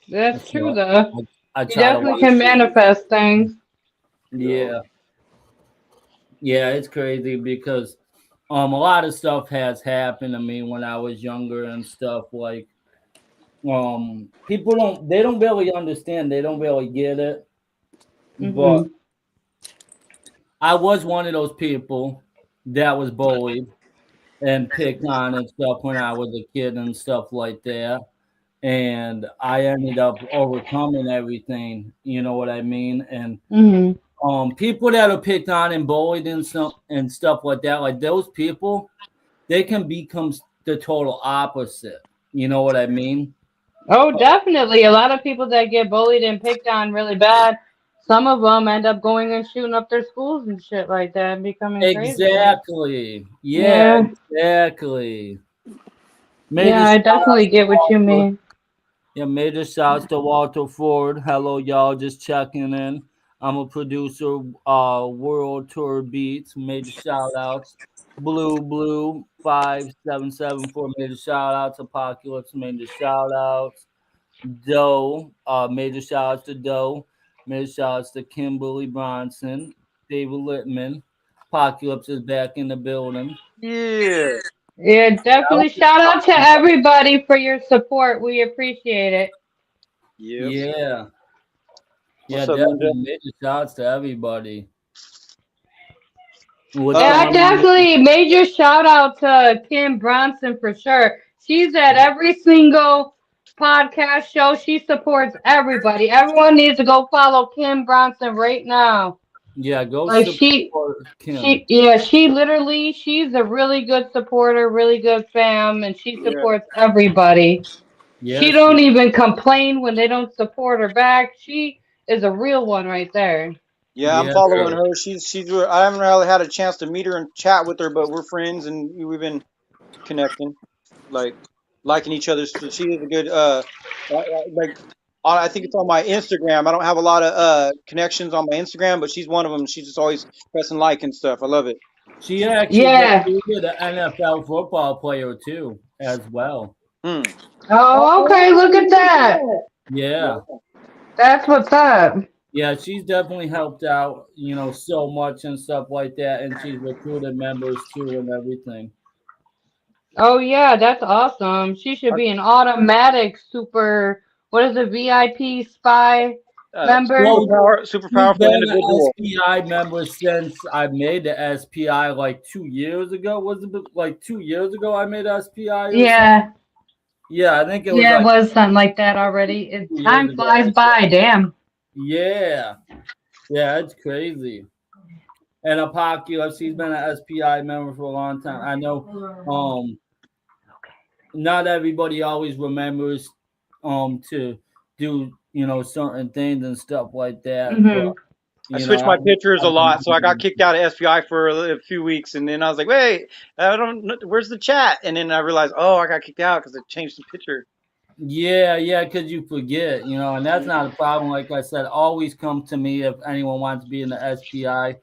That's true, though.
I
You
try
definitely can manifest things.
Yeah. Yeah, it's crazy because a lot of stuff has happened to me when I was younger and stuff like people don't really understand, they don't really get it. But I was one of those people that was bullied and picked on and stuff when I was a kid and stuff like that. And I ended up overcoming everything, you know what I mean? And people that are picked on and bullied and stuff like that, like those people, they can become the total opposite. You know what I mean?
Oh, definitely. A lot of people that get bullied and picked on really bad, some of them end up going and shooting up their schools and shit like that and becoming crazy.
Exactly. Yeah, exactly.
Yeah, I definitely get what you mean.
Yeah, major shouts to Walter Ford. Hello, y'all. Just checking in. I'm a producer, World Tour Beats. Major shout outs. Blue 5774. Major shout outs. Apocalypse. Major shout outs. Doe. Major shout outs to Doe. Major shout outs to Kimberly Bronson. David Littman. Apocalypse is back in the building.
Yeah.
Yeah, definitely shout out to everybody for your support. We appreciate it.
Yeah. Yeah,
What's up,
definitely
Ninja?
major shouts to everybody.
Yeah, definitely major shout out to Kim Bronson for sure. She's at every single podcast show. She supports everybody. Everyone needs to go follow Kim Bronson right now.
Yeah, go
Like
support Kim.
she's a really good supporter, really good fam, and she supports everybody.
Yes,
She don't even complain when they don't support her back. She is a real one right there.
Yeah, I'm following her. She's. I haven't really had a chance to meet her and chat with her, but we're friends and we've been connecting, like liking each other. So she is a good. I think it's on my Instagram. I don't have a lot of connections on my Instagram, but she's one of them. She's just always pressing like and stuff. I love it.
She actually dated an NFL football player too, as well.
Oh, okay. Look at that.
Yeah.
That's what's up.
Yeah, she's definitely helped out, so much and stuff like that, and she's recruited members too and everything.
Oh yeah, that's awesome. She should be an automatic super. What is it? VIP spy member.
Super
She's
powerful
been
individual.
an SPI member since I made the SPI like 2 years ago. Was it like 2 years ago I made SPI? Or
Yeah.
something? Yeah, I think it was
Yeah, it
like
was something like that already.
2 years
Time
ago.
flies by. Damn.
Yeah. Yeah, it's crazy. And Apocalypse, he's been an SPI member for a long time. I know not everybody always remembers to do, certain things and stuff like that.
Mhm.
But
I switched my pictures a lot, so I got kicked out of SPI for a few weeks, and then I was like, "Wait, I don't know, where's the chat?" And then I realized, oh, I got kicked out because I changed the picture.
Yeah, because you forget, and that's not a problem. Like I said, always come to me if anyone wants to be in the SPI.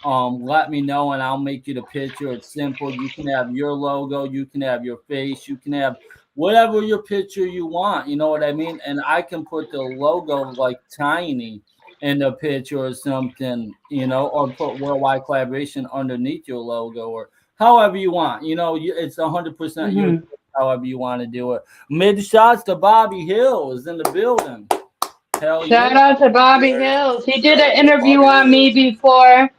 Let me know and I'll make you the picture. It's simple. You can have your logo, you can have your face, you can have whatever your picture you want. You know what I mean? And I can put the logo like tiny in the picture or something, or put Worldwide Collaboration underneath your logo or however you want. It's 100% your
Mhm.
however you want to do it. Mid shots to Bobby Hills in the building. Hell
Shout
yeah.
out to Bobby Hills. He did an interview on me before.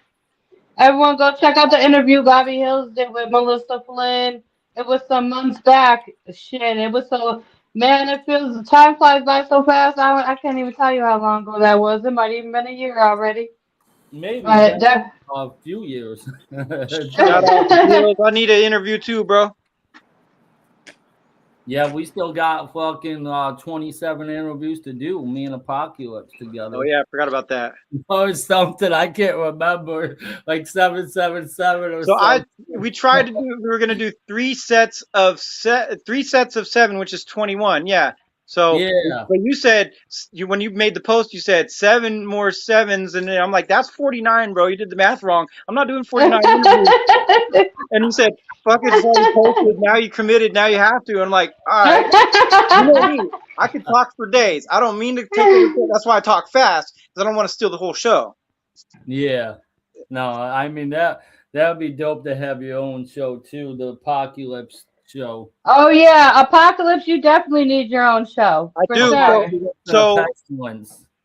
Everyone go check out the interview Bobby Hills did with Melissa Flynn. It was some months back. Shit, it was so, man, it feels, time flies by so fast. I can't even tell you how long ago that was. It might even been a year already.
Maybe
But
a few years.
Shout out to Gills. I need an interview too, bro.
Yeah, we still got fucking 27 interviews to do. Me and Apocalypse together.
Oh yeah, I forgot about that.
Oh, it's something I can't remember, like 777 or
So
something.
we were gonna do three sets of 7, which is 21. Yeah. So,
yeah.
but you said when you made the post, you said 7 more 7s, and then I'm like, that's 49, bro. You did the math wrong. I'm not doing 49 interviews. And you said, fuck it, it's already posted. Now you committed. Now you have to. And I'm like, all right. You know me. I could talk for days. I don't mean to take over. That's why I talk fast, because I don't want to steal the whole show.
Yeah. No, I mean that would be dope to have your own show too, the Apocalypse show.
oh yeah, Apocalypse, you definitely need your own show.
I
for
do.
Sure.
So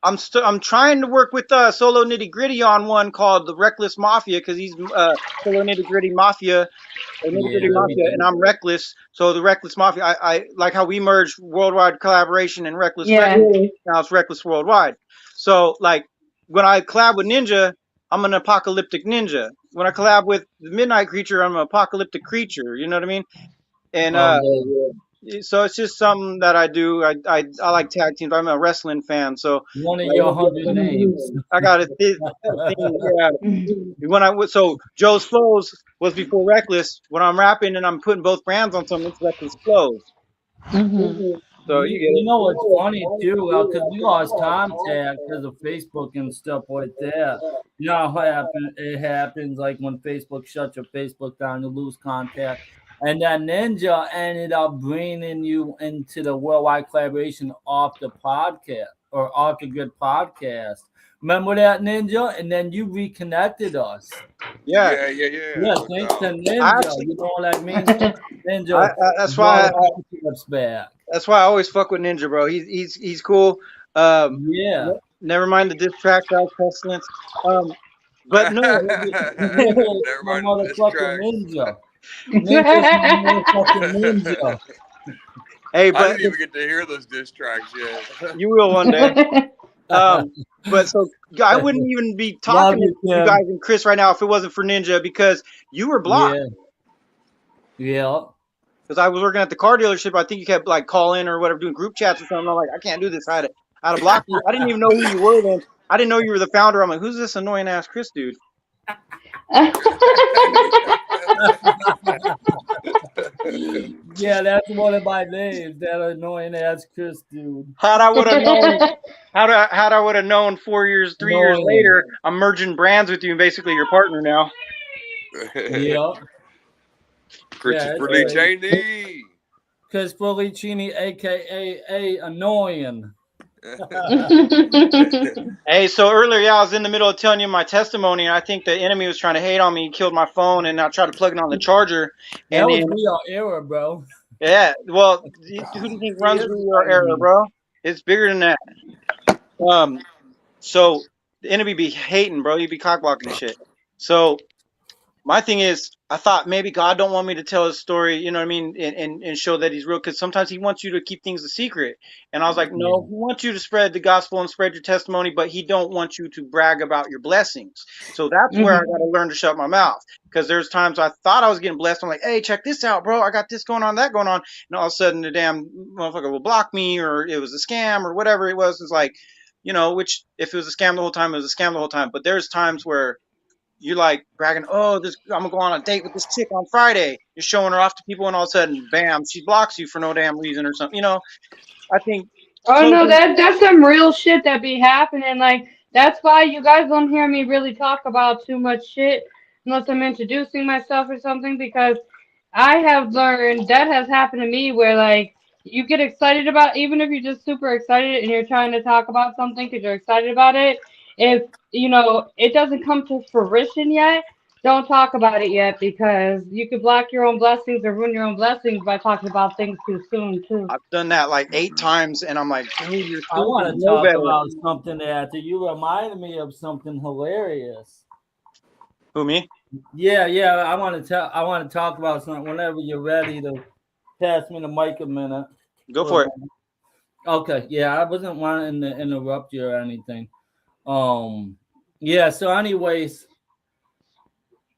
I'm trying to work with Solo Nitty Gritty on one called the Reckless Mafia, because he's Solo Nitty Gritty Mafia. And I'm Reckless. So the Reckless Mafia, I like how we merged Worldwide Collaboration and Reckless.
Yeah.
Now it's Reckless Worldwide. So like when I collab with Ninja, I'm an apocalyptic ninja. When I collab with the Midnight Creature, I'm an apocalyptic creature. You know what I mean? And so it's just something that I do. I like tag teams. I'm a wrestling fan. So
one of your 100 names.
I got a thing. Yeah. So Joe's Flows was before Reckless. When I'm rapping and I'm putting both brands on something, it's Reckless Flows.
Mm-hmm.
So
you know what's funny too, because we lost contact because of Facebook and stuff like that. You know how it happens like when Facebook shuts your Facebook down, you lose contact. And then Ninja ended up bringing you into the Worldwide Collaboration off the podcast or off the Grid podcast. Remember that, Ninja? And then you reconnected us.
Yeah.
Yeah, thanks to Ninja. You know what I mean? Ninja.
That's why.
Back.
That's why I always fuck with Ninja, bro. He's cool.
Yeah.
Never mind the diss track, Pestilence. But no.
Never mind the diss tracks.
Ninja.
Hey,
I
but
didn't even get to hear those diss tracks yet.
You will one day. But so I wouldn't even be talking to you guys and Chris right now if it wasn't for Ninja, because you were blocked.
Yeah.
Because I was working at the car dealership. I think you kept like call in or whatever, doing group chats or something. I'm like, I can't do this. I had to block you. I didn't even know who you were then. I didn't know you were the founder. I'm like, who's this annoying ass Chris dude?
Yeah, that's one of my names. That annoying ass Chris dude.
How'd I would have known? How'd I would have known 3 years later? I'm merging brands with you, and basically your partner now.
Yeah.
Christopher Lee Cheney.
Chris Pollicini, aka Annoying.
Hey, so earlier, I was in the middle of telling you my testimony, and I think the enemy was trying to hate on me. He killed my phone, and I tried to plug it on the charger.
That
And
was
then,
real error, bro.
yeah, well, who do you think runs through your error, bro? It's bigger than that. So the enemy be hating, bro. You be cockblocking and shit. So my thing is, I thought maybe God don't want me to tell his story, you know what I mean, and show that he's real, because sometimes he wants you to keep things a secret. And I was like, no, he wants you to spread the gospel and spread your testimony, but he don't want you to brag about your blessings. So that's where I got to learn to shut my mouth, because there's times I thought I was getting blessed. I'm like, hey, check this out, bro. I got this going on, that going on. And all of a sudden the damn motherfucker will block me, or it was a scam, or whatever it was. It's like, you know, which if it was a scam the whole time, it was a scam the whole time. But there's times where you're like bragging, oh, I'm gonna go on a date with this chick on Friday. You're showing her off to people, and all of a sudden, bam, she blocks you for no damn reason or something. You know, I think.
Oh no, that's some real shit that be happening. Like that's why you guys don't hear me really talk about too much shit unless I'm introducing myself or something, because I have learned that has happened to me where like you get excited about, even if you're just super excited and you're trying to talk about something because you're excited about it, if you know it doesn't come to fruition yet, don't talk about it yet, because you could block your own blessings or ruin your own blessings by talking about things too soon too.
I've done that like 8 times, and I'm like, dude, you're
I want
stupid.
to
Know
talk
better.
about something that you reminded me of something hilarious.
Who, me?
Yeah. I want to talk about something whenever you're ready to pass me the mic a minute.
Go for it.
Okay. Yeah, I wasn't wanting to interrupt you or anything. Yeah. So, anyways,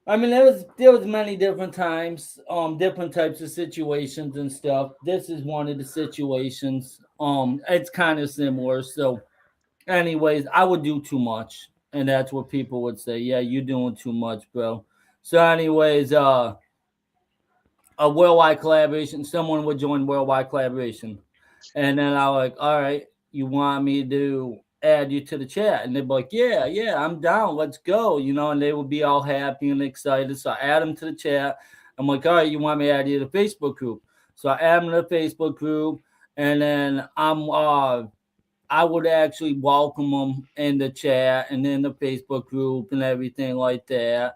I mean, there was many different times, different types of situations and stuff. This is one of the situations. It's kind of similar. So, anyways, I would do too much, and that's what people would say. Yeah, you're doing too much, bro. So, anyways, a worldwide collaboration. Someone would join worldwide collaboration, and then I was like, all right, you want me to add you to the chat? And they'd be like, yeah, I'm down, let's go, you know, and they would be all happy and excited. So I add them to the chat. I'm like, all right, you want me to add you to the Facebook group? So I add them to the Facebook group, and then I would actually welcome them in the chat and in the Facebook group and everything like that.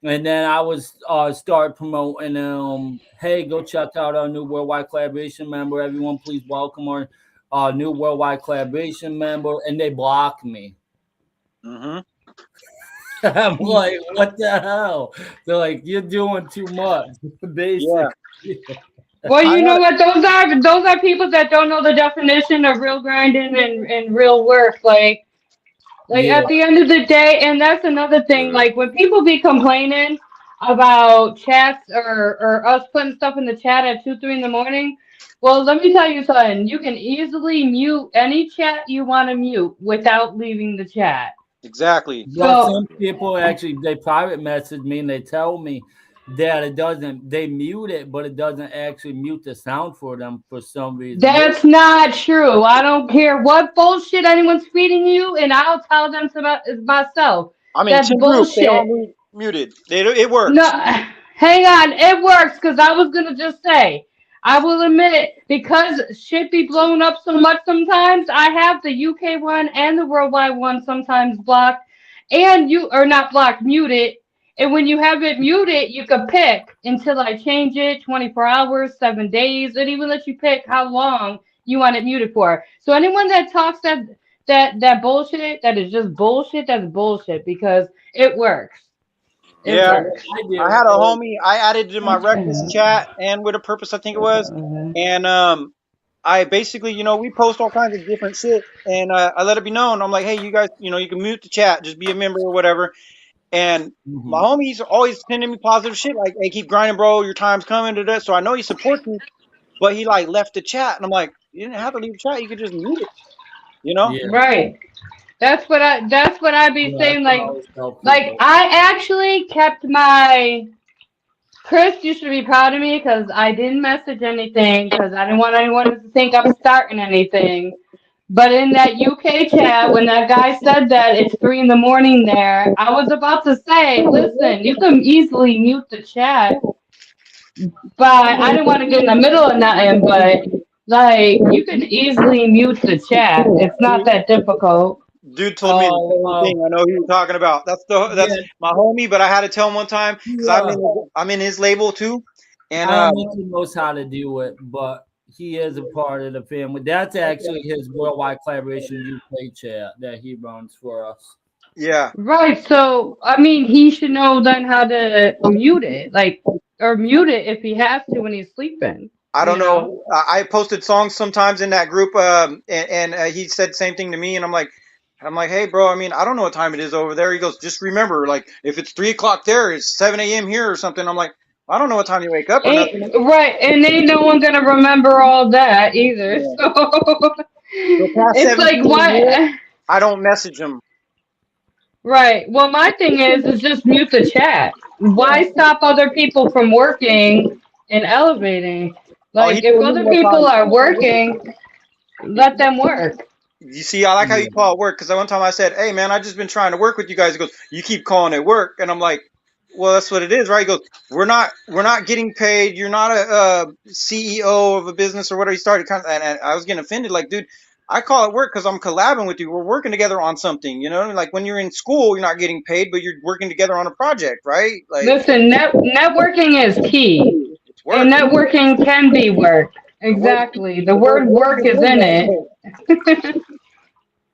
And then I was start promoting hey, go check out our new worldwide collaboration member. Everyone, please welcome our new worldwide collaboration member. And they block me.
Mm-hmm.
I'm like, what the hell? They're like, you're doing too much, basically.
Yeah.
Well, you know what? Those are people that don't know the definition of real grinding and real work. Like
Yeah.
at the end of the day, and that's another thing. Like when people be complaining about chats or us putting stuff in the chat at 2, 3 in the morning. Well, let me tell you something. You can easily mute any chat you want to mute without leaving the chat.
Exactly.
Well, some people actually, they private message me and they tell me that they mute it, but it doesn't actually mute the sound for them for some reason.
That's not true. I don't care what bullshit anyone's feeding you, and I'll tell them myself.
I mean,
that's bullshit.
They all muted. It works.
No, hang on. It works, because I was going to just say, I will admit, because shit be blown up so much sometimes, I have the UK one and the worldwide one sometimes blocked, and not blocked, muted. And when you have it muted, you can pick until I change it, 24 hours, 7 days. It even lets you pick how long you want it muted for. So anyone that talks that bullshit, that is just bullshit, that's bullshit, because it works.
Yeah, I had a homie. I added to my breakfast chat, and with a purpose, I think it was. And I basically, you know, we post all kinds of different shit, and I let it be known. I'm like, hey, you guys, you know, you can mute the chat, just be a member or whatever. And my homies are always sending me positive shit, like, hey, keep grinding, bro. Your time's coming to that. So I know he supports me, but he like left the chat, and I'm like, you didn't have to leave the chat. You could just mute it, you know?
Yeah. Right. That's what I be saying. Like I actually kept my. Chris, you should be proud of me, because I didn't message anything, because I didn't want anyone to think I'm starting anything. But in that UK chat, when that guy said that it's 3 in the morning there, I was about to say, listen, you can easily mute the chat. but I didn't want to get in the middle of nothing. But like, you can easily mute the chat. It's not that difficult.
Dude told me the same thing. I know who you're talking about. That's
Yeah,
my homie, but I had to tell him one time because
yeah.
I'm in his label too, and
I don't think he knows how to do it, but he is a part of the family. That's actually his Worldwide Collaboration UK chat that he runs for us.
yeah.
Right. So, I mean, he should know then how to mute it, like, or mute it if he has to when he's sleeping.
I
You
don't
know.
know. I posted songs sometimes in that group, and he said the same thing to me, and I'm like, hey, bro. I mean, I don't know what time it is over there. He goes, just remember, like, if it's 3 o'clock there, it's 7 a.m. here or something. I'm like, I don't know what time you wake up or
Ain't
nothing.
right, and ain't no one gonna remember all that either.
Yeah.
So
So past
it's
7
like
p.m. here,
what?
I don't message him.
Right. Well, my thing is just mute the chat.
Yeah.
Why stop other people from working and elevating?
Oh, he
Like, if
told me
other
one
people
time.
are working, let them work.
You see, I like how you call it work because one time I said, "Hey, man, I just been trying to work with you guys." He goes, "You keep calling it work," and I'm like, "Well, that's what it is, right?" He goes, "We're not getting paid. You're not a CEO of a business or whatever." He started and I was getting offended. Like, dude, I call it work because I'm collabing with you. We're working together on something, you know. Like when you're in school, you're not getting paid, but you're working together on a project, right? Like,
Listen, networking is key,
it's work.
and networking can be work. Exactly. The
The word
word
work
work
is
is
in
in
there.
it.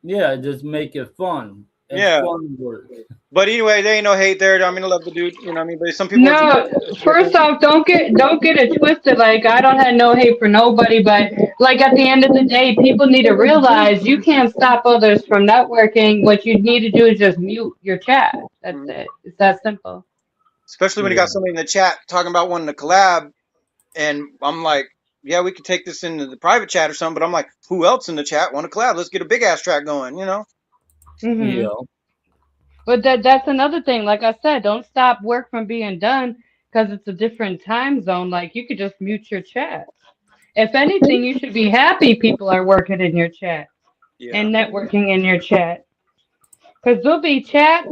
Yeah, just make it fun. It's
Yeah.
fun work.
But anyway, there ain't no hate there. I mean, I love the dude. You know what I mean? But some people are just
No, first
different.
off, don't get it twisted. Like, I don't have no hate for nobody, but like at the end of the day, people need to realize you can't stop others from networking. What you need to do is just mute your chat. That's
Mhm.
it. It's that simple.
Especially when you
Yeah.
got somebody in the chat talking about wanting to collab, and I'm like, yeah, we could take this into the private chat or something. But I'm like, who else in the chat want to collab? Let's get a big ass track going. You know?
Hmm.
Yeah.
But that's another thing. Like I said, don't stop work from being done because it's a different time zone. Like, you could just mute your chat. If anything, you should be happy people are working in your chat
Yeah.
and networking in your chat. Because there'll be chats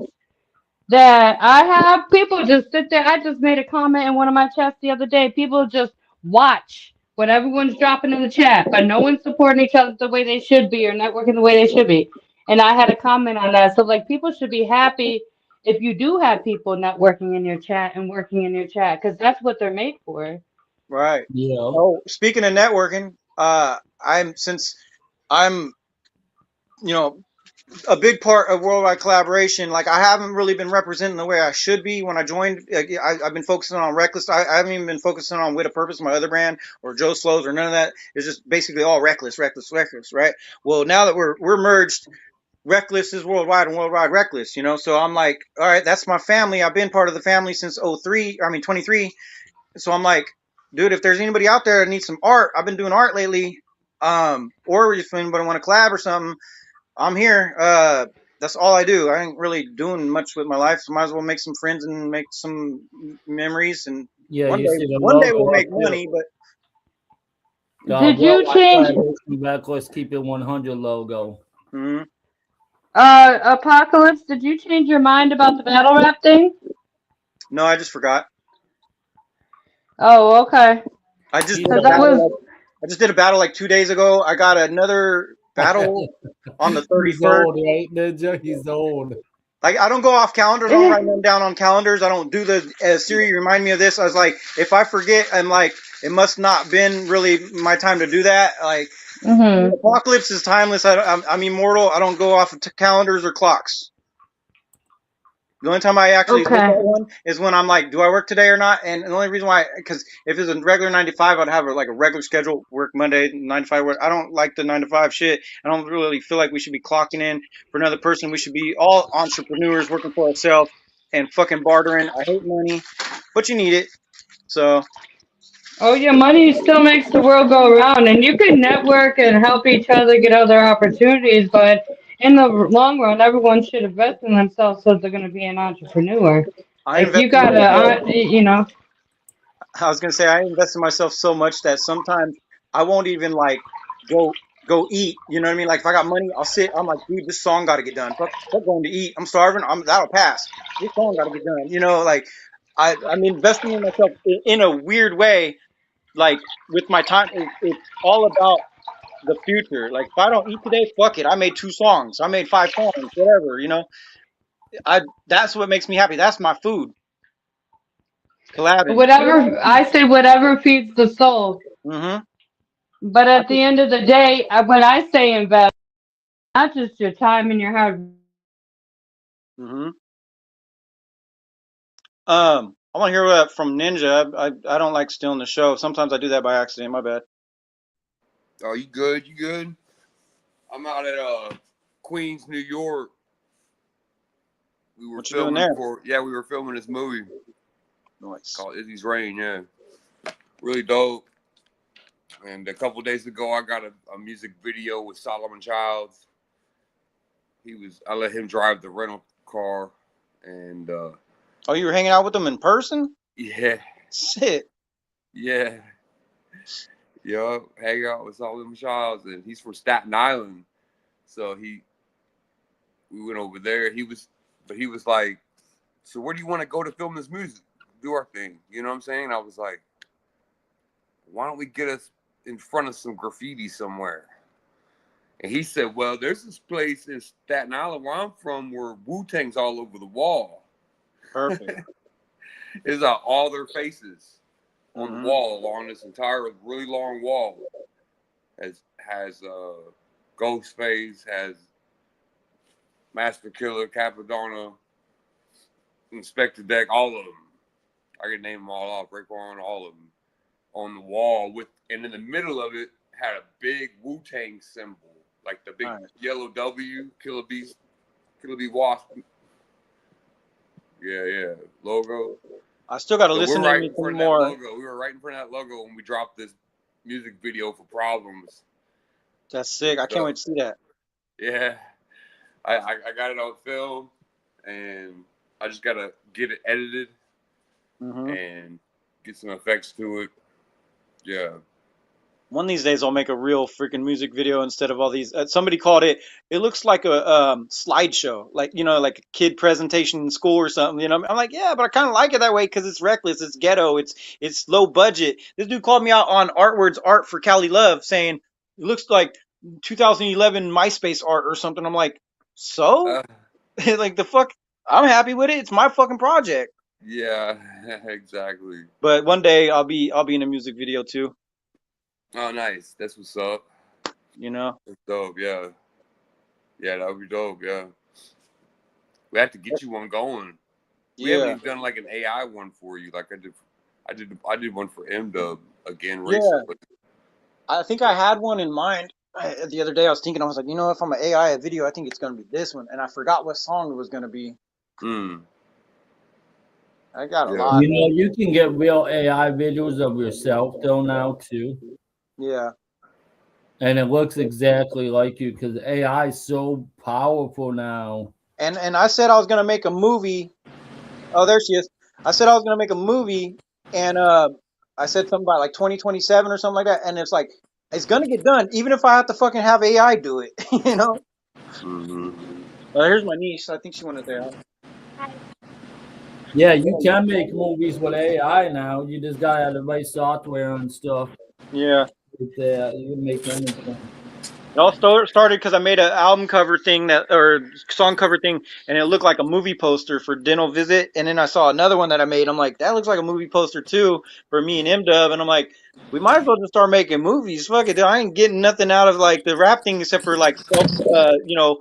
that I have people just sit there. I just made a comment in one of my chats the other day. People just watch what everyone's dropping in the chat, but no one's supporting each other the way they should be or networking the way they should be. And I had a comment on that. So, like, people should be happy if you do have people networking in your chat and working in your chat because that's what they're made for.
Right.
Yeah.
Oh, speaking of networking, I'm you know a big part of Worldwide Collaboration. Like, I haven't really been representing the way I should be when I joined. I've been focusing on Reckless. I haven't even been focusing on With a Purpose, my other brand, or Joe Slows, or none of that. It's just basically all Reckless, right? Well, now that we're merged, Reckless is Worldwide and Worldwide Reckless. You know, so I'm like, all right, that's my family. I've been part of the family since 23. So I'm like, dude, if there's anybody out there that needs some art, I've been doing art lately. Or if anybody want to collab or something, I'm here. That's all I do. I ain't really doing much with my life, so might as well make some friends and make some memories. And
Yeah,
one
you
day,
see the
one day we'll
logo up
make
there.
money. But
Did you
Worldwide
change
Collaboration Reckless Keep It 100 logo.
mhm.
Apocalypse, did you change your mind about the battle rap thing?
No, I just forgot.
Oh, okay.
I just did
Because
a
that
battle.
was
I just did a battle like 2 days ago. I got another battle on the
He's
31st.
old, right, Ninja? He's old.
Like, I don't go off calendars. I don't write them down on calendars. I don't do the Siri remind me of this. I was like, if I forget, I'm like, it must not been really my time to do that. Like, Apocalypse is timeless. I'm immortal. I don't go off of calendars or clocks. The only time I actually look at
okay.
one is when I'm like, do I work today or not? And the only reason why, because if it's a regular 9 to 5, I'd have like a regular schedule, work Monday, 9 to 5 work. I don't like the 9 to 5 shit. I don't really feel like we should be clocking in for another person. We should be all entrepreneurs working for ourselves and fucking bartering. I hate money, but you need it. So,
Oh, yeah, money still makes the world go around, and you can network and help each other get other opportunities, but in the long run, everyone should invest in themselves so they're going to be an entrepreneur.
I
Like,
invest
you
in
gotta,
myself.
you know.
I was gonna say I invest in myself so much that sometimes I won't even like go go eat. You know what I mean? Like if I got money, I'll sit. I'm like, dude, this song got to get done. Fuck going to eat. I'm starving. That'll pass. This song got to get done. You know, like I'm investing in myself in a weird way. Like with my time, it's all about the future. Like if I don't eat today, fuck it. I made 2 songs. I made 5 songs. Whatever, you know. That's what makes me happy. That's my food. Collabing.
Whatever I say, whatever feeds the soul.
Mm-hmm.
But at the end of the day, when I say invest, not just your time and your hard.
Mm-hmm. I want to hear from Ninja. I don't like stealing the show. Sometimes I do that by accident. My bad.
Oh, you good? You good? I'm out at Queens, New York. We were
What you doing
filming
there?
we were filming this movie.
Nice.
Called Izzy's Rain, yeah. Really dope. And a couple days ago I got a music video with Solomon Childs. I let him drive the rental car and
Oh, you were hanging out with them in person?
yeah.
Shit.
Yeah. Yo, hang out with Solomon Childs, and he's from Staten Island. So we went over there. He was like, so where do you want to go to film this music? Do our thing. You know what I'm saying? I was like, why don't we get us in front of some graffiti somewhere? And he said, well, there's this place in Staten Island where I'm from where Wu-Tang's all over the wall.
Perfect.
It's all their faces on the wall along this entire really long wall. Has Ghostface, has Master Killer, Capadonna, Inspector Deck, all of them. I can name them all off, Raekwon, all of them on the wall and in the middle of it had a big Wu-Tang symbol, like the big yellow W, Killer Bee Wasp. Yeah, logo.
I still got to listen to me some more.
Logo. We were right in front of that logo when we dropped this music video for Problems.
That's sick. I can't wait to see that.
Yeah. I got it on film, and I just got to get it edited and get some effects to it. Yeah.
One of these days I'll make a real freaking music video instead of all these. Somebody called it looks like a slideshow, like, you know, like a kid presentation in school or something, you know. I'm like, yeah, but I kind of like it that way because it's reckless, it's ghetto, it's low budget. This dude called me out on Artward's art for Cali Love, saying it looks like 2011 MySpace art or something. I'm like, so like the fuck, I'm happy with it. It's my fucking project.
Yeah, exactly.
But one day I'll be in a music video too.
Oh, nice. That's what's up.
You know?
That's dope, yeah. Yeah, that would be dope, yeah. We have to get you one going. We haven't even done like an AI one for you. Like I did one for M-Dub again recently.
I think I had one in mind. The other day I was thinking, I was like, you know, if I'm an AI a video, I think it's gonna be this one. And I forgot what song it was gonna be. I got a lot.
You know, you can get real AI videos of yourself though now too.
Yeah.
And it looks exactly like you because AI is so powerful now.
And I said I was gonna make a movie. Oh, there she is. I said I was gonna make a movie, and I said something about like 2027 or something like that. And it's like it's gonna get done, even if I have to fucking have AI do it. You know. Here's my niece. I think she wanted to say.
Yeah, you can make movies with AI now. You just gotta have the right software and stuff.
Yeah.
You can make anything.
It all started because I made an album cover thing or song cover thing, and it looked like a movie poster for Dental Visit. And then I saw another one that I made. I'm like, that looks like a movie poster too for me and M-Dub. And I'm like, we might as well just start making movies. Fuck it, I ain't getting nothing out of like the rap thing except for like self, you know,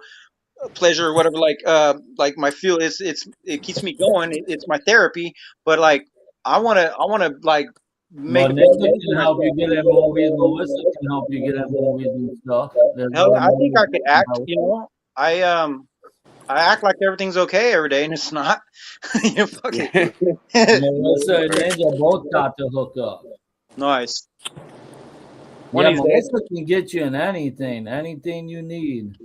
pleasure or whatever. Like my feel, it keeps me going. It's my therapy. But like, I wanna like.
Melissa can help you get in movies. Melissa can help you get in movies and stuff.
Hell, I think I could act. You know, I act like everything's okay every day, and it's not. You fucking
Melissa and Ninja both got to hook up.
Nice.
Melissa can get you in anything you need.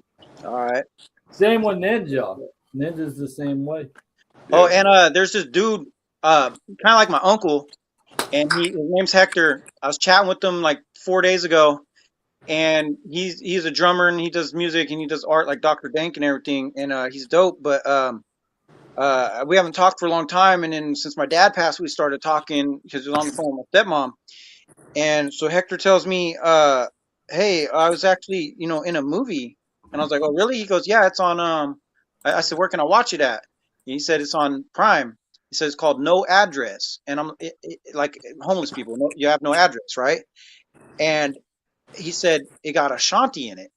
All right.
Same with Ninja. Ninja's the same way.
Oh, and there's this dude, kind of like my uncle. And his name's Hector. I was chatting with him like 4 days ago, and he's a drummer and he does music and he does art like Dr. Dank and everything, and he's dope. But we haven't talked for a long time, and then since my dad passed, we started talking because he was on the phone with my stepmom. And so Hector tells me, "Hey, I was actually, in a movie." And I was like, "Oh, really?" He goes, "Yeah, it's on." I said, "Where can I watch it at?" And he said, "It's on Prime." He says, "It's called No Address," and like homeless people. No, you have no address, right? And he said it got Ashanti in it.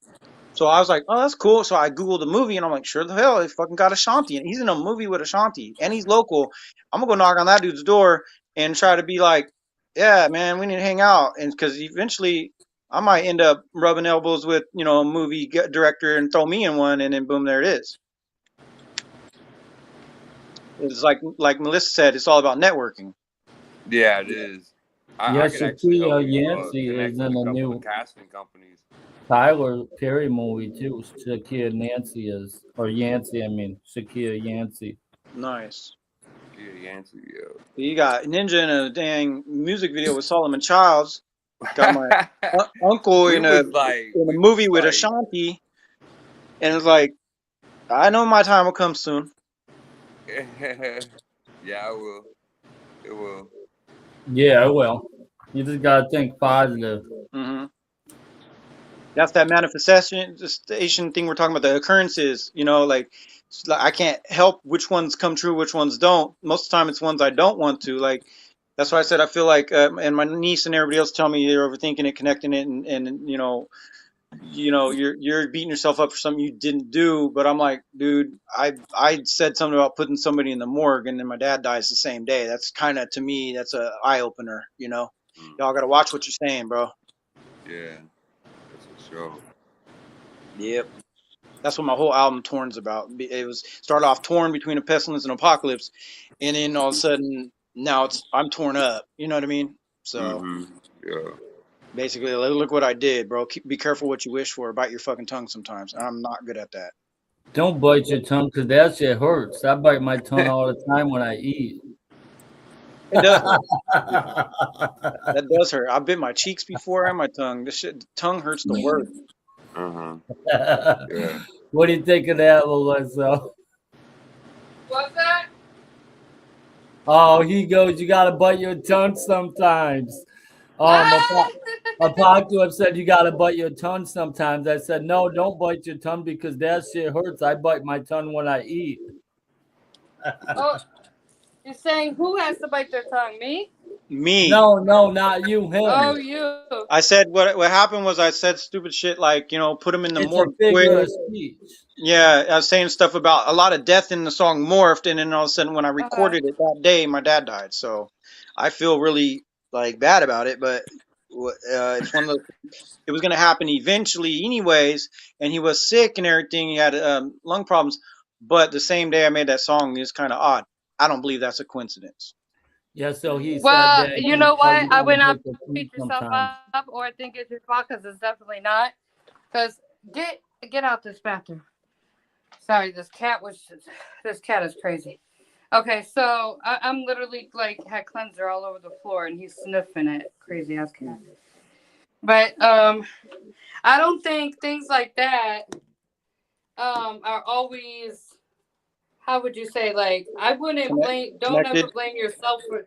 So I was like, "Oh, that's cool." So I Googled the movie and I'm like, sure the hell, it fucking got Ashanti. And he's in a movie with Ashanti and he's local. I'm gonna go knock on that dude's door and try to be like, "Yeah, man, we need to hang out." And because eventually I might end up rubbing elbows with, a movie director and throw me in one, and then boom, there it is. It's like Melissa said, it's all about networking.
Yeah, it is. I
Yes,
could actually help you
Yancey
connect
is
with
in
a
a
couple
new
of casting companies.
Tyler Perry movie too. Shakia Nancy is, or Yancey, I mean Shakia Yancey.
Nice.
Yeah, Yancey, yeah.
You got Ninja in a dang music video with Solomon Childs. Got my uncle
We
in a
was like,
movie with Ashanti, and it's like, I know my time will come soon.
yeah, I will. It will.
Yeah, well, you just gotta think positive.
Mm-hmm. That's that manifestation thing we're talking about. The occurrences, like I can't help which ones come true, which ones don't. Most of the time, it's ones I don't want to. Like that's why I said I feel like, and my niece and everybody else tell me you're overthinking it, connecting it, and you're beating yourself up for something you didn't do. But I'm like, dude, I said something about putting somebody in the morgue, and then my dad dies the same day. That's kind of, to me, that's a eye opener. Y'all got to watch what you're saying, bro.
Yeah, that's for sure.
Yep. That's what my whole album Torn's about. It was started off torn between a pestilence and apocalypse, and then all of a sudden now I'm torn up. You know what I mean? So
yeah.
Basically, look what I did, bro. Be careful what you wish for. Bite your fucking tongue sometimes. And I'm not good at that.
Don't bite your tongue, because that shit hurts. I bite my tongue all the time when I eat.
It does hurt. That does hurt. I've bit my cheeks before and my tongue. The tongue hurts the worst.
Yeah.
What do you think of that, Melissa?
What's that?
Oh, he goes, you gotta bite your tongue sometimes. Apocalypse said you gotta bite your tongue sometimes. I said, no, don't bite your tongue because that shit hurts. I bite my tongue when I eat.
Oh, you're saying who has to bite their tongue? Me?
Me.
No, not you, him.
Oh, you.
I said what happened was I said stupid shit like, put him in the
It's
morgue.
a figure of speech.
Yeah, I was saying stuff about a lot of death in the song Morphed, and then all of a sudden when I recorded it that day, my dad died. So I feel really bad about it, but it's one of those. It was going to happen eventually, anyways, and he was sick and everything. He had lung problems, but the same day I made that song is kind of odd. I don't believe that's a coincidence.
Yeah, so he
Well,
said that.
you know what? I would not
beat
beat yourself up or think it's your fault, because it's definitely not. Because get out this bathroom. Sorry, this cat is crazy. Okay, so I'm literally had cleanser all over the floor and he's sniffing it. Crazy ass cat. But I don't think things like that are always, how would you say, I wouldn't don't ever blame yourself for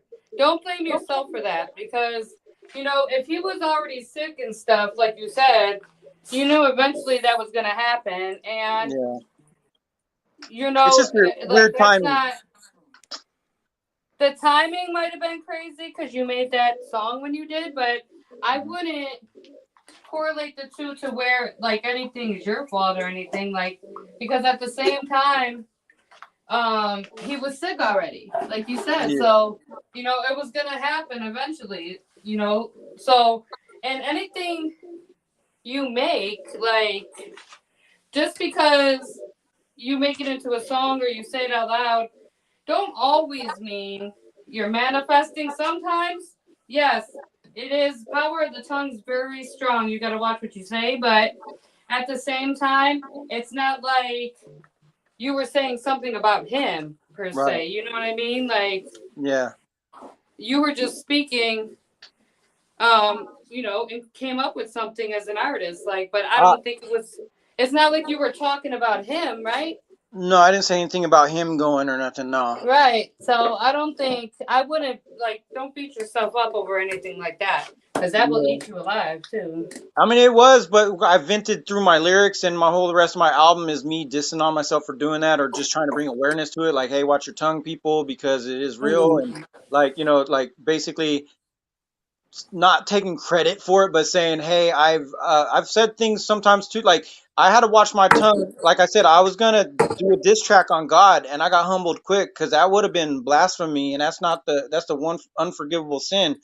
that, because if he was already sick and stuff, like you said, you knew eventually that was gonna happen, and
it's just weird timing.
The timing might have been crazy because you made that song when you did, but I wouldn't correlate the two to where anything is your fault or anything, because at the same time he was sick already, like you said. So it was gonna happen eventually, so, and anything you make, just because you make it into a song or you say it out loud don't always mean you're manifesting. Sometimes, yes, it is. Power of the tongue is very strong. You got to watch what you say, but at the same time, it's not like you were saying something about him per se. You know what I mean? You were just speaking, and came up with something as an artist. But I don't think it's not like you were talking about him, right?
No, I didn't say anything about him going or nothing. No.
Right. So I don't think I wouldn't like. Don't beat yourself up over anything like that, because that will
Yeah.
eat you alive too.
I mean, it was, but I vented through my lyrics, and my whole the rest of my album is me dissing on myself for doing that, or just trying to bring awareness to it. Like, hey, watch your tongue, people, because it is real, and
Mhm.
like like basically not taking credit for it, but saying, "Hey, I've said things sometimes too. Like I had to watch my tongue. Like I said, I was gonna do a diss track on God, and I got humbled quick because that would have been blasphemy, and that's the one unforgivable sin.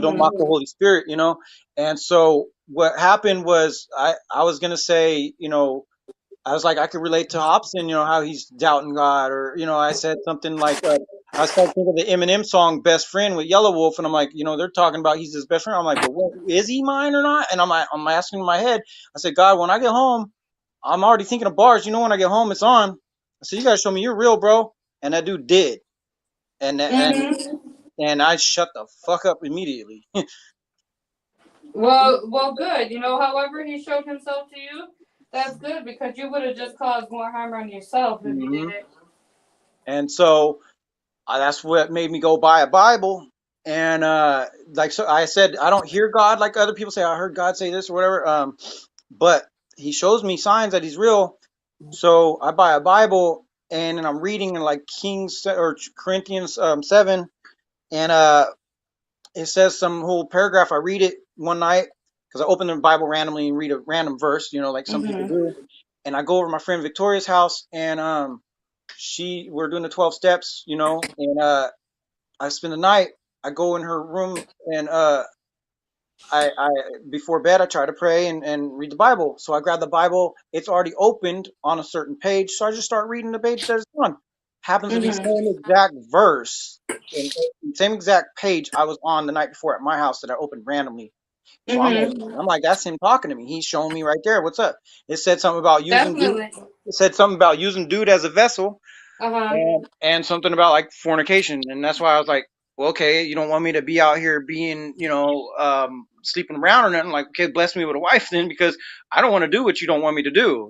Don't mock the
Mhm.
Holy Spirit. And so what happened was I was gonna say, I was like, I could relate to Hobson, how he's doubting God, or I said something like, I started thinking of the Eminem song "Best Friend" with Yellow Wolf, and I'm like, they're talking about he's his best friend. I'm like, but what, is he mine or not? And I'm asking in my head. I said, God, when I get home, I'm already thinking of bars. When I get home, it's on. I said, you gotta show me you're real, bro. And that dude did, and
Mhm.
and I shut the fuck up immediately.
Well, good. However he showed himself to you, that's good because you would have just caused more harm on yourself if you
hmm
did it.
And so that's what made me go buy a Bible. And like so I said, I don't hear God like other people say. I heard God say this or whatever. But He shows me signs that He's real. So I buy a Bible, and then I'm reading in like Kings or Corinthians 7, and it says some whole paragraph. I read it one night because I open the Bible randomly and read a random verse, like some people
Mhm.
do. And I go over to my friend Victoria's house, and we're doing the 12 steps, and I spend the night. I go in her room, and I before bed I try to pray and read the Bible. So I grab the Bible. It's already opened on a certain page, so I just start reading the page that it's on. Happens to be
Mhm.
same exact verse, and same exact page I was on the night before at my house that I opened randomly. So
Mhm.
I'm like, that's him talking to me. He's showing me right there. What's up? It said something about using dude.
Definitely.
It said something about using dude as a vessel,
Uh huh.
and something about like fornication. And that's why I was like, well, okay, you don't want me to be out here being, sleeping around or nothing. Like, okay, bless me with a wife then, because I don't want to do what you don't want me to do.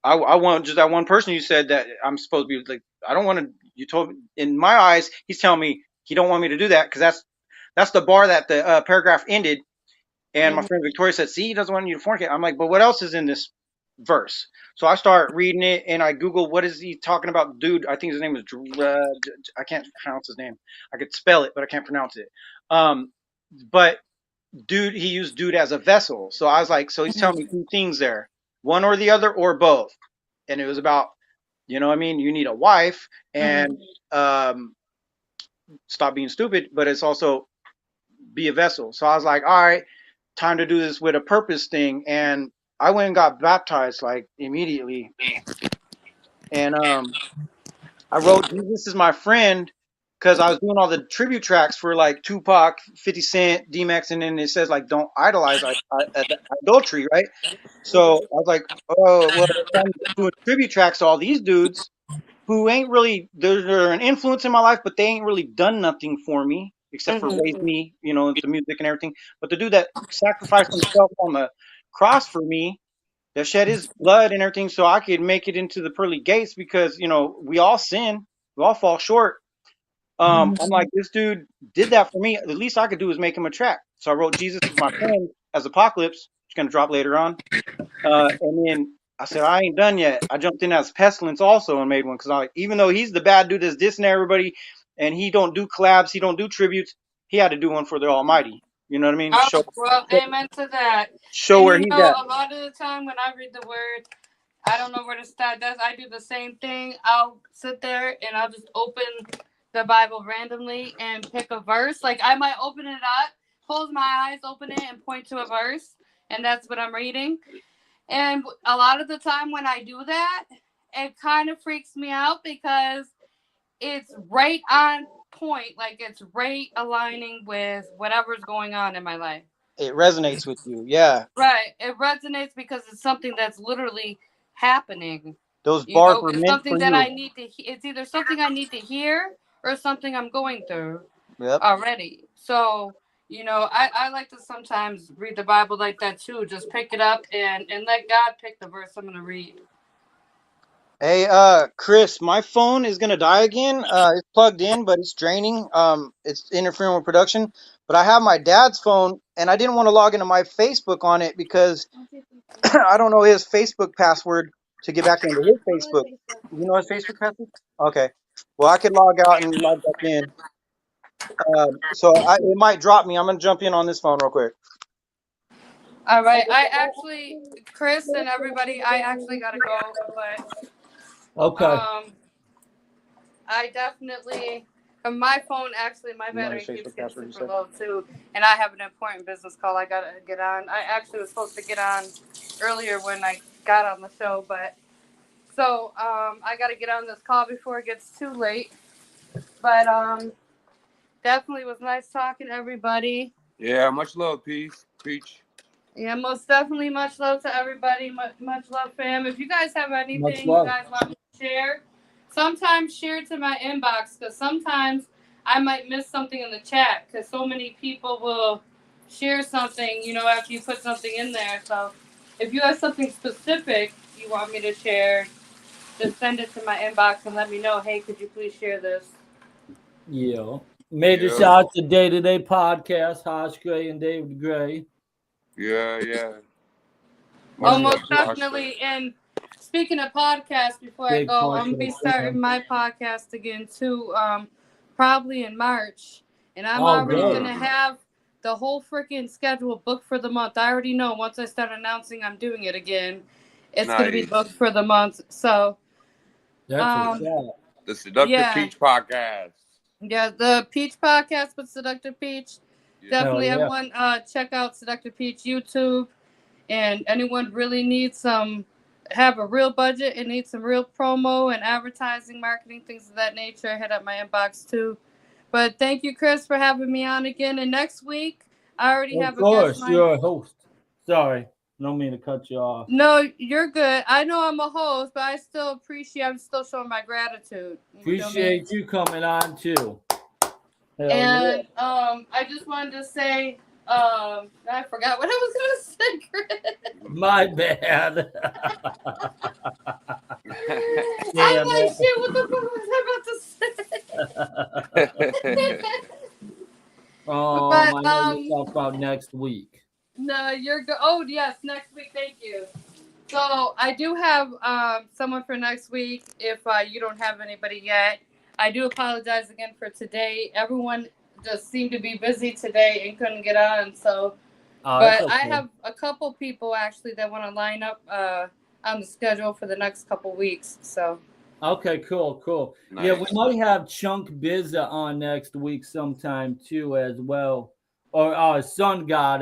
I want just that one person you said that I'm supposed to be like. I don't want to. You told me in my eyes, he's telling me he don't want me to do that because that's the bar that the paragraph ended. And my
Mhm.
friend Victoria said, see, he doesn't want you to fornicate. I'm like, but what else is in this verse? So I start reading it, and I Google, what is he talking about? Dude, I think his name was, I can't pronounce his name. I could spell it, but I can't pronounce it. But dude, he used dude as a vessel. So I was like, so he's telling me two things there, one or the other or both. And it was about, what I mean? You need a wife and
Mhm.
um, stop being stupid, but it's also be a vessel. So I was like, all right, time to do this with a purpose thing. And I went and got baptized like immediately. And I wrote Jesus is my friend because I was doing all the tribute tracks for like Tupac, 50 Cent, D-Max, and then it says like don't idolize adultery, right? So I was like, oh well, I'm doing tribute tracks to all these dudes who ain't really they're an influence in my life, but they ain't really done nothing for me except for raise
Mhm.
me, into music and everything. But the dude that sacrificed himself on the cross for me, that shed his blood and everything, so I could make it into the pearly gates, because we all sin, we all fall short. I'm like, this dude did that for me. The least I could do is make him a track. So I wrote Jesus is my friend as Apocalypse, which is gonna drop later on. And then I said, I ain't done yet. I jumped in as Pestilence also and made one because I like, even though he's the bad dude that's dissing everybody and he don't do collabs, he don't do tributes, he had to do one for the Almighty. You know what I mean?
Oh, well, amen to that.
Show
And
where he's at.
a lot of the time when I read the word, I don't know where to start. I do the same thing. I'll sit there and I'll just open the Bible randomly and pick a verse. Like I might open it up, close my eyes, open it, and point to a verse, and that's what I'm reading. And a lot of the time when I do that, it kind of freaks me out because it's right on point. Like it's right aligning with whatever's going on in my life.
It resonates with you. Yeah.
Right. It resonates because it's something that's literally happening.
Those bars were
It's
meant
something
for
that I
you.
need to. It's either something I need to hear or something I'm going through
Yep.
already. So I like to sometimes read the Bible like that too. Just pick it up and let God pick the verse I'm going to read.
Hey, Chris, my phone is gonna die again. It's plugged in, but it's draining. It's interfering with production. But I have my dad's phone, and I didn't want to log into my Facebook on it because I don't know his Facebook password to get back into his Facebook. You know his Facebook password? Okay. Well, I could log out and log back in. It might drop me. I'm gonna jump in on this phone real quick.
All right. I actually, Chris and everybody, I actually gotta go, but
Okay.
I definitely. My phone actually, my battery keeps getting super low too, and I have an important business call I gotta get on. I actually was supposed to get on earlier when I got on the show, but so I gotta get on this call before it gets too late. But definitely was nice talking to everybody.
Yeah, much love, Peach.
Yeah, most definitely much love to everybody. Much love, fam. If you guys have anything you
love.
guys want me to share, sometimes share to my inbox because sometimes I might miss something in the chat because so many people will share something, after you put something in there. So if you have something specific you want me to share, just send it to my inbox and let me know, hey, could you please share this?
Yeah. Made
Yeah.
the shout to Day-to-Day Podcast, Hosh Gray and David Gray.
Yeah.
Most definitely. And speaking of podcasts, before I
Big
go,
portion
I'm gonna be
of
starting
fun.
my podcast again too, probably in March. And I'm
Oh,
already
good.
gonna have the whole freaking schedule booked for the month. I already know once I start announcing I'm doing it again, it's gonna be
Nice.
booked for the month. So
That's what's up.
The Seductive
yeah.
Peach Podcast.
Yeah, the Peach Podcast with Seductive Peach.
Yeah.
Definitely
Hell yeah.
everyone check out Seductive Peach YouTube. And anyone really needs have a real budget and needs some real promo and advertising, marketing, things of that nature, head up my inbox too. But thank you, Chris, for having me on again. And next week, I already have a guest.
Of course, you're a host. Sorry, don't mean to cut you off.
No, you're good. I know I'm a host, but I'm still showing my gratitude.
Appreciate you coming on too. Hell
And I just wanted to say, I forgot what I was gonna say, Chris.
My bad.
I'm like, shit, what the fuck was I about to say?
I know you talk about next week.
No, you're good. Oh, yes, next week. Thank you. So I do have someone for next week. If you don't have anybody yet, I do apologize again for today. Everyone just seemed to be busy today and couldn't get on. So, but
okay.
I have a couple people actually that want to line up on the schedule for the next couple weeks. So.
Okay, cool.
Nice.
Yeah, we might have Chunk Bizza on next week sometime too as well. Or Sun God,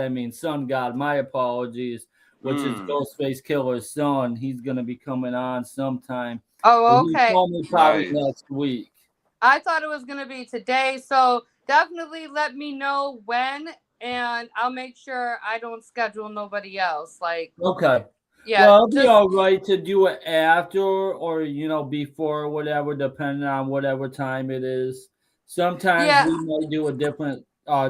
my apologies, which is Ghostface Killer's son. He's going to be coming on sometime.
Oh, okay.
He told me probably next week.
I thought it was going to be today, so definitely let me know when, and I'll make sure I don't schedule nobody else.
Okay.
Yeah.
Well, it'll be all right to do it after or, before or whatever, depending on whatever time it is. Sometimes we might do a different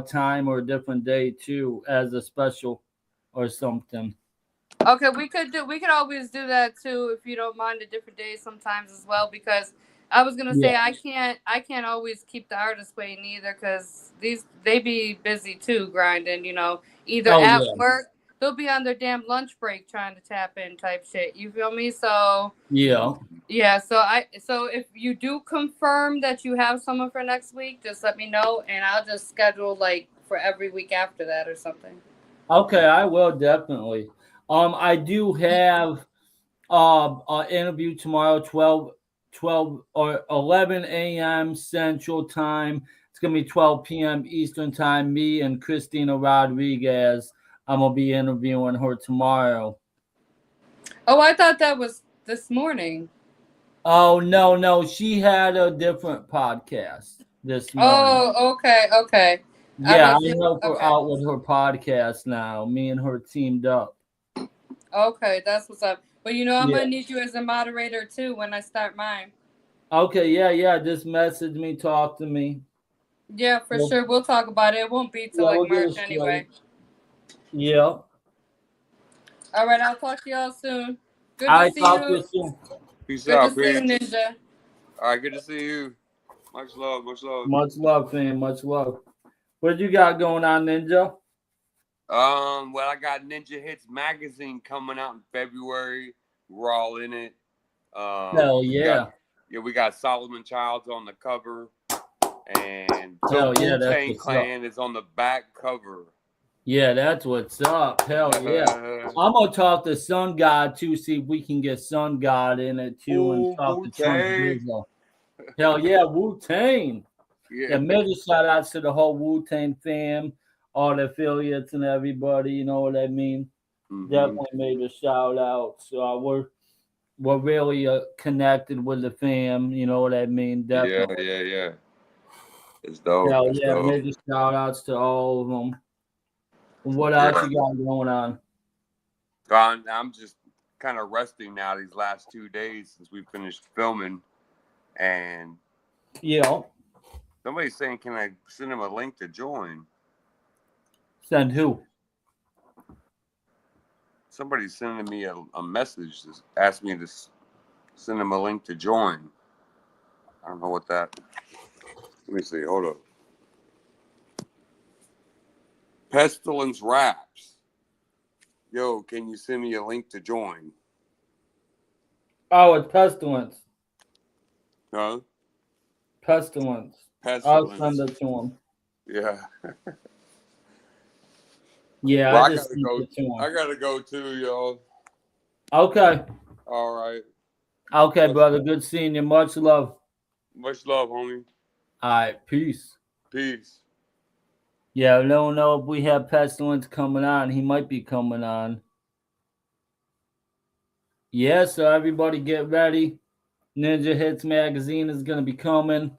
time or a different day, too, as a special or something.
Okay, we could always do that, too, if you don't mind, a different day sometimes as well, because I was going to say I can't always keep the artists waiting either, because they be busy, too, grinding, either at work. They'll be on their damn lunch break trying to tap in type shit. You feel me? So yeah. So if you do confirm that you have someone for next week, just let me know and I'll just schedule for every week after that or something.
Okay, I will definitely. I do have an interview tomorrow, 12 or 11 a.m. Central Time. It's gonna be 12 p.m. Eastern Time. Me and Christina Rodriguez. I'm going to be interviewing her tomorrow.
Oh, I thought that was this morning.
Oh, no. She had a different podcast this morning.
Oh, okay.
Yeah, I help her out with her podcast now. Me and her teamed up.
Okay, that's what's up. But I'm going to need you as a moderator, too, when I start mine.
Okay, yeah. Just message me, talk to me.
Yeah, for sure. We'll talk about it. It won't be till March anyway.
Yeah.
All right, I'll talk to y'all soon. Good
to
see you.
Soon.
Peace
Good
out,
to see you,
Peach.
Ninja.
All right, good to see you. Much love, much love.
Much love, fam. Much love. What you got going on, Ninja?
Well, I got Ninja Hits magazine coming out in February. We're all in it.
Hell yeah.
We got Solomon Childs on the cover, and
Hell
the
yeah, that's
Wu-Tang
what's
Clan is on the back cover.
Yeah, that's what's up. Hell yeah. I'm gonna talk to Sun God too, see if we can get Sun God in it too, and talk to Trump Rizzo. Hell yeah, Wu-Tang. Yeah, major shout outs to the whole Wu-Tang fam, all the affiliates and everybody, you know what I mean? Definitely major shout outs. We're really connected with the fam, you know what I mean? Definitely.
Yeah. It's dope.
Hell
it's
yeah,
dope.
major shout outs to all of them. What else you got going on?
I'm just kind of resting now these last 2 days since we finished filming. And somebody's saying, can I send him a link to join?
Send who?
Somebody's sending me a message to ask me to send him a link to join. I don't know what that. Let me see. Hold up. Pestilence Raps. Yo, can you send me a link to join?
Oh, it's Pestilence.
Huh?
Pestilence. I'll send it to him.
Yeah.
Yeah,
Well,
I just sent it to him.
I gotta go too, y'all.
Okay.
All right.
Okay, brother. Good seeing you. Much love.
Much love, homie.
All right. Peace.
Peace.
Yeah, I don't know if we have Pestilence coming on. He might be coming on. Yeah, so everybody get ready. Ninja Hits magazine is going to be coming.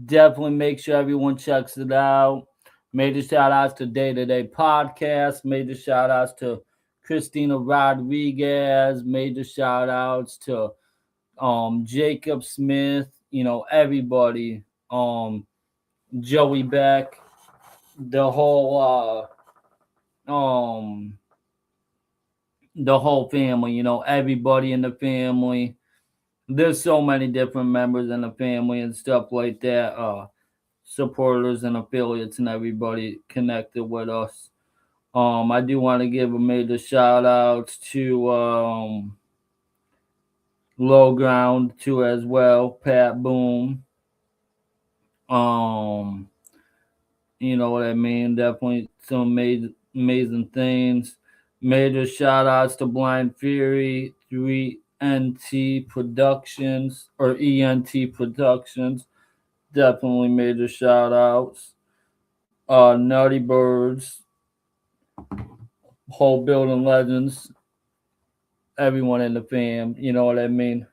Definitely make sure everyone checks it out. Major shout outs to Day to Day Podcast. Major shout outs to Christina Rodriguez. Major shout outs to Jacob Smith. You know, everybody. Joey Beck. The whole family, you know, everybody in the family. There's so many different members in the family and stuff like that. Supporters and affiliates and everybody connected with us. I do want to give a major shout outs to Low Ground too as well, Pat Boom. You know what I mean? Definitely some amazing things. Major shout outs to Blind Fury, 3NT Productions or ENT Productions. Definitely major shout outs. Nutty Birds, whole building legends, everyone in the fam, you know what I mean?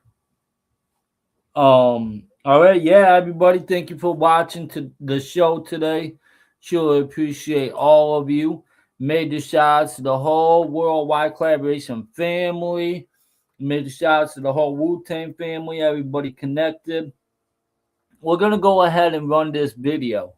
All right, yeah, everybody, thank you for watching to the show today. Surely appreciate all of you. Major shouts to the whole Worldwide Collaboration family. Major shouts to the whole Wu-Tang family, everybody connected. We're going to go ahead and run this video.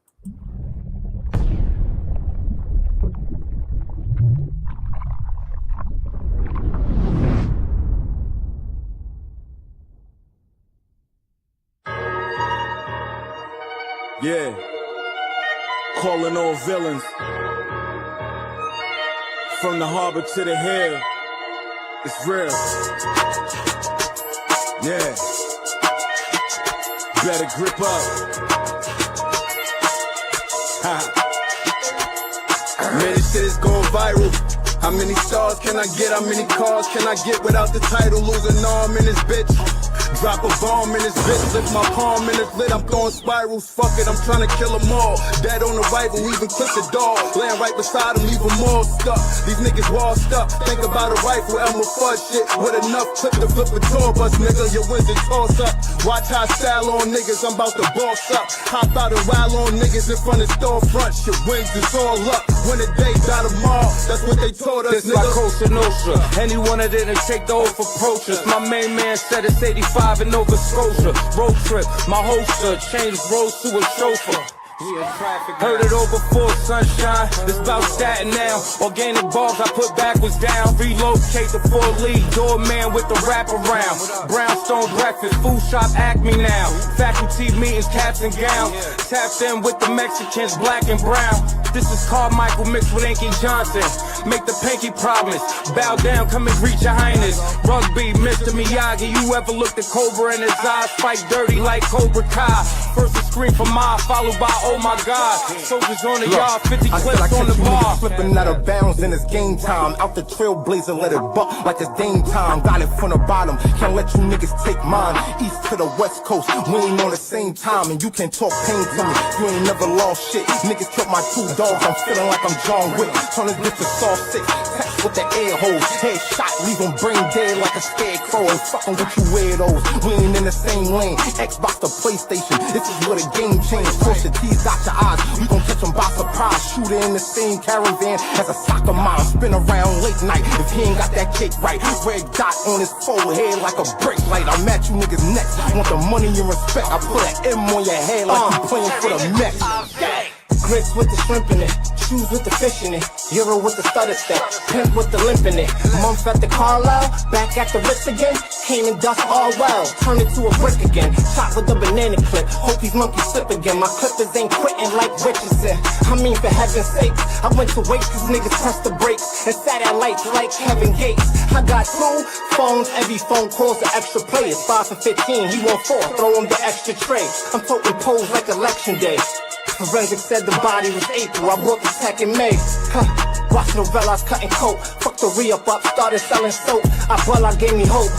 Yeah. Calling all villains. From the harbor to the hill. It's real. Yeah. Better grip up. Man, this shit is going viral. How many stars can I get? How many cars can I get without the title? Lose an arm in this bitch. Drop a bomb in this bitch, lift my palm in this lit, I'm throwing spirals, fuck it, I'm trying to kill them all. Dead on arrival, even clip the dog, laying right beside him, leave them all stuck. These niggas washed up, think about a rifle, Elmer Fudd shit, with enough clip to flip a tour bus, nigga, your wizard toss up. Watch how I style on niggas, I'm about to boss up. Hop out and rile on niggas in front of storefront, shit wins, it's all up. When the day die tomorrow, that's what they told us,
this
nigga.
This Cosa Nostra, anyone that didn't take the oath approach us. My main man said it's 85 in Nova Scotia. Road trip, my holster, changed roads to a chauffeur. Heard it all before, sunshine. This about Staten now. Organic balls I put backwards down. Relocate the 4-lead doorman with the wraparound. Brownstone breakfast, food shop Acme now. Faculty meetings, caps and gowns. Tapped in with the Mexicans, black and brown. This is Carmichael mixed with Inky Johnson. Make the pinky promise. Bow down, come and greet your highness. Rugby, Mr. Miyagi. You ever looked at Cobra in his eyes? Fight dirty like Cobra Kai. First a scream for Ma, followed by oh my God. Soldiers on the yard, 50 clips on the bar.
Slipping out of bounds and it's game time. Out the trailblazer, let it buck like it's Dame time. Got it from the bottom, can't let you niggas take mine. East to the west coast, we ain't on the same time. And you can talk pain to me, you ain't never lost shit. Niggas killed my 2 dogs, I'm feeling like I'm John Wick. Turn this bitch to Saw 6, text with the air hose. Headshot, leave him brain dead like a scarecrow. And fucking with you weirdos, we ain't in the same lane. Xbox to PlayStation, this is where the game changed. Cross your T's, dot your I's, we gon' catch him by surprise. Shooter in the same caravan as a soccer mom. Spin around late night if he ain't got that cake right. Red dot on his forehead like a brake light. I'm at you niggas next, want the money and respect. I put an M on your head like you playing for the Mets. Grits with the shrimp in it, shoes with the fish in it, Euro with the stutter step, pimp with the limp in it. Month at the Carlisle, back at the Ritz again, came and dust all well, turn it to a brick again, shot with the banana clip, hope these monkeys slip again, my clippers ain't quitting like Richardson, I mean for heaven's sakes, I went to wait cause niggas pressed the brakes, and sat at lights like Kevin Gates. I got 2 phones, every phone calls an extra players, 5 for 15, he want 4, throw him the extra tray, I'm toting pose like election day. Forensic said the body was April, I brought the tech in May. Watch Novella's cutting coat, fuck the re-up up, started selling soap. I gave me hope.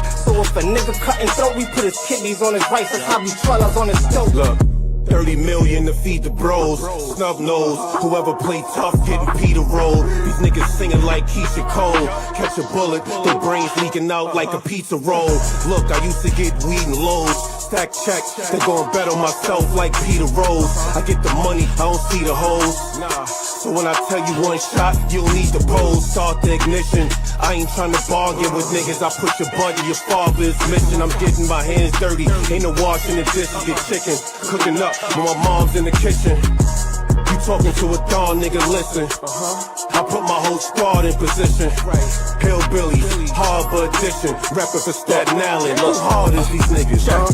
So if a nigga cutting throat, we put his kidneys on his rice, that's how we swallows on his dope. Look, 30 million to feed the bros, snub nose, whoever play tough getting Peter roll. These niggas singing like Keisha Cole, catch a bullet, their brains leaking out like a pizza roll. Look, I used to get weed and loads, stack checks, they gon' bet on myself like Peter Rose. I get the money, I don't see the hoes. So when I tell you one shot, you don't need the pose. Start the ignition, I ain't trying to bargain with niggas. I push your button, your father's mission. I'm getting my hands dirty, ain't no washing the dishes, get chicken, cooking up when my mom's in the kitchen. You talking to a dawn, nigga, listen. I put my whole squad in position. Hillbilly, harbor edition, rapping for Staten Island. Look hard as these niggas, huh?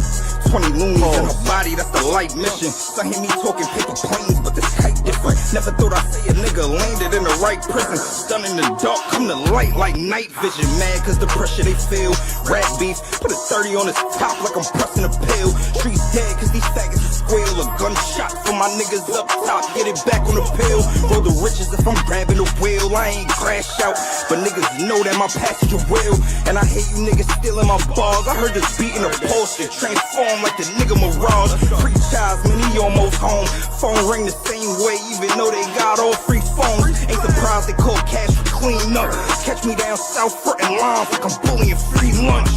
20 loons in her body, that's the light mission. Some hear me talking paper planes, but this kite different. Never thought I'd say a nigga landed in the right prison. Stunned in the dark, come to light like night vision. Mad cause the pressure they feel. Rat beef, put a 30 on his top like I'm pressing a pill. Streets dead cause these faggots squeal. A gunshot for my niggas up top, get it back on the pill. Roll the riches if I'm grabbing the wheel. I ain't crash out, but niggas know that my passenger will. And I hate you niggas stealing my bars. I heard this beat in a Porsche, transform like the nigga Mirage. Free child, man, he almost home. Phone ring the same way, even though they got all free phones. Ain't surprised they call cash for clean up. Catch me down south frontin' lines like I'm bullying free lunch.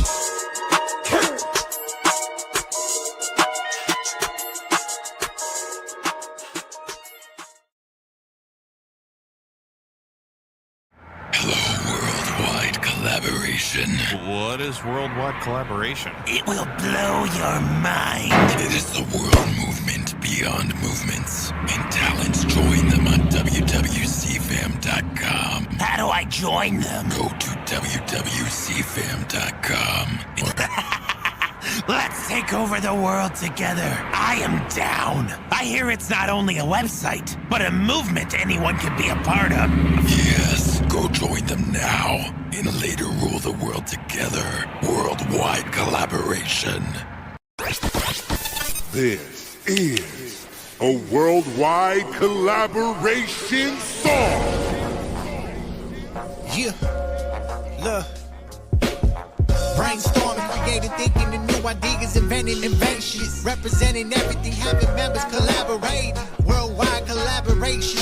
Worldwide collaboration.
What is worldwide collaboration?
It will blow your mind. It is the world movement beyond movements. And talents join them on wwcfam.com. How do I join them? Go to wwcfam.com. Let's take over the world together. I am down. I hear it's not only a website, but a movement anyone can be a part of. Yes, go join them now and later rule the world together. Worldwide collaboration.
This is a worldwide collaboration song.
Yeah, look. Brainstorming, creating, thinking the new ideas, inventing inventions, representing everything, having members collaborating, worldwide collaboration.